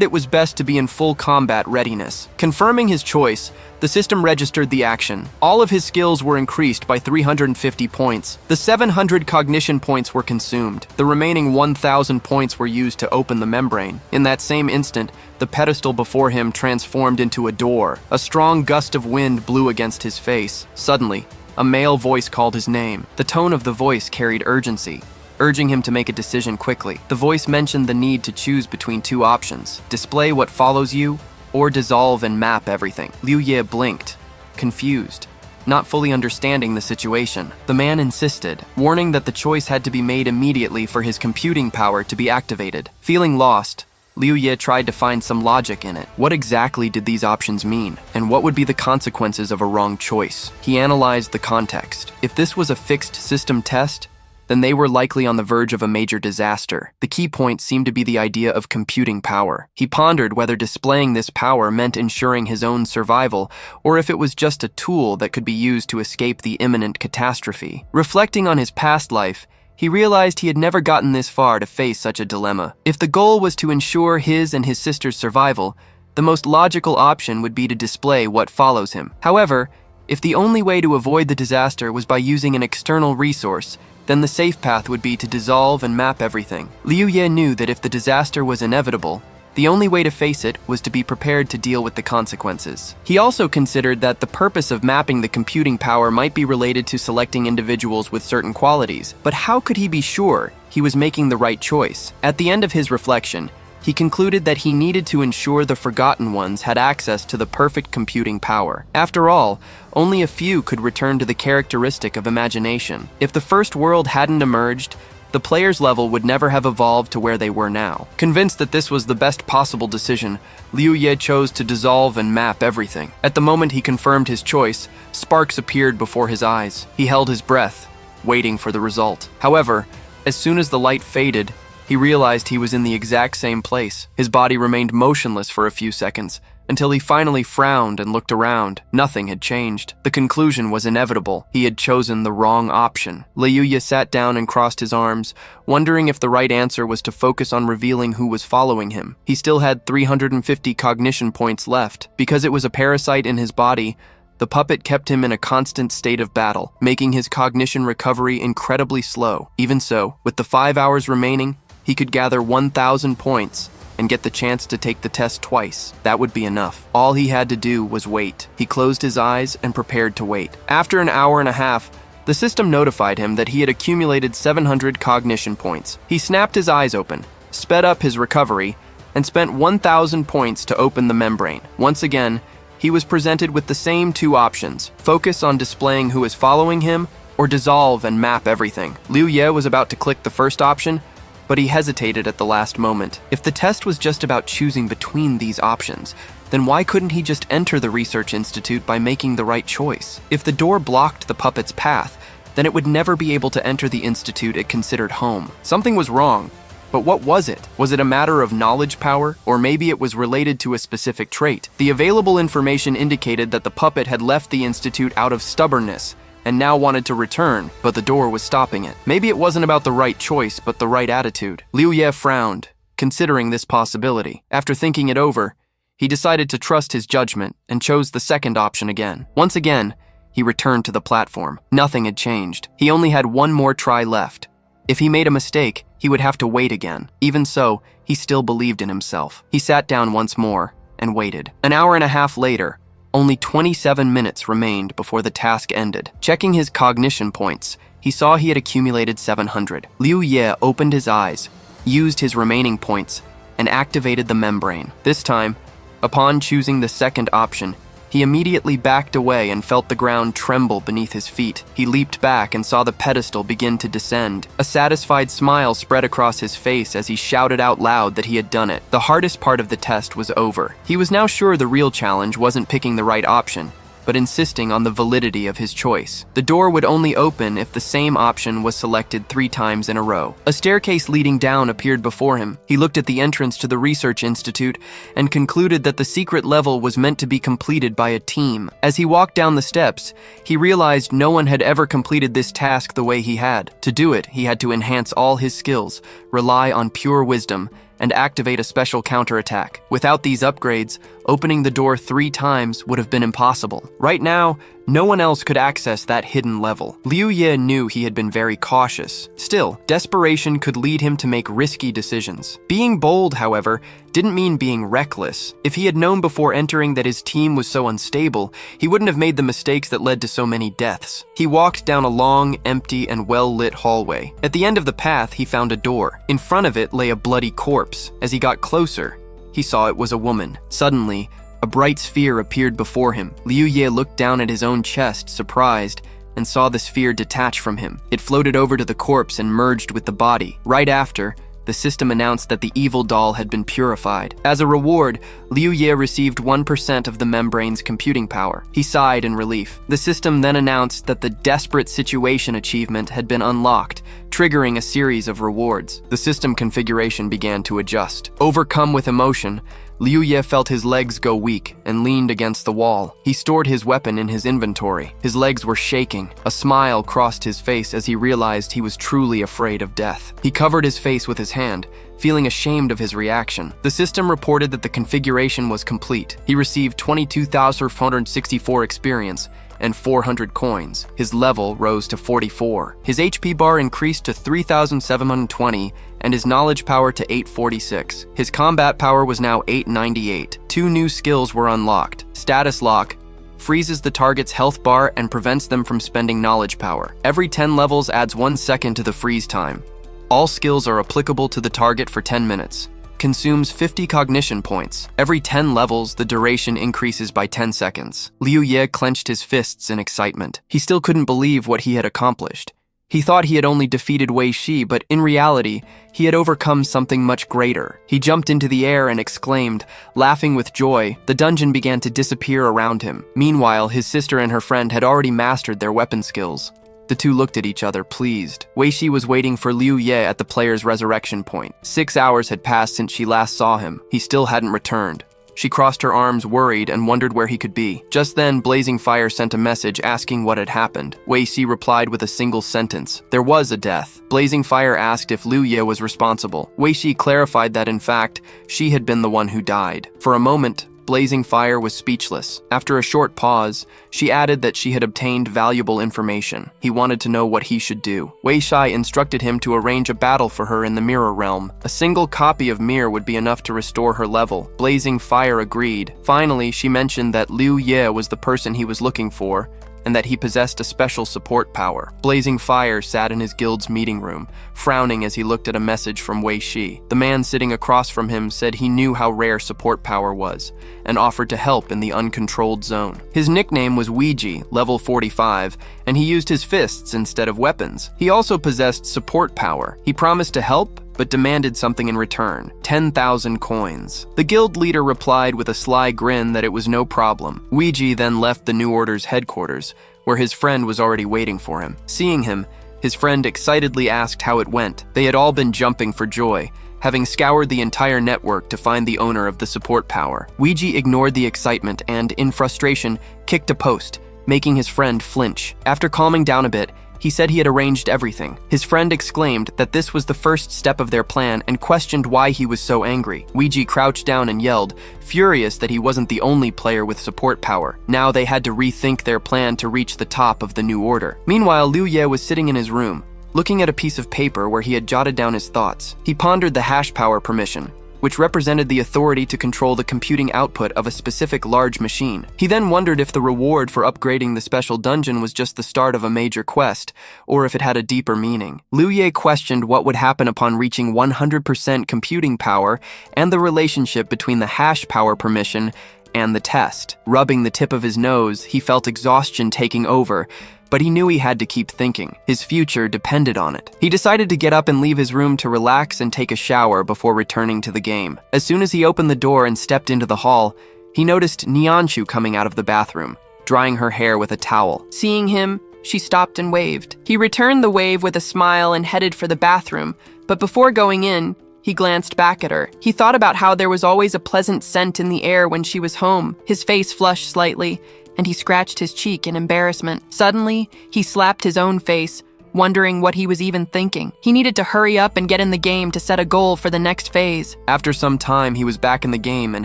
it was best to be in full combat readiness. Confirming his choice, the system registered the action. All of his skills were increased by 350 points. The 700 cognition points were consumed. The remaining 1,000 points were used to open the membrane. In that same instant, the pedestal before him transformed into a door. A strong gust of wind blew against his face. Suddenly, a male voice called his name. The tone of the voice carried urgency, urging him to make a decision quickly. The voice mentioned the need to choose between two options: display what follows you, or dissolve and map everything. Liu Ye blinked, confused, not fully understanding the situation. The man insisted, warning that the choice had to be made immediately for his computing power to be activated. Feeling lost, Liu Ye tried to find some logic in it. What exactly did these options mean? And what would be the consequences of a wrong choice? He analyzed the context. If this was a fixed system test, then they were likely on the verge of a major disaster. The key point seemed to be the idea of computing power. He pondered whether displaying this power meant ensuring his own survival, or if it was just a tool that could be used to escape the imminent catastrophe. Reflecting on his past life, he realized he had never gotten this far to face such a dilemma. If the goal was to ensure his and his sister's survival, the most logical option would be to display what follows him. However, if the only way to avoid the disaster was by using an external resource, then the safe path would be to dissolve and map everything. Liu Ye knew that if the disaster was inevitable, the only way to face it was to be prepared to deal with the consequences. He also considered that the purpose of mapping the computing power might be related to selecting individuals with certain qualities, but how could he be sure he was making the right choice? At the end of his reflection, he concluded that he needed to ensure the Forgotten Ones had access to the perfect computing power. After all, only a few could return to the characteristic of imagination. If the first world hadn't emerged, the player's level would never have evolved to where they were now. Convinced that this was the best possible decision, Liu Ye chose to dissolve and map everything. At the moment he confirmed his choice, sparks appeared before his eyes. He held his breath, waiting for the result. However, as soon as the light faded, he realized he was in the exact same place. His body remained motionless for a few seconds, until he finally frowned and looked around. Nothing had changed. The conclusion was inevitable. He had chosen the wrong option. Liu Ye sat down and crossed his arms, wondering if the right answer was to focus on revealing who was following him. He still had 350 cognition points left. Because it was a parasite in his body, the puppet kept him in a constant state of battle, making his cognition recovery incredibly slow. Even so, with the 5 hours remaining, he could gather 1,000 points and get the chance to take the test twice. That would be enough. All he had to do was wait. He closed his eyes and prepared to wait. After an hour and a half, the system notified him that he had accumulated 700 cognition points. He snapped his eyes open, sped up his recovery, and spent 1,000 points to open the membrane. Once again, he was presented with the same two options: focus on displaying who is following him, or dissolve and map everything. Liu Ye was about to click the first option, but he hesitated at the last moment. If the test was just about choosing between these options, then why couldn't he just enter the research institute by making the right choice? If the door blocked the puppet's path, then it would never be able to enter the institute it considered home. Something was wrong, but what was it? Was it a matter of knowledge power, or maybe it was related to a specific trait? The available information indicated that the puppet had left the institute out of stubbornness, and now wanted to return, but the door was stopping it. Maybe it wasn't about the right choice, but the right attitude. Liu Ye frowned, considering this possibility. After thinking it over, he decided to trust his judgment and chose the second option again. Once again, he returned to the platform. Nothing had changed. He only had one more try left. If he made a mistake, he would have to wait again. Even so, he still believed in himself. He sat down once more and waited. An hour and a half later, only 27 minutes remained before the task ended. Checking his cognition points, he saw he had accumulated 700. Liu Ye opened his eyes, used his remaining points, and activated the membrane. This time, upon choosing the second option, he immediately backed away and felt the ground tremble beneath his feet. He leaped back and saw the pedestal begin to descend. A satisfied smile spread across his face as he shouted out loud that he had done it. The hardest part of the test was over. He was now sure the real challenge wasn't picking the right option, but insisting on the validity of his choice. The door would only open if the same option was selected 3 times in a row. A staircase leading down appeared before him. He looked at the entrance to the research institute and concluded that the secret level was meant to be completed by a team. As he walked down the steps, he realized no one had ever completed this task the way he had. To do it, he had to enhance all his skills, rely on pure wisdom, and activate a special counterattack. Without these upgrades, opening the door 3 times would have been impossible. Right now, no one else could access that hidden level. Liu Ye knew he had been very cautious. Still, desperation could lead him to make risky decisions. Being bold, however, didn't mean being reckless. If he had known before entering that his team was so unstable, he wouldn't have made the mistakes that led to so many deaths. He walked down a long, empty, and well-lit hallway. At the end of the path, he found a door. In front of it lay a bloody corpse. As he got closer, he saw it was a woman. Suddenly, a bright sphere appeared before him. Liu Ye looked down at his own chest, surprised, and saw the sphere detach from him. It floated over to the corpse and merged with the body. Right after, the system announced that the evil doll had been purified. As a reward, Liu Ye received 1% of the membrane's computing power. He sighed in relief. The system then announced that the Desperate Situation achievement had been unlocked, triggering a series of rewards. The system configuration began to adjust. Overcome with emotion, Liu Ye felt his legs go weak and leaned against the wall. He stored his weapon in his inventory. His legs were shaking. A smile crossed his face as he realized he was truly afraid of death. He covered his face with his hand, feeling ashamed of his reaction. The system reported that the configuration was complete. He received 22,464 experience and 400 coins. His level rose to 44. His HP bar increased to 3,720 and his knowledge power to 846. His combat power was now 898. 2 new skills were unlocked. Status Lock freezes the target's health bar and prevents them from spending knowledge power. Every 10 levels adds 1 second to the freeze time. All skills are applicable to the target for 10 minutes. Consumes 50 cognition points. Every 10 levels, the duration increases by 10 seconds. Liu Ye clenched his fists in excitement. He still couldn't believe what he had accomplished. He thought he had only defeated Wei Shi, but in reality, he had overcome something much greater. He jumped into the air and exclaimed, laughing with joy. The dungeon began to disappear around him. Meanwhile, his sister and her friend had already mastered their weapon skills. The two looked at each other, pleased. Wei Shi was waiting for Liu Ye at the player's resurrection point. 6 hours had passed since she last saw him. He still hadn't returned. She crossed her arms, worried, and wondered where he could be. Just then, Blazing Fire sent a message asking what had happened. Wei Xi replied with a single sentence: there was a death. Blazing Fire asked if Liu Ye was responsible. Wei Xi clarified that, in fact, she had been the one who died. For a moment, Blazing Fire was speechless. After a short pause, she added that she had obtained valuable information. He wanted to know what he should do. Wei Shai instructed him to arrange a battle for her in the Mirror Realm. A single copy of Mirror would be enough to restore her level. Blazing Fire agreed. Finally, she mentioned that Liu Ye was the person he was looking for, and that he possessed a special support power. Blazing Fire sat in his guild's meeting room, frowning as he looked at a message from Wei Shi. The man sitting across from him said he knew how rare support power was, and offered to help in the uncontrolled zone. His nickname was Ouija, level 45, and he used his fists instead of weapons. He also possessed support power. He promised to help, but demanded something in return: 10,000 coins. The guild leader replied with a sly grin that it was no problem. Ouija then left the New Order's headquarters, where his friend was already waiting for him. Seeing him, his friend excitedly asked how it went. They had all been jumping for joy, having scoured the entire network to find the owner of the support power. Ouija ignored the excitement and, in frustration, kicked a post, making his friend flinch. After calming down a bit, he said he had arranged everything. His friend exclaimed that this was the first step of their plan and questioned why he was so angry. Ouija crouched down and yelled, furious that he wasn't the only player with support power. Now they had to rethink their plan to reach the top of the New Order. Meanwhile, Liu Ye was sitting in his room, looking at a piece of paper where he had jotted down his thoughts. He pondered the hash power permission, which represented the authority to control the computing output of a specific large machine. He then wondered if the reward for upgrading the special dungeon was just the start of a major quest, or if it had a deeper meaning. Liu Ye questioned what would happen upon reaching 100% computing power and the relationship between the hash power permission and the test. Rubbing the tip of his nose, he felt exhaustion taking over, but he knew he had to keep thinking. His future depended on it. He decided to get up and leave his room to relax and take a shower before returning to the game. As soon as he opened the door and stepped into the hall, he noticed Nianshu coming out of the bathroom, drying her hair with a towel. Seeing him, she stopped and waved. He returned the wave with a smile and headed for the bathroom, but before going in, he glanced back at her. He thought about how there was always a pleasant scent in the air when she was home. His face flushed slightly, and he scratched his cheek in embarrassment. Suddenly, he slapped his own face, wondering what he was even thinking. He needed to hurry up and get in the game to set a goal for the next phase. After some time, he was back in the game and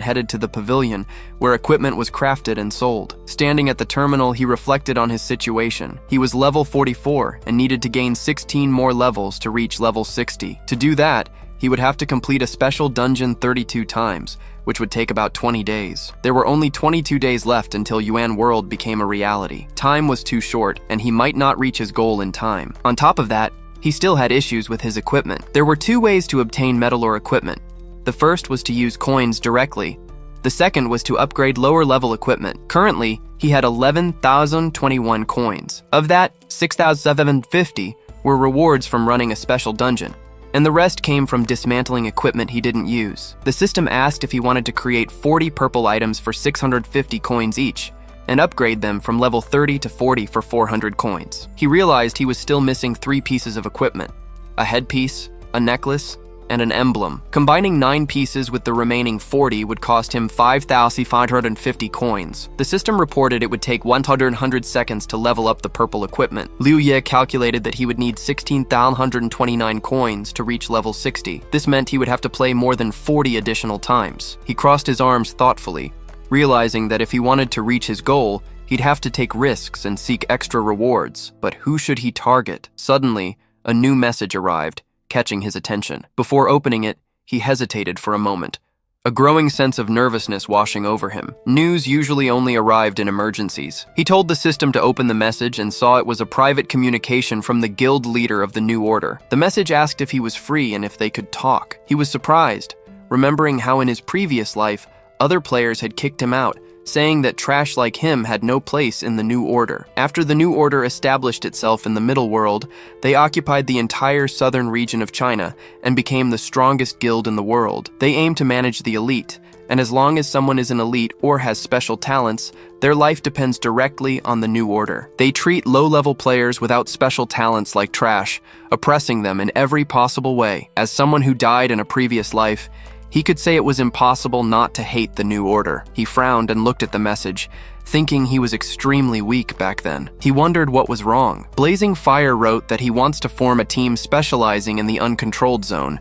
headed to the pavilion, where equipment was crafted and sold. Standing at the terminal, he reflected on his situation. He was level 44 and needed to gain 16 more levels to reach level 60. To do that, he would have to complete a special dungeon 32 times, which would take about 20 days. There were only 22 days left until Yuan World became a reality. Time was too short, and he might not reach his goal in time. On top of that, he still had issues with his equipment. There were two ways to obtain metal or equipment. The first was to use coins directly. The second was to upgrade lower-level equipment. Currently, he had 11,021 coins. Of that, 6,750 were rewards from running a special dungeon, and the rest came from dismantling equipment he didn't use. The system asked if he wanted to create 40 purple items for 650 coins each, and upgrade them from level 30 to 40 for 400 coins. He realized he was still missing 3 pieces of equipment: a headpiece, a necklace, and an emblem. Combining 9 pieces with the remaining 40 would cost him 5,550 coins. The system reported it would take 100 seconds to level up the purple equipment. Liu Ye calculated that he would need 16,129 coins to reach level 60. This meant he would have to play more than 40 additional times. He crossed his arms thoughtfully, realizing that if he wanted to reach his goal, he'd have to take risks and seek extra rewards. But who should he target? Suddenly, a new message arrived, catching his attention. Before opening it, he hesitated for a moment, a growing sense of nervousness washing over him. News usually only arrived in emergencies. He told the system to open the message and saw it was a private communication from the guild leader of the New Order. The message asked if he was free and if they could talk. He was surprised, remembering how in his previous life, other players had kicked him out, saying that trash like him had no place in the New Order. After the New Order established itself in the Middle World, they occupied the entire southern region of China and became the strongest guild in the world. They aim to manage the elite, and as long as someone is an elite or has special talents, their life depends directly on the New Order. They treat low-level players without special talents like trash, oppressing them in every possible way. As someone who died in a previous life, He could say it was impossible not to hate the new order. He frowned and looked at the message, thinking he was extremely weak back then. He wondered what was wrong. Blazing Fire wrote that he wants to form a team specializing in the uncontrolled zone.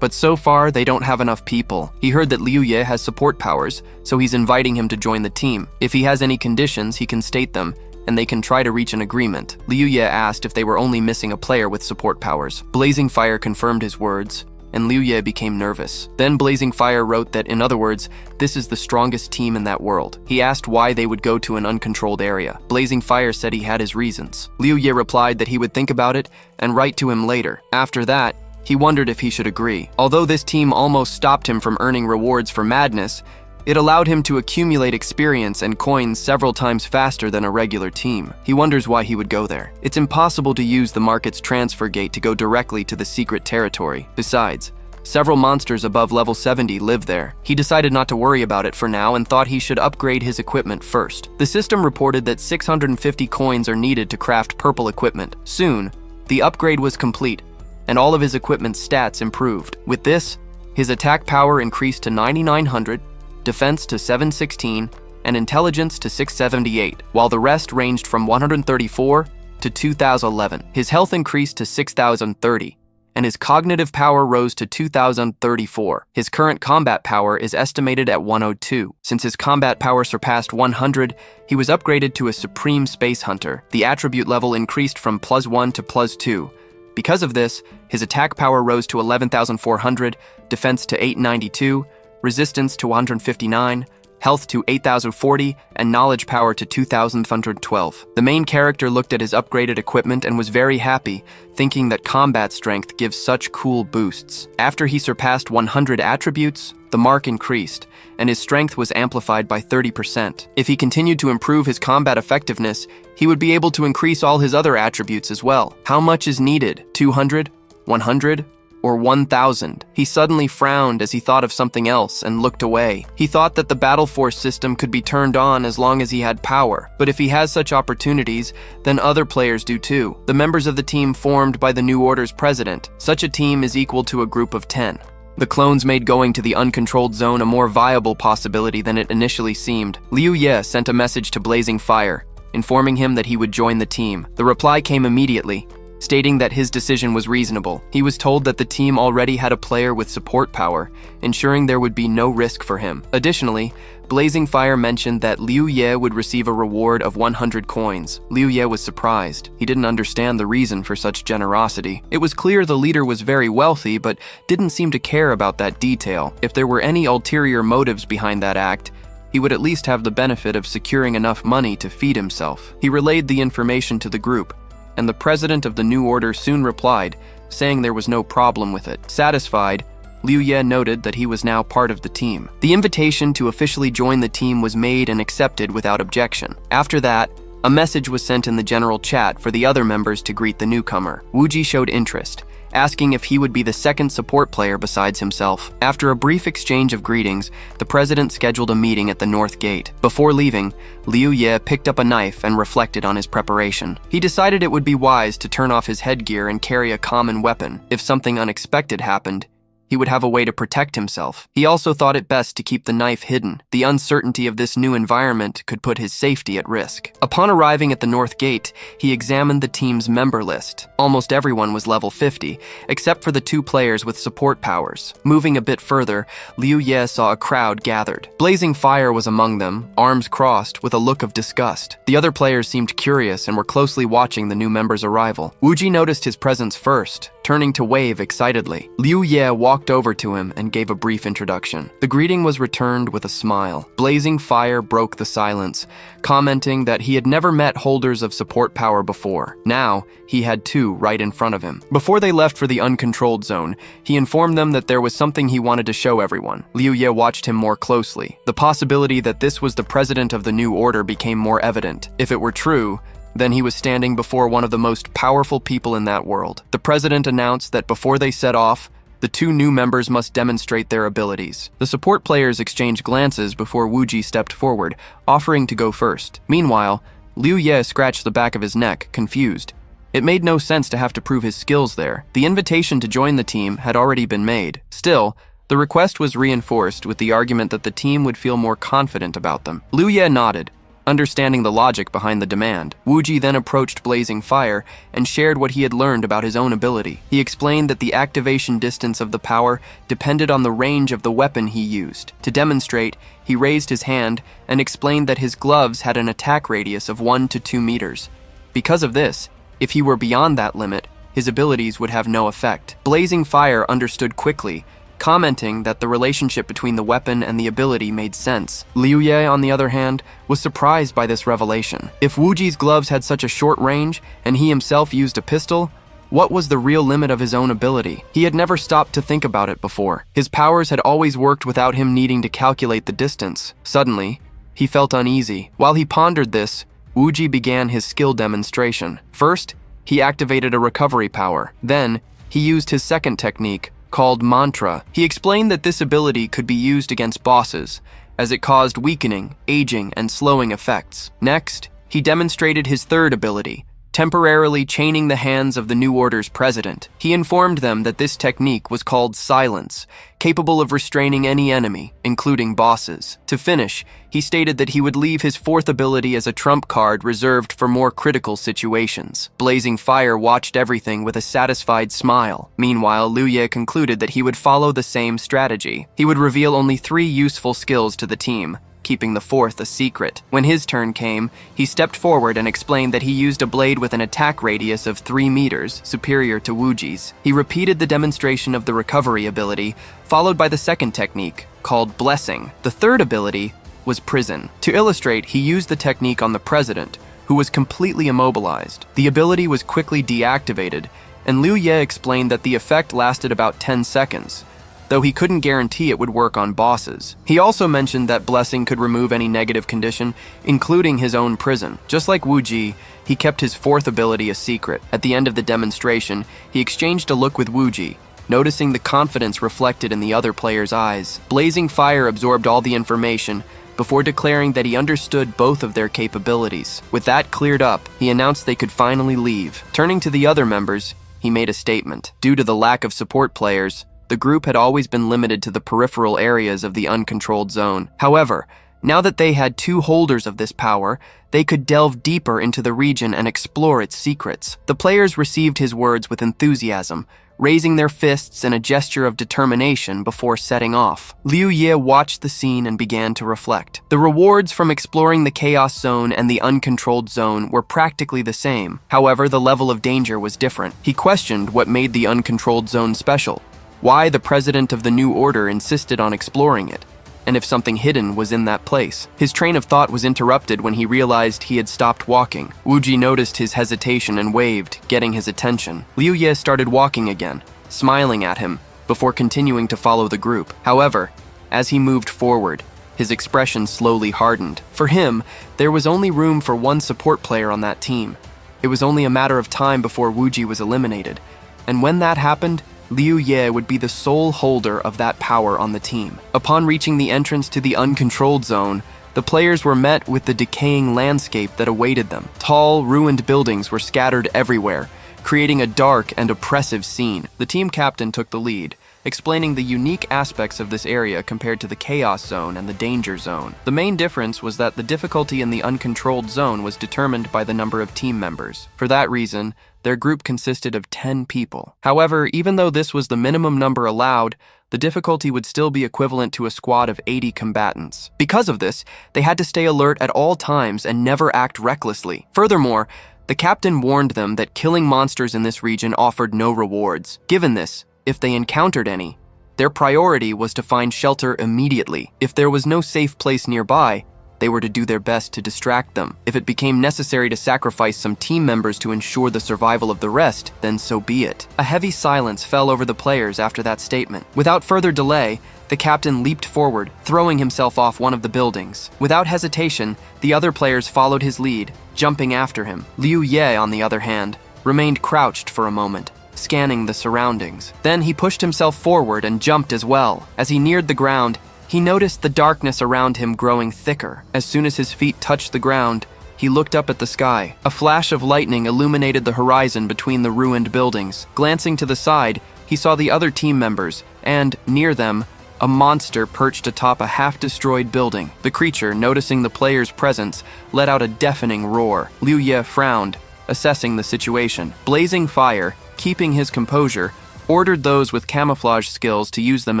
But so far, they don't have enough people. He heard that Liu Ye has support powers, so he's inviting him to join the team. If he has any conditions, he can state them, and they can try to reach an agreement. Liu Ye asked if they were only missing a player with support powers. Blazing Fire confirmed his words, and Liu Ye became nervous. Then Blazing Fire wrote that, in other words, this is the strongest team in that world. He asked why they would go to an uncontrolled area. Blazing Fire said he had his reasons. Liu Ye replied that he would think about it and write to him later. After that, he wondered if he should agree. Although this team almost stopped him from earning rewards for madness, it allowed him to accumulate experience and coins several times faster than a regular team. He wonders why he would go there. It's impossible to use the market's transfer gate to go directly to the secret territory. Besides, several monsters above level 70 live there. He decided not to worry about it for now and thought he should upgrade his equipment first. The system reported that 650 coins are needed to craft purple equipment. Soon, the upgrade was complete, and all of his equipment's stats improved. With this, his attack power increased to 9,900, defense to 716, and intelligence to 678, while the rest ranged from 134 to 2,011. His health increased to 6,030, and his cognitive power rose to 2,034. His current combat power is estimated at 102. Since his combat power surpassed 100, he was upgraded to a Supreme Space Hunter. The attribute level increased from +1 to +2. Because of this, his attack power rose to 11,400, defense to 892, resistance to 159, health to 8,040, and knowledge power to 2,112. The main character looked at his upgraded equipment and was very happy, thinking that combat strength gives such cool boosts. After he surpassed 100 attributes, the mark increased, and his strength was amplified by 30%. If he continued to improve his combat effectiveness, he would be able to increase all his other attributes as well. How much is needed? 200? 100? Or 1,000? He suddenly frowned as he thought of something else and looked away. He thought that the Battle Force system could be turned on as long as he had power, but if he has such opportunities, then other players do too. The members of the team formed by the New Order's president. Such a team is equal to a group of 10. The clones made going to the uncontrolled zone a more viable possibility than it initially seemed. Liu Ye sent a message to Blazing Fire, informing him that he would join the team. The reply came immediately, stating that his decision was reasonable. He was told that the team already had a player with support power, ensuring there would be no risk for him. Additionally, Blazing Fire mentioned that Liu Ye would receive a reward of 100 coins. Liu Ye was surprised. He didn't understand the reason for such generosity. It was clear the leader was very wealthy, but didn't seem to care about that detail. If there were any ulterior motives behind that act, he would at least have the benefit of securing enough money to feed himself. He relayed the information to the group, and the president of the New Order soon replied, saying there was no problem with it. Satisfied, Liu Ye noted that he was now part of the team. The invitation to officially join the team was made and accepted without objection. After that, a message was sent in the general chat for the other members to greet the newcomer. Wuji showed interest, asking if he would be the second support player besides himself. After a brief exchange of greetings, the president scheduled a meeting at the North Gate. Before leaving, Liu Ye picked up a knife and reflected on his preparation. He decided it would be wise to turn off his headgear and carry a common weapon. If something unexpected happened, he would have a way to protect himself. He also thought it best to keep the knife hidden. The uncertainty of this new environment could put his safety at risk. Upon arriving at the North Gate, he examined the team's member list. Almost everyone was level 50, except for the 2 players with support powers. Moving a bit further, Liu Ye saw a crowd gathered. Blazing Fire was among them, arms crossed, with a look of disgust. The other players seemed curious and were closely watching the new member's arrival. Wuji noticed his presence first, turning to wave excitedly. Liu Ye walked over to him and gave a brief introduction. The greeting was returned with a smile. Blazing Fire broke the silence, commenting that he had never met holders of support power before. Now, he had 2 right in front of him. Before they left for the uncontrolled zone, he informed them that there was something he wanted to show everyone. Liu Ye watched him more closely. The possibility that this was the president of the New Order became more evident. If it were true, then he was standing before one of the most powerful people in that world. The president announced that before they set off, the 2 new members must demonstrate their abilities. The support players exchanged glances before Wuji stepped forward, offering to go first. Meanwhile, Liu Ye scratched the back of his neck, confused. It made no sense to have to prove his skills there. The invitation to join the team had already been made. Still, The request was reinforced with the argument that the team would feel more confident about them. Liu Ye nodded, understanding the logic behind the demand. Wu Ji then approached Blazing Fire and shared what he had learned about his own ability. He explained that the activation distance of the power depended on the range of the weapon he used. To demonstrate, he raised his hand and explained that his gloves had an attack radius of 1 to 2 meters. Because of this, if he were beyond that limit, his abilities would have no effect. Blazing Fire understood quickly, commenting that the relationship between the weapon and the ability made sense. Liu Ye, on the other hand, was surprised by this revelation. If Wu Ji's gloves had such a short range, and he himself used a pistol, what was the real limit of his own ability? He had never stopped to think about it before. His powers had always worked without him needing to calculate the distance. Suddenly, he felt uneasy. While he pondered this, Wu Ji began his skill demonstration. First, he activated a recovery power. Then, he used his second technique, called Mantra. He explained that this ability could be used against bosses, as it caused weakening, aging, and slowing effects. Next, he demonstrated his third ability, temporarily chaining the hands of the New Order's president. He informed them that this technique was called Silence, capable of restraining any enemy, including bosses. To finish, he stated that he would leave his fourth ability as a trump card reserved for more critical situations. Blazing Fire watched everything with a satisfied smile. Meanwhile, Liu Ye concluded that he would follow the same strategy. He would reveal only 3 useful skills to the team, keeping the fourth a secret. When his turn came, he stepped forward and explained that he used a blade with an attack radius of 3 meters, superior to Wu Ji's. He repeated the demonstration of the recovery ability, followed by the second technique, called Blessing. The third ability was Prison. To illustrate, he used the technique on the president, who was completely immobilized. The ability was quickly deactivated, and Liu Ye explained that the effect lasted about 10 seconds, though he couldn't guarantee it would work on bosses. He also mentioned that Blessing could remove any negative condition, including his own prison. Just like Wu Ji, he kept his fourth ability a secret. At the end of the demonstration, he exchanged a look with Wu Ji, noticing the confidence reflected in the other player's eyes. Blazing Fire absorbed all the information before declaring that he understood both of their capabilities. With that cleared up, he announced they could finally leave. Turning to the other members, he made a statement. Due to the lack of support players, the group had always been limited to the peripheral areas of the uncontrolled zone. However, now that they had 2 holders of this power, they could delve deeper into the region and explore its secrets. The players received his words with enthusiasm, raising their fists in a gesture of determination before setting off. Liu Ye watched the scene and began to reflect. The rewards from exploring the Chaos Zone and the uncontrolled zone were practically the same. However, the level of danger was different. He questioned what made the uncontrolled zone special, why the president of the New Order insisted on exploring it, and if something hidden was in that place. His train of thought was interrupted when he realized he had stopped walking. Wu Ji noticed his hesitation and waved, getting his attention. Liu Ye started walking again, smiling at him, before continuing to follow the group. However, as he moved forward, his expression slowly hardened. For him, there was only room for 1 support player on that team. It was only a matter of time before Wu Ji was eliminated, and when that happened, Liu Ye would be the sole holder of that power on the team. Upon reaching the entrance to the uncontrolled zone, the players were met with the decaying landscape that awaited them. Tall, ruined buildings were scattered everywhere, creating a dark and oppressive scene. The team captain took the lead, explaining the unique aspects of this area compared to the Chaos Zone and the Danger Zone. The main difference was that the difficulty in the uncontrolled zone was determined by the number of team members. For that reason, their group consisted of 10 people. However, even though this was the minimum number allowed, the difficulty would still be equivalent to a squad of 80 combatants. Because of this, they had to stay alert at all times and never act recklessly. Furthermore, the captain warned them that killing monsters in this region offered no rewards. Given this, if they encountered any, their priority was to find shelter immediately. If there was no safe place nearby, they were to do their best to distract them. If it became necessary to sacrifice some team members to ensure the survival of the rest, then so be it. A heavy silence fell over the players after that statement. Without further delay, the captain leaped forward, throwing himself off one of the buildings. Without hesitation, the other players followed his lead, jumping after him. Liu Ye, on the other hand, remained crouched for a moment, scanning the surroundings. Then he pushed himself forward and jumped as well. As he neared the ground, he noticed the darkness around him growing thicker. As soon as his feet touched the ground, he looked up at the sky. A flash of lightning illuminated the horizon between the ruined buildings. Glancing to the side, he saw the other team members, and, near them, a monster perched atop a half-destroyed building. The creature, noticing the players' presence, let out a deafening roar. Liu Ye frowned, assessing the situation. Blazing Fire, keeping his composure, ordered those with camouflage skills to use them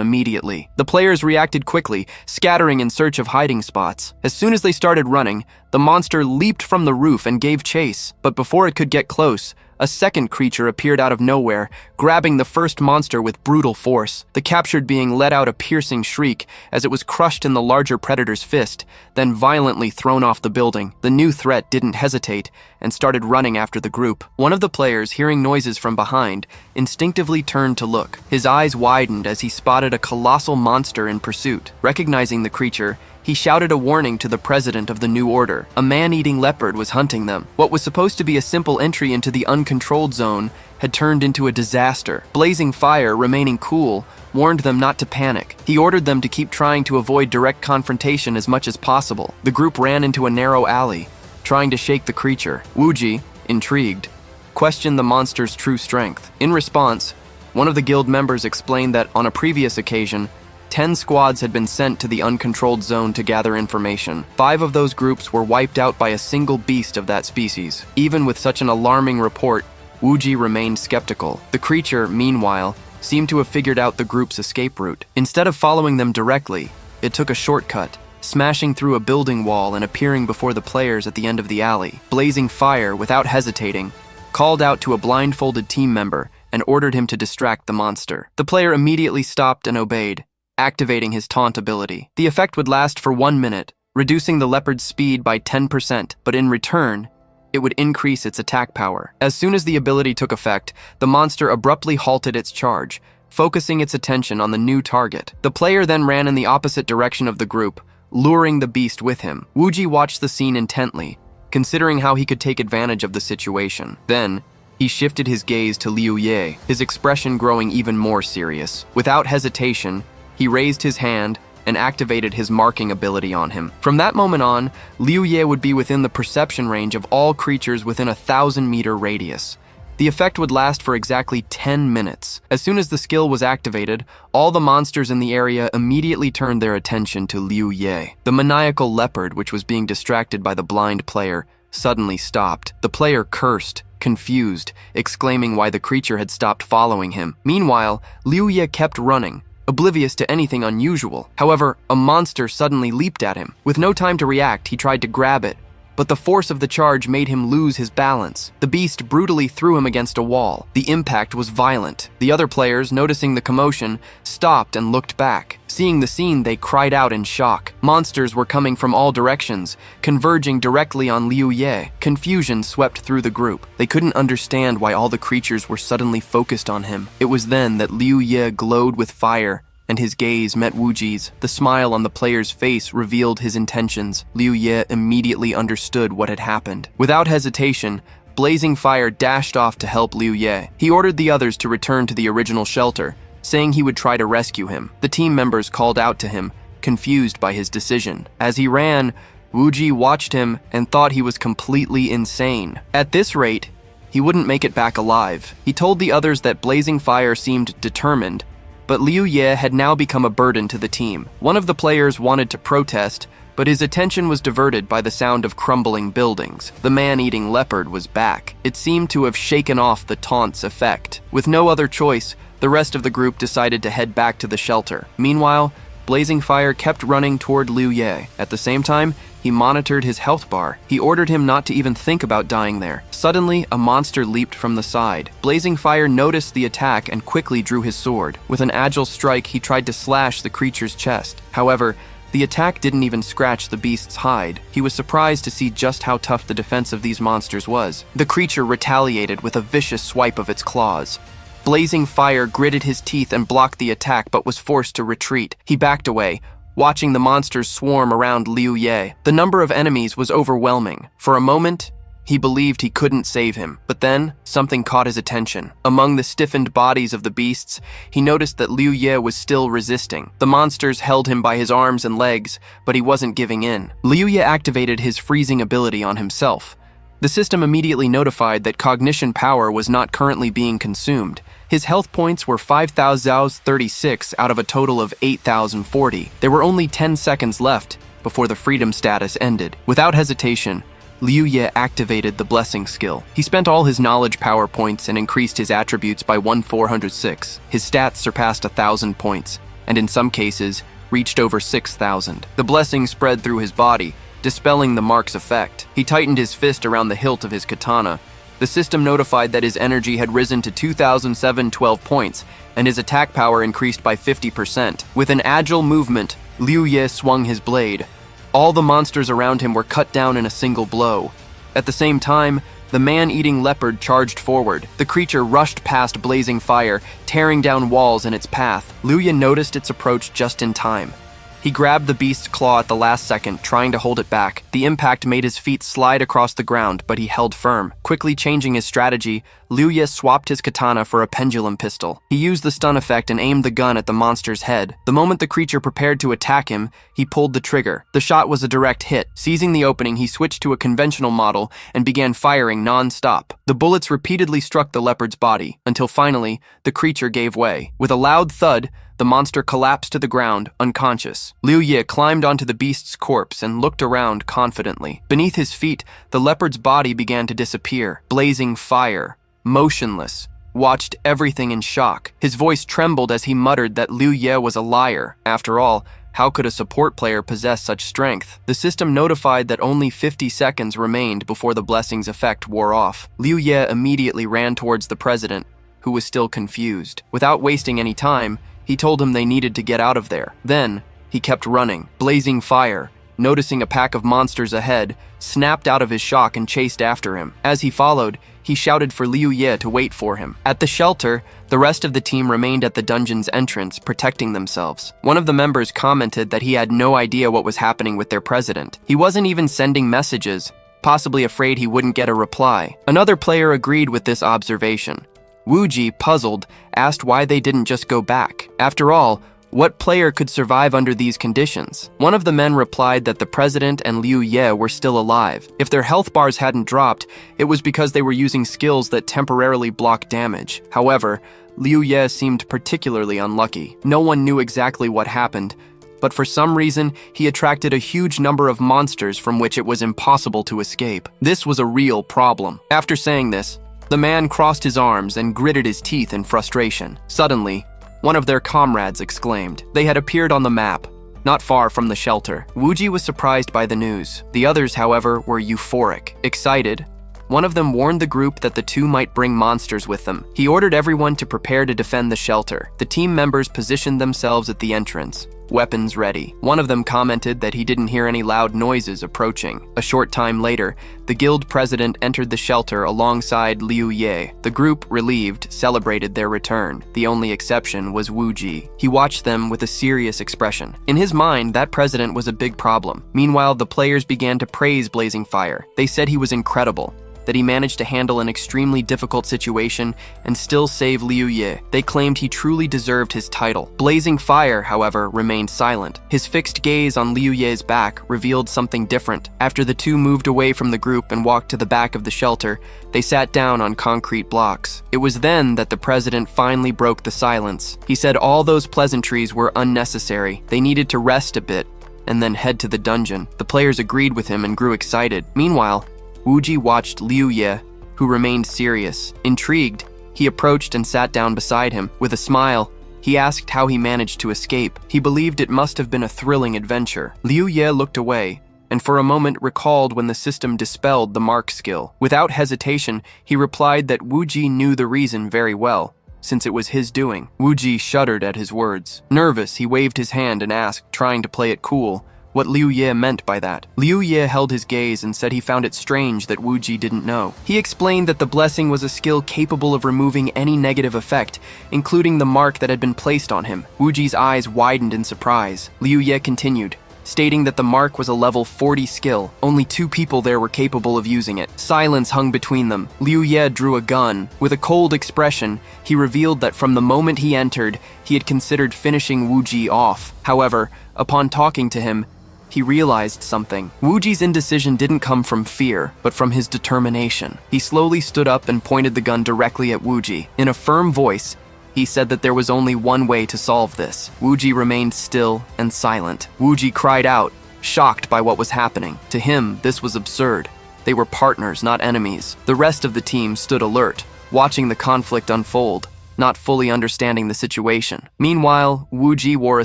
immediately. The players reacted quickly, scattering in search of hiding spots. As soon as they started running, the monster leaped from the roof and gave chase. But before it could get close, a second creature appeared out of nowhere, grabbing the first monster with brutal force. The captured being let out a piercing shriek as it was crushed in the larger predator's fist, then violently thrown off the building. The new threat didn't hesitate and started running after the group. One of the players, hearing noises from behind, instinctively turned to look. His eyes widened as he spotted a colossal monster in pursuit. Recognizing the creature, he shouted a warning to the president of the New Order. A man-eating leopard was hunting them. What was supposed to be a simple entry into the uncontrolled zone had turned into a disaster. Blazing Fire, remaining cool, warned them not to panic. He ordered them to keep trying to avoid direct confrontation as much as possible. The group ran into a narrow alley, trying to shake the creature. Wuji, intrigued, questioned the monster's true strength. In response, one of the guild members explained that on a previous occasion, 10 squads had been sent to the uncontrolled zone to gather information. 5 of those groups were wiped out by a single beast of that species. Even with such an alarming report, Wuji remained skeptical. The creature, meanwhile, seemed to have figured out the group's escape route. Instead of following them directly, it took a shortcut, smashing through a building wall and appearing before the players at the end of the alley. Blazing Fire, without hesitating, called out to a blindfolded team member and ordered him to distract the monster. The player immediately stopped and obeyed, activating his taunt ability. The effect would last for 1 minute, reducing the leopard's speed by 10%, but in return, it would increase its attack power. As soon as the ability took effect, the monster abruptly halted its charge, focusing its attention on the new target. The player then ran in the opposite direction of the group, luring the beast with him. Wuji watched the scene intently, considering how he could take advantage of the situation. Then, he shifted his gaze to Liu Ye, his expression growing even more serious. Without hesitation, he raised his hand and activated his marking ability on him. From that moment on, Liu Ye would be within the perception range of all creatures within a 1,000-meter radius. The effect would last for exactly 10 minutes. As soon as the skill was activated, all the monsters in the area immediately turned their attention to Liu Ye. The maniacal leopard, which was being distracted by the blind player, suddenly stopped. The player cursed, confused, exclaiming why the creature had stopped following him. Meanwhile, Liu Ye kept running, oblivious to anything unusual. However, a monster suddenly leaped at him. With no time to react, he tried to grab it, but the force of the charge made him lose his balance. The beast brutally threw him against a wall. The impact was violent. The other players, noticing the commotion, stopped and looked back. Seeing the scene, they cried out in shock. Monsters were coming from all directions, converging directly on Liu Ye. Confusion swept through the group. They couldn't understand why all the creatures were suddenly focused on him. It was then that Liu Ye glowed with fire, and his gaze met Wuji's. The smile on the player's face revealed his intentions. Liu Ye immediately understood what had happened. Without hesitation, Blazing Fire dashed off to help Liu Ye. He ordered the others to return to the original shelter, saying he would try to rescue him. The team members called out to him, confused by his decision. As he ran, Wuji watched him and thought he was completely insane. At this rate, he wouldn't make it back alive. He told the others that Blazing Fire seemed determined, but Liu Ye had now become a burden to the team. One of the players wanted to protest, but his attention was diverted by the sound of crumbling buildings. The man-eating leopard was back. It seemed to have shaken off the taunt's effect. With no other choice, the rest of the group decided to head back to the shelter. Meanwhile, Blazing Fire kept running toward Liu Ye. At the same time, he monitored his health bar. He ordered him not to even think about dying there. Suddenly, a monster leaped from the side. Blazing Fire noticed the attack and quickly drew his sword. With an agile strike, he tried to slash the creature's chest. However, the attack didn't even scratch the beast's hide. He was surprised to see just how tough the defense of these monsters was. The creature retaliated with a vicious swipe of its claws. Blazing Fire gritted his teeth and blocked the attack, but was forced to retreat. He backed away, watching the monsters swarm around Liu Ye. The number of enemies was overwhelming. For a moment, he believed he couldn't save him, but then something caught his attention. Among the stiffened bodies of the beasts, he noticed that Liu Ye was still resisting. The monsters held him by his arms and legs, but he wasn't giving in. Liu Ye activated his freezing ability on himself, The system immediately notified that cognition power was not currently being consumed. His health points were 5,036 out of a total of 8,040. There were only 10 seconds left before the freedom status ended. Without hesitation, Liu Ye activated the blessing skill. He spent all his knowledge power points and increased his attributes by 1,406. His stats surpassed 1,000 points, and in some cases, reached over 6,000. The blessing spread through his body, dispelling the mark's effect. He tightened his fist around the hilt of his katana. The system notified that his energy had risen to 2,712 points, and his attack power increased by 50%. With an agile movement, Liu Ye swung his blade. All the monsters around him were cut down in a single blow. At the same time, the man-eating leopard charged forward. The creature rushed past blazing fire, tearing down walls in its path. Liu Ye noticed its approach just in time. He grabbed the beast's claw at the last second, trying to hold it back. The impact made his feet slide across the ground, but he held firm. Quickly changing his strategy, Liu Ye swapped his katana for a pendulum pistol. He used the stun effect and aimed the gun at the monster's head. The moment the creature prepared to attack him, he pulled the trigger. The shot was a direct hit. Seizing the opening, he switched to a conventional model and began firing non-stop. The bullets repeatedly struck the leopard's body, until finally, the creature gave way. With a loud thud, the monster collapsed to the ground, unconscious. Liu Ye climbed onto the beast's corpse and looked around confidently. Beneath his feet, the leopard's body began to disappear. Blazing fire, motionless, watched everything in shock. His voice trembled as he muttered that Liu Ye was a liar. After all, how could a support player possess such strength? The system notified that only 50 seconds remained before the blessing's effect wore off. Liu Ye immediately ran towards the president, who was still confused. Without wasting any time, he told him they needed to get out of there. Then, he kept running. Blazing fire, noticing a pack of monsters ahead, snapped out of his shock and chased after him. As he followed, he shouted for Liu Ye to wait for him. At the shelter, the rest of the team remained at the dungeon's entrance, protecting themselves. One of the members commented that he had no idea what was happening with their president. He wasn't even sending messages, possibly afraid he wouldn't get a reply. Another player agreed with this observation. Wuji, puzzled, asked why they didn't just go back. After all, what player could survive under these conditions? One of the men replied that the president and Liu Ye were still alive. If their health bars hadn't dropped, it was because they were using skills that temporarily block damage. However, Liu Ye seemed particularly unlucky. No one knew exactly what happened, but for some reason, he attracted a huge number of monsters from which it was impossible to escape. This was a real problem. After saying this, the man crossed his arms and gritted his teeth in frustration. Suddenly, one of their comrades exclaimed. They had appeared on the map, not far from the shelter. Wuji was surprised by the news. The others, however, were euphoric. Excited, one of them warned the group that the two might bring monsters with them. He ordered everyone to prepare to defend the shelter. The team members positioned themselves at the entrance, weapons ready. One of them commented that he didn't hear any loud noises approaching. A short time later, the guild president entered the shelter alongside Liu Ye. The group, relieved, celebrated their return. The only exception was Wu Ji. He watched them with a serious expression. In his mind, that president was a big problem. Meanwhile, the players began to praise Blazing Fire. They said he was incredible, that he managed to handle an extremely difficult situation and still save Liu Ye. They claimed he truly deserved his title. Blazing Fire, however, remained silent. His fixed gaze on Liu Ye's back revealed something different. After the two moved away from the group and walked to the back of the shelter, they sat down on concrete blocks. It was then that the president finally broke the silence. He said all those pleasantries were unnecessary. They needed to rest a bit and then head to the dungeon. The players agreed with him and grew excited. Meanwhile, Wuji watched Liu Ye, who remained serious. Intrigued, he approached and sat down beside him. With a smile, he asked how he managed to escape. He believed it must have been a thrilling adventure. Liu Ye looked away, and for a moment recalled when the system dispelled the mark skill. Without hesitation, he replied that Wuji knew the reason very well, since it was his doing. Wuji shuddered at his words. Nervous, he waved his hand and asked, trying to play it cool, what Liu Ye meant by that. Liu Ye held his gaze and said he found it strange that Wuji didn't know. He explained that the blessing was a skill capable of removing any negative effect, including the mark that had been placed on him. Wuji's eyes widened in surprise. Liu Ye continued, stating that the mark was a level 40 skill. Only 2 people there were capable of using it. Silence hung between them. Liu Ye drew a gun. With a cold expression, he revealed that from the moment he entered, he had considered finishing Wuji off. However, upon talking to him, he realized something. Wuji's indecision didn't come from fear, but from his determination. He slowly stood up and pointed the gun directly at Wuji. In a firm voice, he said that there was only one way to solve this. Wuji remained still and silent. Wuji cried out, shocked by what was happening. To him, this was absurd. They were partners, not enemies. The rest of the team stood alert, watching the conflict unfold, not fully understanding the situation. Meanwhile, Wuji wore a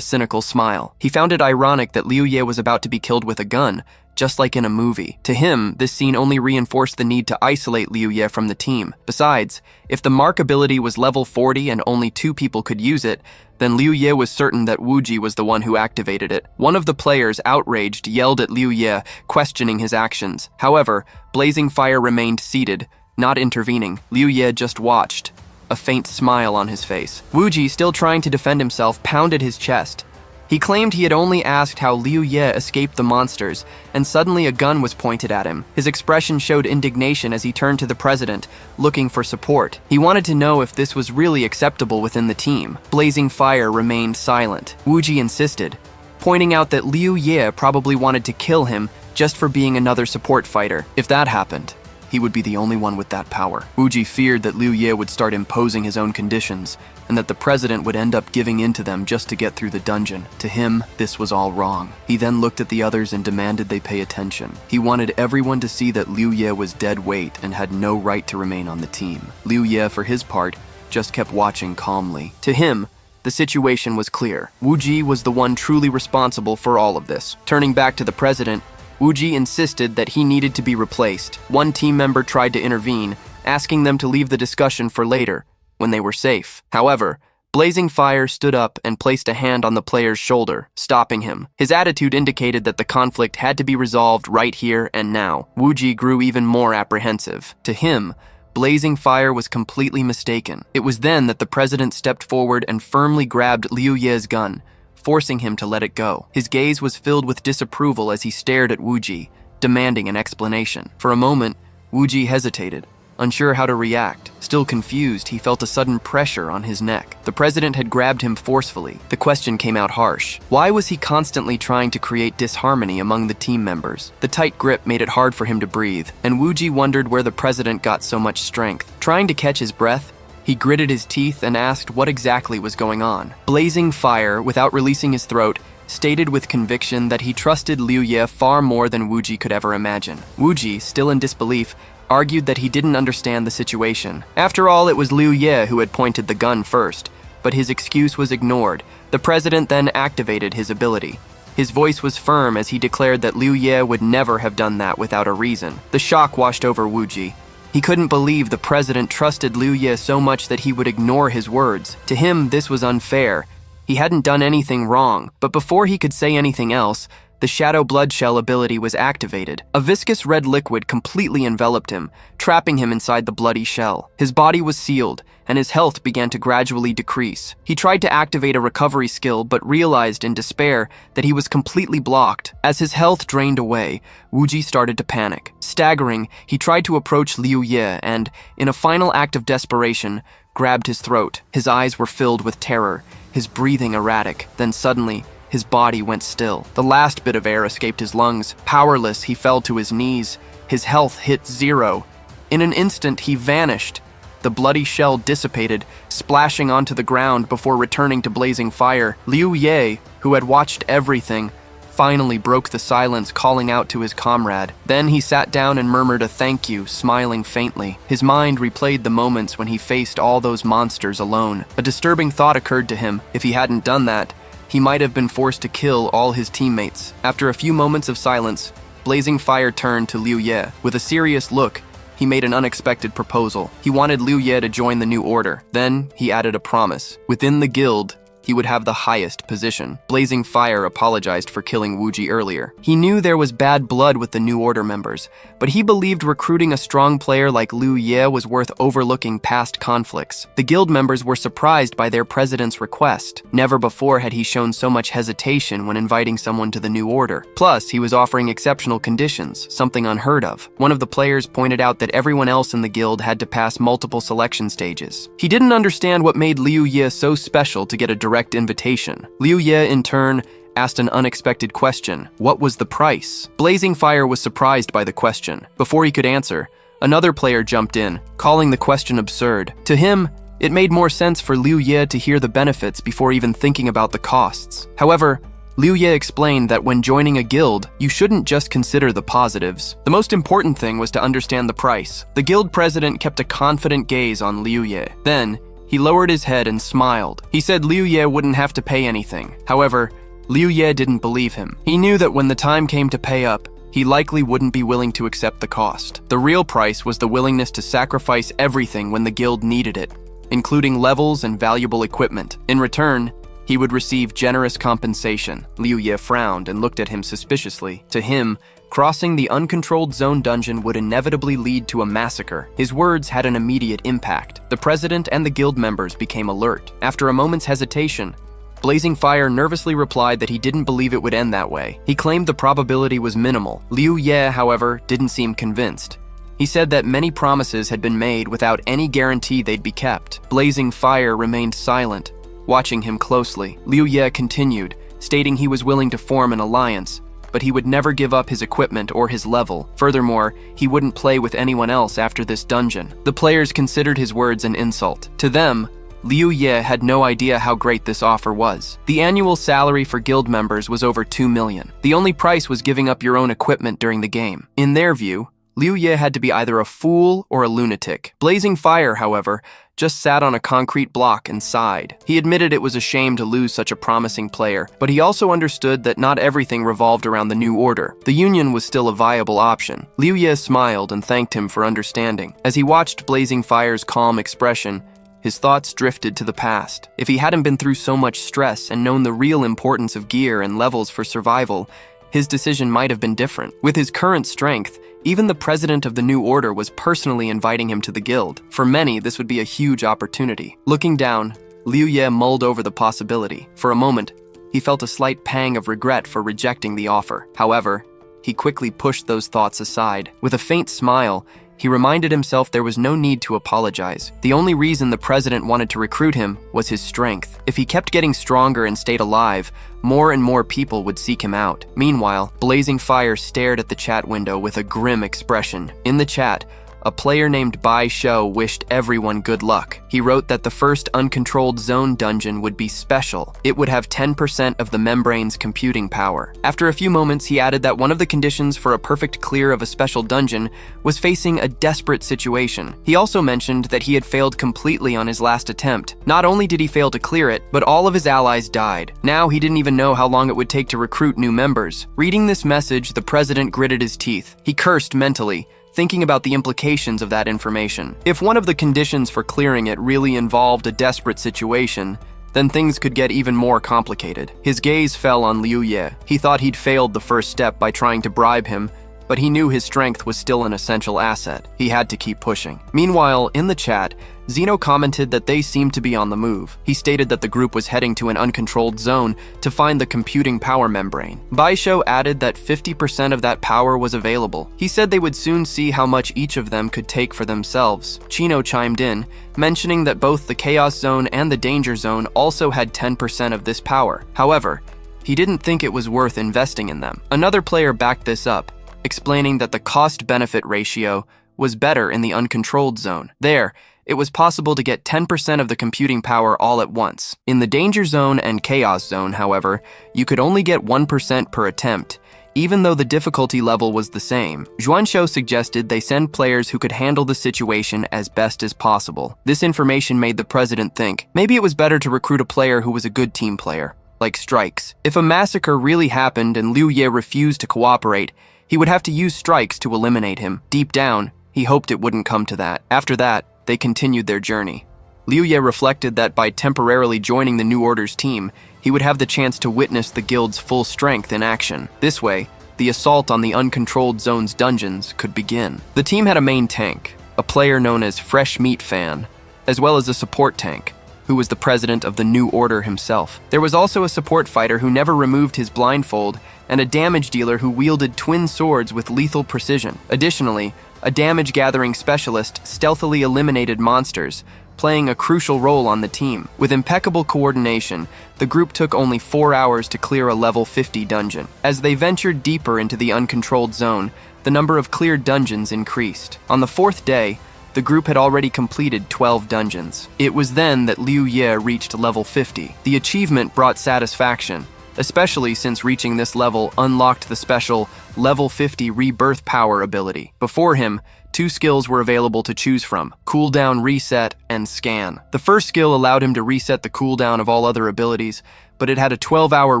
cynical smile. He found it ironic that Liu Ye was about to be killed with a gun, just like in a movie. To him, this scene only reinforced the need to isolate Liu Ye from the team. Besides, if the mark ability was level 40 and only 2 people could use it, then Liu Ye was certain that Wuji was the one who activated it. One of the players, outraged, yelled at Liu Ye, questioning his actions. However, Blazing Fire remained seated, not intervening. Liu Ye just watched, a faint smile on his face. Wuji, still trying to defend himself, pounded his chest. He claimed he had only asked how Liu Ye escaped the monsters, and suddenly a gun was pointed at him. His expression showed indignation as he turned to the president, looking for support. He wanted to know if this was really acceptable within the team. Blazing Fire remained silent. Wuji insisted, pointing out that Liu Ye probably wanted to kill him just for being another support fighter. If that happened, he would be the only one with that power. Wuji feared that Liu Ye would start imposing his own conditions, and that the president would end up giving in to them just to get through the dungeon. To him, this was all wrong. He then looked at the others and demanded they pay attention. He wanted everyone to see that Liu Ye was dead weight and had no right to remain on the team. Liu Ye, for his part, just kept watching calmly. To him, the situation was clear. Wuji was the one truly responsible for all of this. Turning back to the president, Wuji insisted that he needed to be replaced. One team member tried to intervene, asking them to leave the discussion for later, when they were safe. However, Blazing Fire stood up and placed a hand on the player's shoulder, stopping him. His attitude indicated that the conflict had to be resolved right here and now. Wuji grew even more apprehensive. To him, Blazing Fire was completely mistaken. It was then that the president stepped forward and firmly grabbed Liu Ye's gun, forcing him to let it go. His gaze was filled with disapproval as he stared at Wuji, demanding an explanation. For a moment, Wuji hesitated, unsure how to react. Still confused, he felt a sudden pressure on his neck. The president had grabbed him forcefully. The question came out harsh. Why was he constantly trying to create disharmony among the team members? The tight grip made it hard for him to breathe, and Wuji wondered where the president got so much strength. Trying to catch his breath, he gritted his teeth and asked what exactly was going on. Blazing Fire, without releasing his throat, stated with conviction that he trusted Liu Ye far more than Wuji could ever imagine. Wuji, still in disbelief, argued that he didn't understand the situation. After all, it was Liu Ye who had pointed the gun first, but his excuse was ignored. The president then activated his ability. His voice was firm as he declared that Liu Ye would never have done that without a reason. The shock washed over Wuji. He couldn't believe the president trusted Liu Ye so much that he would ignore his words. To him, this was unfair. He hadn't done anything wrong, but before he could say anything else, the Shadow Blood Shell ability was activated. A viscous red liquid completely enveloped him, trapping him inside the bloody shell. His body was sealed, and his health began to gradually decrease. He tried to activate a recovery skill, but realized in despair that he was completely blocked. As his health drained away, Wuji started to panic. Staggering, he tried to approach Liu Ye and, in a final act of desperation, grabbed his throat. His eyes were filled with terror, his breathing erratic. Then suddenly, his body went still. The last bit of air escaped his lungs. Powerless, he fell to his knees. His health hit 0. In an instant, he vanished. The bloody shell dissipated, splashing onto the ground before returning to Blazing Fire. Liu Ye, who had watched everything, finally broke the silence, calling out to his comrade. Then he sat down and murmured a thank you, smiling faintly. His mind replayed the moments when he faced all those monsters alone. A disturbing thought occurred to him. If he hadn't done that, he might have been forced to kill all his teammates. After a few moments of silence, Blazing Fire turned to Liu Ye. With a serious look, he made an unexpected proposal. He wanted Liu Ye to join the new order. Then he added a promise. Within the guild, he would have the highest position. Blazing Fire apologized for killing Wuji earlier. He knew there was bad blood with the New Order members, but he believed recruiting a strong player like Liu Ye was worth overlooking past conflicts. The guild members were surprised by their president's request. Never before had he shown so much hesitation when inviting someone to the New Order. Plus, he was offering exceptional conditions, something unheard of. One of the players pointed out that everyone else in the guild had to pass multiple selection stages. He didn't understand what made Liu Ye so special to get a direct invitation. Liu Ye, in turn, asked an unexpected question. What was the price? Blazing Fire was surprised by the question. Before he could answer, another player jumped in, calling the question absurd. To him, it made more sense for Liu Ye to hear the benefits before even thinking about the costs. However, Liu Ye explained that when joining a guild, you shouldn't just consider the positives. The most important thing was to understand the price. The guild president kept a confident gaze on Liu Ye. Then, he lowered his head and smiled. He said Liu Ye wouldn't have to pay anything. However, Liu Ye didn't believe him. He knew that when the time came to pay up, he likely wouldn't be willing to accept the cost. The real price was the willingness to sacrifice everything when the guild needed it, including levels and valuable equipment. In return, he would receive generous compensation. Liu Ye frowned and looked at him suspiciously. To him, crossing the uncontrolled zone dungeon would inevitably lead to a massacre. His words had an immediate impact. The president and the guild members became alert. After a moment's hesitation, Blazing Fire nervously replied that he didn't believe it would end that way. He claimed the probability was minimal. Liu Ye, however, didn't seem convinced. He said that many promises had been made without any guarantee they'd be kept. Blazing Fire remained silent, watching him closely. Liu Ye continued, stating he was willing to form an alliance, but he would never give up his equipment or his level. Furthermore, he wouldn't play with anyone else after this dungeon. The players considered his words an insult. To them, Liu Ye had no idea how great this offer was. The annual salary for guild members was over 2 million. The only price was giving up your own equipment during the game. In their view, Liu Ye had to be either a fool or a lunatic. Blazing Fire, however, just sat on a concrete block and sighed. He admitted it was a shame to lose such a promising player, but he also understood that not everything revolved around the new order. The Union was still a viable option. Liu Ye smiled and thanked him for understanding. As he watched Blazing Fire's calm expression, his thoughts drifted to the past. If he hadn't been through so much stress and known the real importance of gear and levels for survival, his decision might have been different. With his current strength, even the president of the new order was personally inviting him to the guild. For many, this would be a huge opportunity. Looking down, Liu Ye mulled over the possibility. For a moment, he felt a slight pang of regret for rejecting the offer. However, he quickly pushed those thoughts aside. With a faint smile, he reminded himself there was no need to apologize. The only reason the president wanted to recruit him was his strength. If he kept getting stronger and stayed alive, more and more people would seek him out. Meanwhile, Blazing Fire stared at the chat window with a grim expression. In the chat, a player named Bai Shou wished everyone good luck. He wrote that the first uncontrolled zone dungeon would be special. It would have 10% of the membrane's computing power. After a few moments, he added that one of the conditions for a perfect clear of a special dungeon was facing a desperate situation. He also mentioned that he had failed completely on his last attempt. Not only did he fail to clear it, but all of his allies died. Now he didn't even know how long it would take to recruit new members. Reading this message, the president gritted his teeth. He cursed mentally, thinking about the implications of that information. If one of the conditions for clearing it really involved a desperate situation, then things could get even more complicated. His gaze fell on Liu Ye. He thought he'd failed the first step by trying to bribe him, but he knew his strength was still an essential asset. He had to keep pushing. Meanwhile, in the chat, Zeno commented that they seemed to be on the move. He stated that the group was heading to an uncontrolled zone to find the computing power membrane. Baisho added that 50% of that power was available. He said they would soon see how much each of them could take for themselves. Chino chimed in, mentioning that both the Chaos Zone and the Danger Zone also had 10% of this power. However, he didn't think it was worth investing in them. Another player backed this up, explaining that the cost-benefit ratio was better in the uncontrolled zone. There, it was possible to get 10% of the computing power all at once. In the Danger Zone and Chaos Zone, however, you could only get 1% per attempt, even though the difficulty level was the same. Xuanshou suggested they send players who could handle the situation as best as possible. This information made the president think, maybe it was better to recruit a player who was a good team player, like Strikes. If a massacre really happened and Liu Ye refused to cooperate, he would have to use Strikes to eliminate him. Deep down, he hoped it wouldn't come to that. After that, they continued their journey. Liu Ye reflected that by temporarily joining the New Order's team, he would have the chance to witness the guild's full strength in action. This way, the assault on the uncontrolled zone's dungeons could begin. The team had a main tank, a player known as Fresh Meat Fan, as well as a support tank, who was the president of the New Order himself. There was also a support fighter who never removed his blindfold, and a damage dealer who wielded twin swords with lethal precision. Additionally, a damage-gathering specialist stealthily eliminated monsters, playing a crucial role on the team. With impeccable coordination, the group took only 4 hours to clear a level 50 dungeon. As they ventured deeper into the uncontrolled zone, the number of cleared dungeons increased. On the 4th day, the group had already completed 12 dungeons. It was then that Liu Ye reached level 50. The achievement brought satisfaction, especially since reaching this level unlocked the special level 50 rebirth power ability. Before him, 2 skills were available to choose from: cooldown reset and scan. The first skill allowed him to reset the cooldown of all other abilities, but it had a 12-hour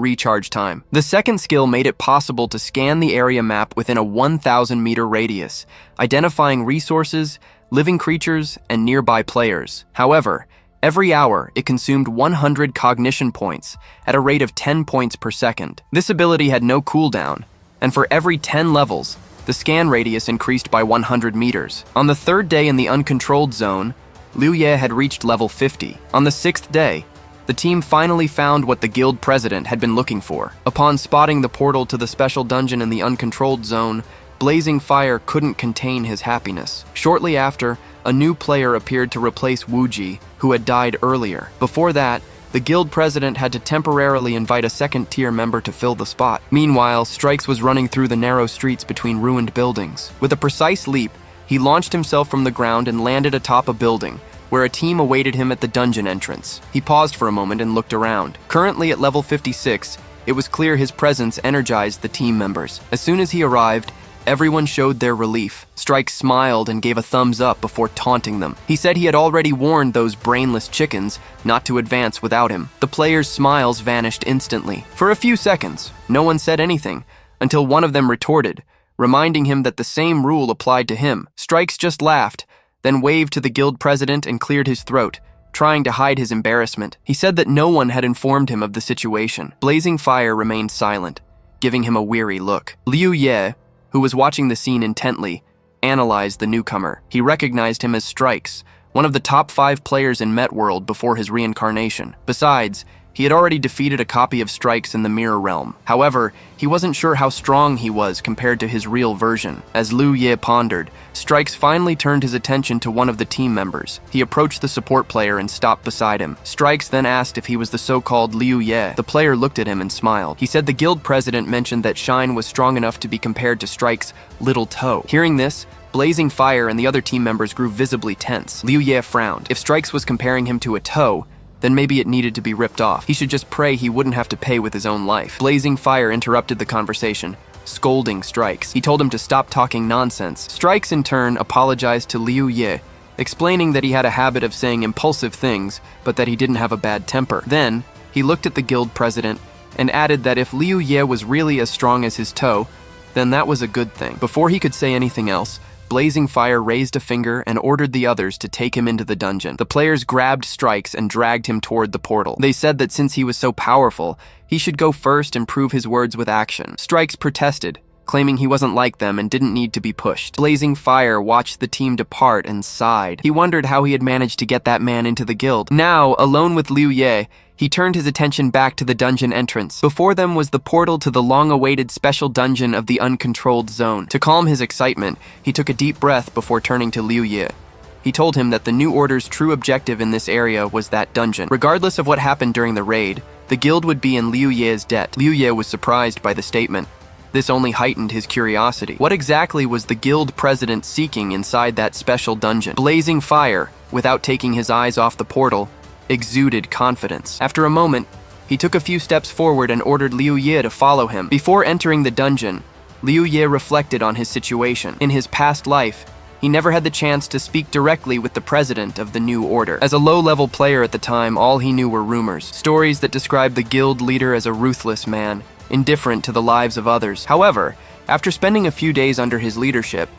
recharge time. The second skill made it possible to scan the area map within a 1,000-meter radius, identifying resources, living creatures, and nearby players. However, every hour, it consumed 100 cognition points at a rate of 10 points per second. This ability had no cooldown, and for every 10 levels, the scan radius increased by 100 meters. On the 3rd day in the uncontrolled zone, Liu Ye had reached level 50. On the 6th day, the team finally found what the guild president had been looking for. Upon spotting the portal to the special dungeon in the uncontrolled zone, Blazing Fire couldn't contain his happiness. Shortly after, a new player appeared to replace Wu Ji, who had died earlier. Before that, the guild president had to temporarily invite a second-tier member to fill the spot. Meanwhile, Strikes was running through the narrow streets between ruined buildings. With a precise leap, he launched himself from the ground and landed atop a building, where a team awaited him at the dungeon entrance. He paused for a moment and looked around. Currently at level 56, it was clear his presence energized the team members. As soon as he arrived, everyone showed their relief. Strikes smiled and gave a thumbs up before taunting them. He said he had already warned those brainless chickens not to advance without him. The players' smiles vanished instantly. For a few seconds, no one said anything, until one of them retorted, reminding him that the same rule applied to him. Strikes just laughed, then waved to the guild president and cleared his throat, trying to hide his embarrassment. He said that no one had informed him of the situation. Blazing Fire remained silent, giving him a weary look. Liu Ye, who was watching the scene intently, analyzed the newcomer. He recognized him as Strikes, one of the top 5 players in Met World before his reincarnation. Besides, he had already defeated a copy of Strikes in the Mirror Realm. However, he wasn't sure how strong he was compared to his real version. As Liu Ye pondered, Strikes finally turned his attention to one of the team members. He approached the support player and stopped beside him. Strikes then asked if he was the so-called Liu Ye. The player looked at him and smiled. He said the guild president mentioned that Shine was strong enough to be compared to Strikes' little toe. Hearing this, Blazing Fire and the other team members grew visibly tense. Liu Ye frowned. If Strikes was comparing him to a toe, then maybe it needed to be ripped off. He should just pray he wouldn't have to pay with his own life. Blazing Fire interrupted the conversation, scolding Strikes. He told him to stop talking nonsense. Strikes, in turn, apologized to Liu Ye, explaining that he had a habit of saying impulsive things, but that he didn't have a bad temper. Then, he looked at the guild president and added that if Liu Ye was really as strong as his toe, then that was a good thing. Before he could say anything else, Blazing Fire raised a finger and ordered the others to take him into the dungeon. The players grabbed Strikes and dragged him toward the portal. They said that since he was so powerful, he should go first and prove his words with action. Strikes protested, claiming he wasn't like them and didn't need to be pushed. Blazing Fire watched the team depart and sighed. He wondered how he had managed to get that man into the guild. Now, alone with Liu Ye, he turned his attention back to the dungeon entrance. Before them was the portal to the long-awaited special dungeon of the uncontrolled zone. To calm his excitement, he took a deep breath before turning to Liu Ye. He told him that the new order's true objective in this area was that dungeon. Regardless of what happened during the raid, the guild would be in Liu Ye's debt. Liu Ye was surprised by the statement. This only heightened his curiosity. What exactly was the guild president seeking inside that special dungeon? Blazing Fire, without taking his eyes off the portal, exuded confidence. After a moment, he took a few steps forward and ordered Liu Ye to follow him. Before entering the dungeon, Liu Ye reflected on his situation. In his past life, he never had the chance to speak directly with the president of the new order. As a low-level player at the time, all he knew were rumors, stories that described the guild leader as a ruthless man, indifferent to the lives of others. However, after spending a few days under his leadership,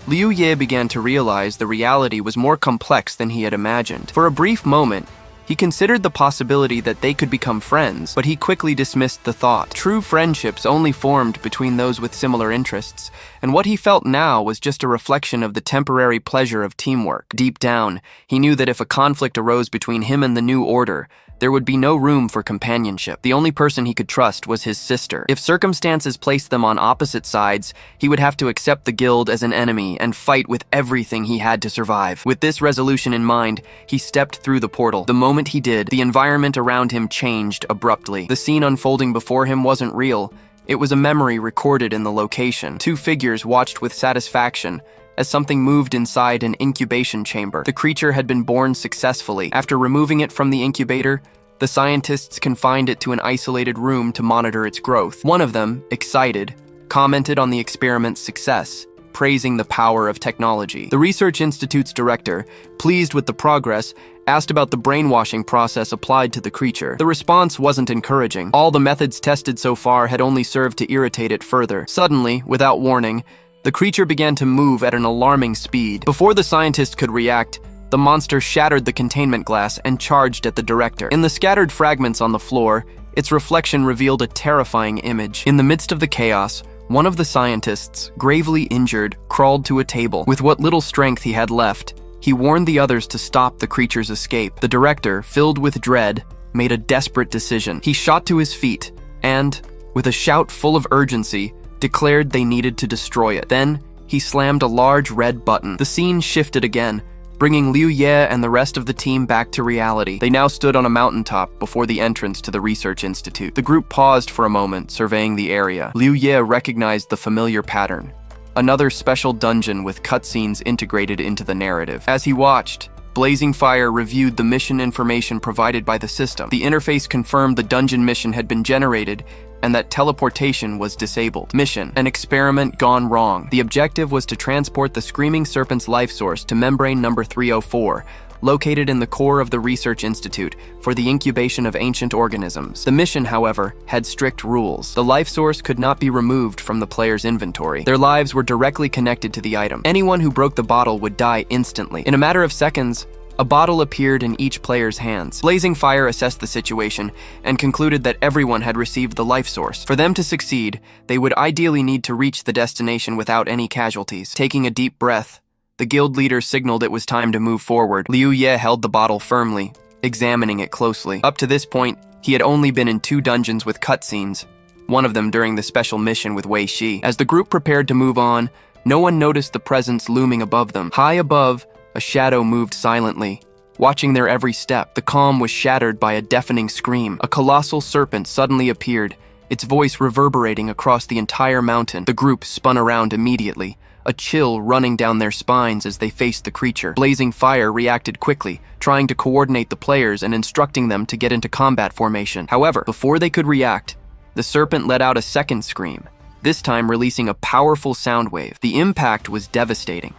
Liu Ye began to realize the reality was more complex than he had imagined. For a brief moment, he considered the possibility that they could become friends, but he quickly dismissed the thought. True friendships only formed between those with similar interests, and what he felt now was just a reflection of the temporary pleasure of teamwork. Deep down, he knew that if a conflict arose between him and the new order, there would be no room for companionship. The only person he could trust was his sister. If circumstances placed them on opposite sides, he would have to accept the guild as an enemy and fight with everything he had to survive. With this resolution in mind, he stepped through the portal. The moment he did, the environment around him changed abruptly. The scene unfolding before him wasn't real. It was a memory recorded in the location. Two figures watched with satisfaction as something moved inside an incubation chamber. The creature had been born successfully. After removing it from the incubator, the scientists confined it to an isolated room to monitor its growth. One of them, excited, commented on the experiment's success, praising the power of technology. The Research Institute's director, pleased with the progress, asked about the brainwashing process applied to the creature. The response wasn't encouraging. All the methods tested so far had only served to irritate it further. Suddenly, without warning, the creature began to move at an alarming speed. Before the scientist could react, the monster shattered the containment glass and charged at the director. In the scattered fragments on the floor, its reflection revealed a terrifying image. In the midst of the chaos, one of the scientists, gravely injured, crawled to a table. With what little strength he had left, he warned the others to stop the creature's escape. The director, filled with dread, made a desperate decision. He shot to his feet and, with a shout full of urgency, declared they needed to destroy it. Then, he slammed a large red button. The scene shifted again, bringing Liu Ye and the rest of the team back to reality. They now stood on a mountaintop before the entrance to the Research Institute. The group paused for a moment, surveying the area. Liu Ye recognized the familiar pattern. Another special dungeon with cutscenes integrated into the narrative. As he watched, Blazing Fire reviewed the mission information provided by the system. The interface confirmed the dungeon mission had been generated and that teleportation was disabled. Mission: an experiment gone wrong. The objective was to transport the Screaming Serpent's life source to membrane number 304, located in the core of the Research Institute, for the incubation of ancient organisms. The mission, however, had strict rules. The life source could not be removed from the player's inventory. Their lives were directly connected to the item. Anyone who broke the bottle would die instantly. In a matter of seconds, a bottle appeared in each player's hands. Blazing Fire assessed the situation and concluded that everyone had received the life source. For them to succeed, they would ideally need to reach the destination without any casualties. Taking a deep breath, the guild leader signaled it was time to move forward. Liu Ye held the bottle firmly, examining it closely. Up to this point, he had only been in 2 dungeons with cutscenes, one of them during the special mission with Wei Shi. As the group prepared to move on, no one noticed the presence looming above them. High above, a shadow moved silently, watching their every step. The calm was shattered by a deafening scream. A colossal serpent suddenly appeared, its voice reverberating across the entire mountain. The group spun around immediately, a chill running down their spines as they faced the creature. Blazing Fire reacted quickly, trying to coordinate the players and instructing them to get into combat formation. However, before they could react, the serpent let out a second scream, this time releasing a powerful sound wave. The impact was devastating.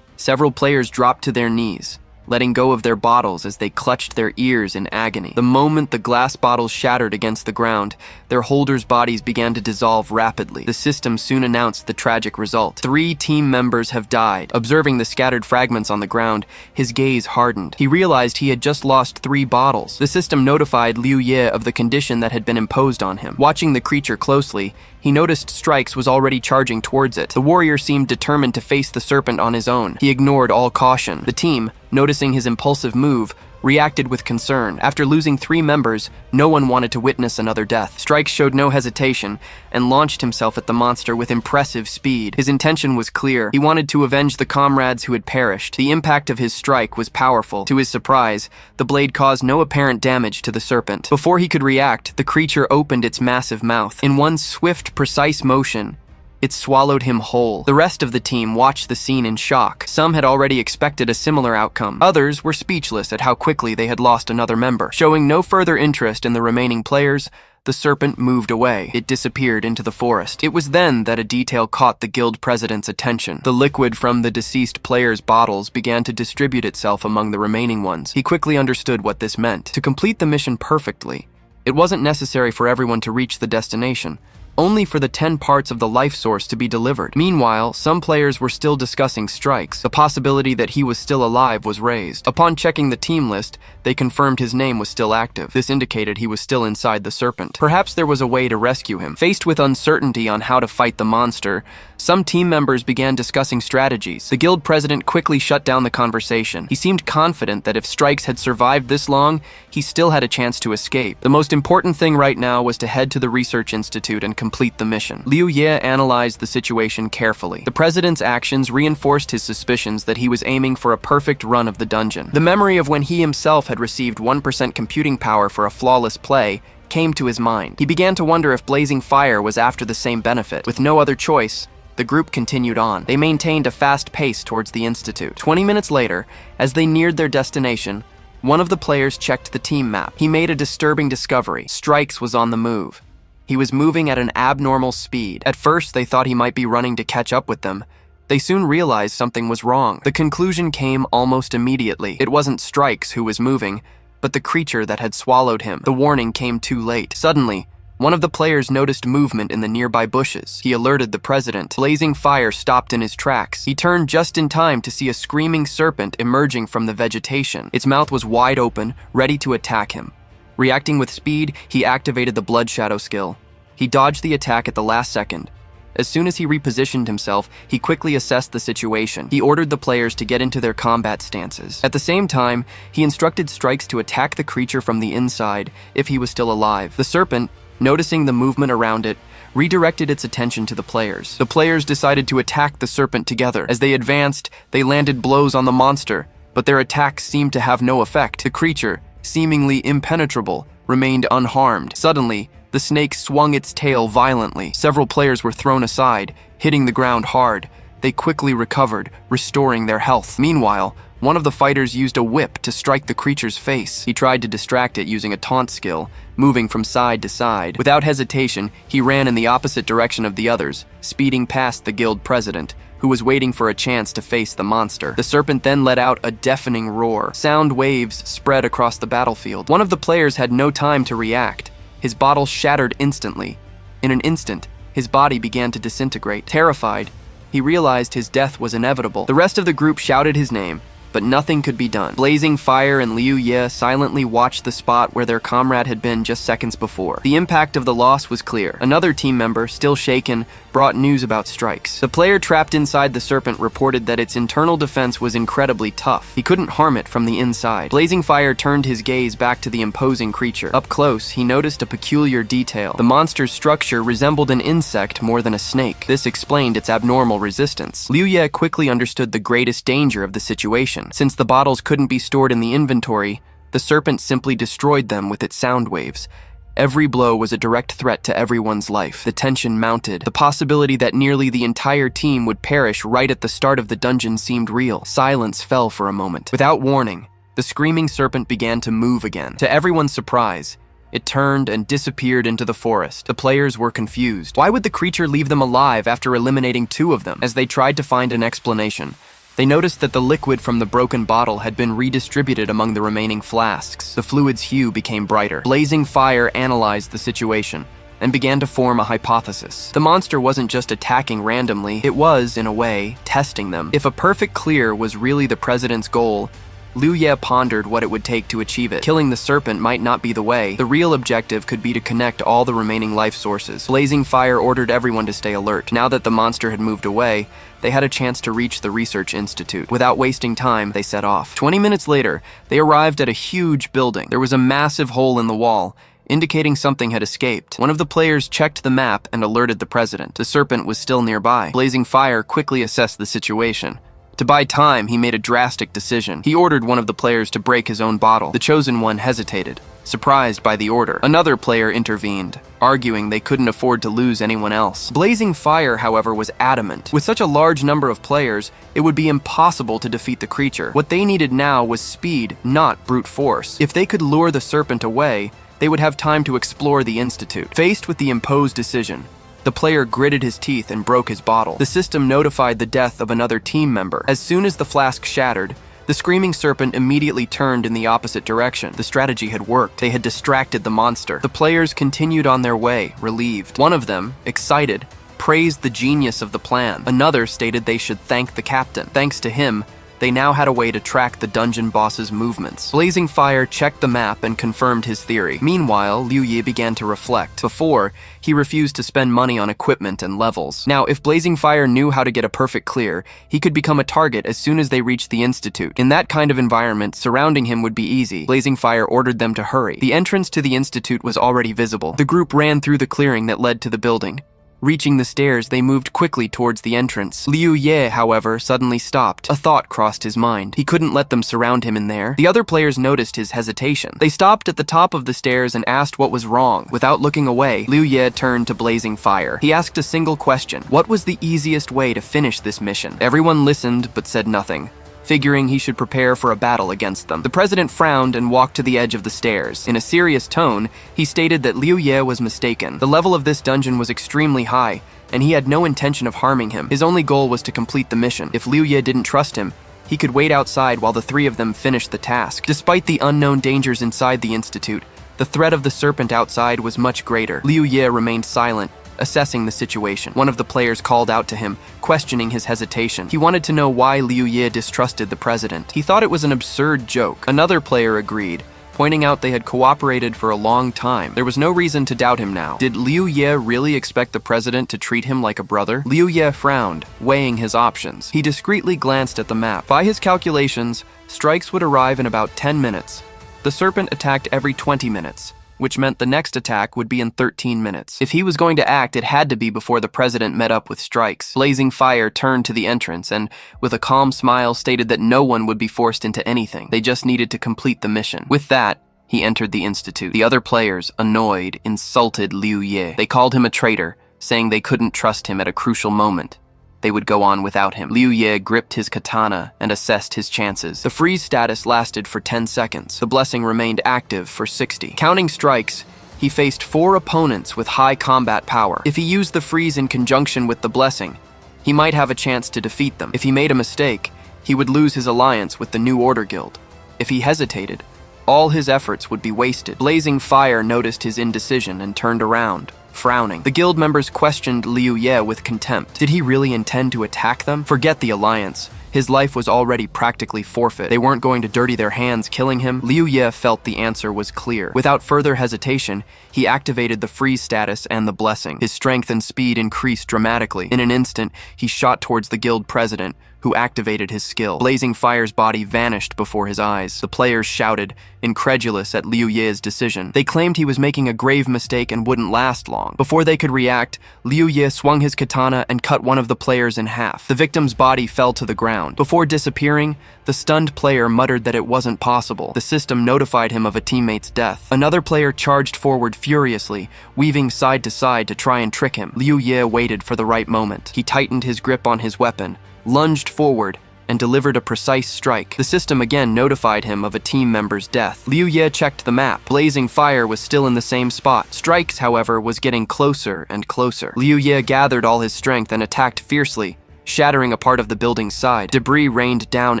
Several players dropped to their knees, letting go of their bottles as they clutched their ears in agony. The moment the glass bottles shattered against the ground, their holders' bodies began to dissolve rapidly. The system soon announced the tragic result. 3 team members have died. Observing the scattered fragments on the ground, his gaze hardened. He realized he had just lost 3 bottles. The system notified Liu Ye of the condition that had been imposed on him. Watching the creature closely, he noticed Strikes was already charging towards it. The warrior seemed determined to face the serpent on his own. He ignored all caution. The team, noticing his impulsive move, reacted with concern. After losing 3 members, no one wanted to witness another death. Strikes showed no hesitation and launched himself at the monster with impressive speed. His intention was clear. He wanted to avenge the comrades who had perished. The impact of his strike was powerful. To his surprise, the blade caused no apparent damage to the serpent. Before he could react, the creature opened its massive mouth. In one swift, precise motion, it swallowed him whole. The rest of the team watched the scene in shock. Some had already expected a similar outcome. Others were speechless at how quickly they had lost another member. Showing no further interest in the remaining players, the serpent moved away. It disappeared into the forest. It was then that a detail caught the guild president's attention. The liquid from the deceased players' bottles began to distribute itself among the remaining ones. He quickly understood what this meant. To complete the mission perfectly, it wasn't necessary for everyone to reach the destination. only for the 10 parts of the life source to be delivered. Meanwhile, some players were still discussing strikes. The possibility that he was still alive was raised. Upon checking the team list, they confirmed his name was still active. This indicated he was still inside the serpent. Perhaps there was a way to rescue him. Faced with uncertainty on how to fight the monster, some team members began discussing strategies. The guild president quickly shut down the conversation. He seemed confident that if Strikes had survived this long, he still had a chance to escape. The most important thing right now was to head to the research institute and complete the mission. Liu Ye analyzed the situation carefully. The president's actions reinforced his suspicions that he was aiming for a perfect run of the dungeon. The memory of when he himself had received 1% computing power for a flawless play came to his mind. He began to wonder if blazing fire was after the same benefit. With no other choice, the group continued on. They maintained a fast pace towards the institute. 20 minutes later, as they neared their destination, one of the players checked the team map. He made a disturbing discovery. Strikes was on the move. He was moving at an abnormal speed. At first, they thought he might be running to catch up with them. They soon realized something was wrong. The conclusion came almost immediately. It wasn't Strikes who was moving, but the creature that had swallowed him. The warning came too late. Suddenly, one of the players noticed movement in the nearby bushes. He alerted the president. Blazing fire stopped in his tracks. He turned just in time to see a screaming serpent emerging from the vegetation. Its mouth was wide open, ready to attack him. Reacting with speed, he activated the Blood Shadow skill. He dodged the attack at the last second. As soon as he repositioned himself, he quickly assessed the situation. He ordered the players to get into their combat stances. At the same time, he instructed Strikes to attack the creature from the inside if he was still alive. The serpent, noticing the movement around it, redirected its attention to the players. The players decided to attack the serpent together. As they advanced, they landed blows on the monster, but their attacks seemed to have no effect. The creature, seemingly impenetrable, remained unharmed. Suddenly, the snake swung its tail violently. Several players were thrown aside, hitting the ground hard. They quickly recovered, restoring their health. Meanwhile, one of the fighters used a whip to strike the creature's face. He tried to distract it using a taunt skill, moving from side to side. Without hesitation, he ran in the opposite direction of the others, speeding past the guild president, who was waiting for a chance to face the monster. The serpent then let out a deafening roar. Sound waves spread across the battlefield. One of the players had no time to react. His bottle shattered instantly. In an instant, his body began to disintegrate. Terrified, he realized his death was inevitable. The rest of the group shouted his name, but nothing could be done. Blazing Fire and Liu Ye silently watched the spot where their comrade had been just seconds before. The impact of the loss was clear. Another team member, still shaken, brought news about Strikes. The player trapped inside the serpent reported that its internal defense was incredibly tough. He couldn't harm it from the inside. Blazing Fire turned his gaze back to the imposing creature. Up close, he noticed a peculiar detail. The monster's structure resembled an insect more than a snake. This explained its abnormal resistance. Liu Ye quickly understood the greatest danger of the situation. Since the bottles couldn't be stored in the inventory, the serpent simply destroyed them with its sound waves. Every blow was a direct threat to everyone's life. The tension mounted. The possibility that nearly the entire team would perish right at the start of the dungeon seemed real. Silence fell for a moment. Without warning, the screaming serpent began to move again. To everyone's surprise, it turned and disappeared into the forest. The players were confused. Why would the creature leave them alive after eliminating 2 of them? As they tried to find an explanation, they noticed that the liquid from the broken bottle had been redistributed among the remaining flasks. The fluid's hue became brighter. Blazing Fire analyzed the situation and began to form a hypothesis. The monster wasn't just attacking randomly, it was, in a way, testing them. If a perfect clear was really the president's goal, Liu Ye pondered what it would take to achieve it. Killing the serpent might not be the way. The real objective could be to connect all the remaining life sources. Blazing Fire ordered everyone to stay alert. Now that the monster had moved away, they had a chance to reach the research institute. Without wasting time, they set off. 20 minutes later, they arrived at a huge building. There was a massive hole in the wall, indicating something had escaped. One of the players checked the map and alerted the president. The serpent was still nearby. Blazing Fire quickly assessed the situation. To buy time, he made a drastic decision. He ordered one of the players to break his own bottle. The chosen one hesitated, surprised by the order. Another player intervened, arguing they couldn't afford to lose anyone else. Blazing Fire, however, was adamant. With such a large number of players, it would be impossible to defeat the creature. What they needed now was speed, not brute force. If they could lure the serpent away, they would have time to explore the institute. Faced with the imposed decision, the player gritted his teeth and broke his bottle. The system notified the death of another team member. As soon as the flask shattered, The screaming serpent immediately turned in the opposite direction. The strategy had worked. They had distracted the monster. The players continued on their way, relieved. One of them, excited, praised the genius of the plan. Another stated they should thank the captain. Thanks to him, they now had a way to track the dungeon boss's movements. Blazing Fire checked the map and confirmed his theory. Meanwhile, Liu Ye began to reflect. Before, he refused to spend money on equipment and levels. Now, if Blazing Fire knew how to get a perfect clear, he could become a target as soon as they reached the Institute. In that kind of environment, surrounding him would be easy. Blazing Fire ordered them to hurry. The entrance to the Institute was already visible. The group ran through the clearing that led to the building. Reaching the stairs, they moved quickly towards the entrance. Liu Ye, however, suddenly stopped. A thought crossed his mind. He couldn't let them surround him in there. The other players noticed his hesitation. They stopped at the top of the stairs and asked what was wrong. Without looking away, Liu Ye turned to Blazing Fire. He asked a single question. What was the easiest way to finish this mission? Everyone listened but said nothing, figuring he should prepare for a battle against them. The president frowned and walked to the edge of the stairs. In a serious tone, he stated that Liu Ye was mistaken. The level of this dungeon was extremely high, and he had no intention of harming him. His only goal was to complete the mission. If Liu Ye didn't trust him, he could wait outside while the three of them finished the task. Despite the unknown dangers inside the Institute, the threat of the serpent outside was much greater. Liu Ye remained silent, assessing the situation. One of the players called out to him, questioning his hesitation. He wanted to know why Liu Ye distrusted the president. He thought it was an absurd joke. Another player agreed, pointing out they had cooperated for a long time. There was no reason to doubt him now. Did Liu Ye really expect the president to treat him like a brother? Liu Ye frowned, weighing his options. He discreetly glanced at the map. By his calculations, strikes would arrive in about 10 minutes. The serpent attacked every 20 minutes. Which meant the next attack would be in 13 minutes. If he was going to act, it had to be before the president met up with strikes. Blazing Fire turned to the entrance and, with a calm smile, stated that no one would be forced into anything. They just needed to complete the mission. With that, he entered the Institute. The other players, annoyed, insulted Liu Ye. They called him a traitor, saying they couldn't trust him at a crucial moment. They would go on without him. Liu Ye gripped his katana and assessed his chances. The freeze status lasted for 10 seconds. The blessing remained active for 60. Counting strikes, he faced 4 opponents with high combat power. If he used the freeze in conjunction with the blessing, he might have a chance to defeat them. If he made a mistake, he would lose his alliance with the New Order Guild. If he hesitated, all his efforts would be wasted. Blazing Fire noticed his indecision and turned around, frowning. The guild members questioned Liu Ye with contempt. Did he really intend to attack them? Forget the alliance. His life was already practically forfeit. They weren't going to dirty their hands killing him. Liu Ye felt the answer was clear. Without further hesitation, he activated the freeze status and the blessing. His strength and speed increased dramatically. In an instant, he shot towards the guild president, who activated his skill. Blazing Fire's body vanished before his eyes. The players shouted, incredulous at Liu Ye's decision. They claimed he was making a grave mistake and wouldn't last long. Before they could react, Liu Ye swung his katana and cut one of the players in half. The victim's body fell to the ground. Before disappearing, the stunned player muttered that it wasn't possible. The system notified him of a teammate's death. Another player charged forward furiously, weaving side to side to try and trick him. Liu Ye waited for the right moment. He tightened his grip on his weapon, lunged forward, and delivered a precise strike. The system again notified him of a team member's death. Liu Ye checked the map. Blazing Fire was still in the same spot. Strikes, however, was getting closer and closer. Liu Ye gathered all his strength and attacked fiercely, shattering a part of the building's side. Debris rained down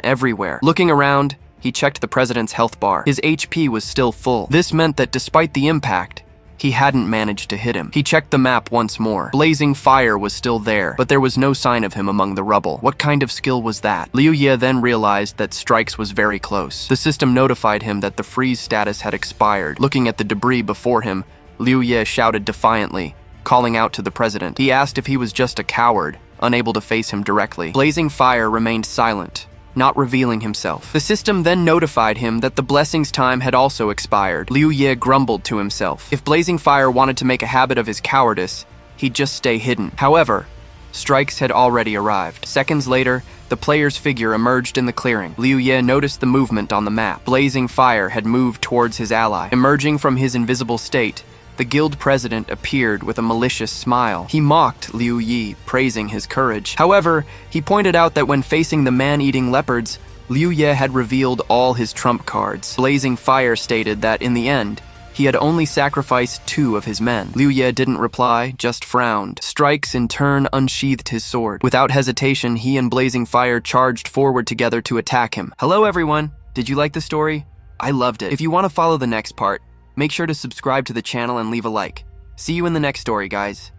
everywhere. Looking around, he checked the president's health bar. His HP was still full. This meant that despite the impact, he hadn't managed to hit him. He checked the map once more. Blazing Fire was still there, but there was no sign of him among the rubble. What kind of skill was that? Liu Ye then realized that Strikes was very close. The system notified him that the freeze status had expired. Looking at the debris before him, Liu Ye shouted defiantly, calling out to the president. He asked if he was just a coward, unable to face him directly. Blazing Fire remained silent, not revealing himself. The system then notified him that the blessing's time had also expired. Liu Ye grumbled to himself. If Blazing Fire wanted to make a habit of his cowardice, he'd just stay hidden. However, Strikes had already arrived. Seconds later, the player's figure emerged in the clearing. Liu Ye noticed the movement on the map. Blazing Fire had moved towards his ally. Emerging from his invisible state, the guild president appeared with a malicious smile. He mocked Liu Ye, praising his courage. However, he pointed out that when facing the man-eating leopards, Liu Ye had revealed all his trump cards. Blazing Fire stated that, in the end, He had only sacrificed 2 of his men. Liu Ye didn't reply, just frowned. Strikes in turn unsheathed his sword. Without hesitation, he and Blazing Fire charged forward together to attack him. Hello everyone! Did you like the story? I loved it. If you want to follow the next part, make sure to subscribe to the channel and leave a like. See you in the next story, guys.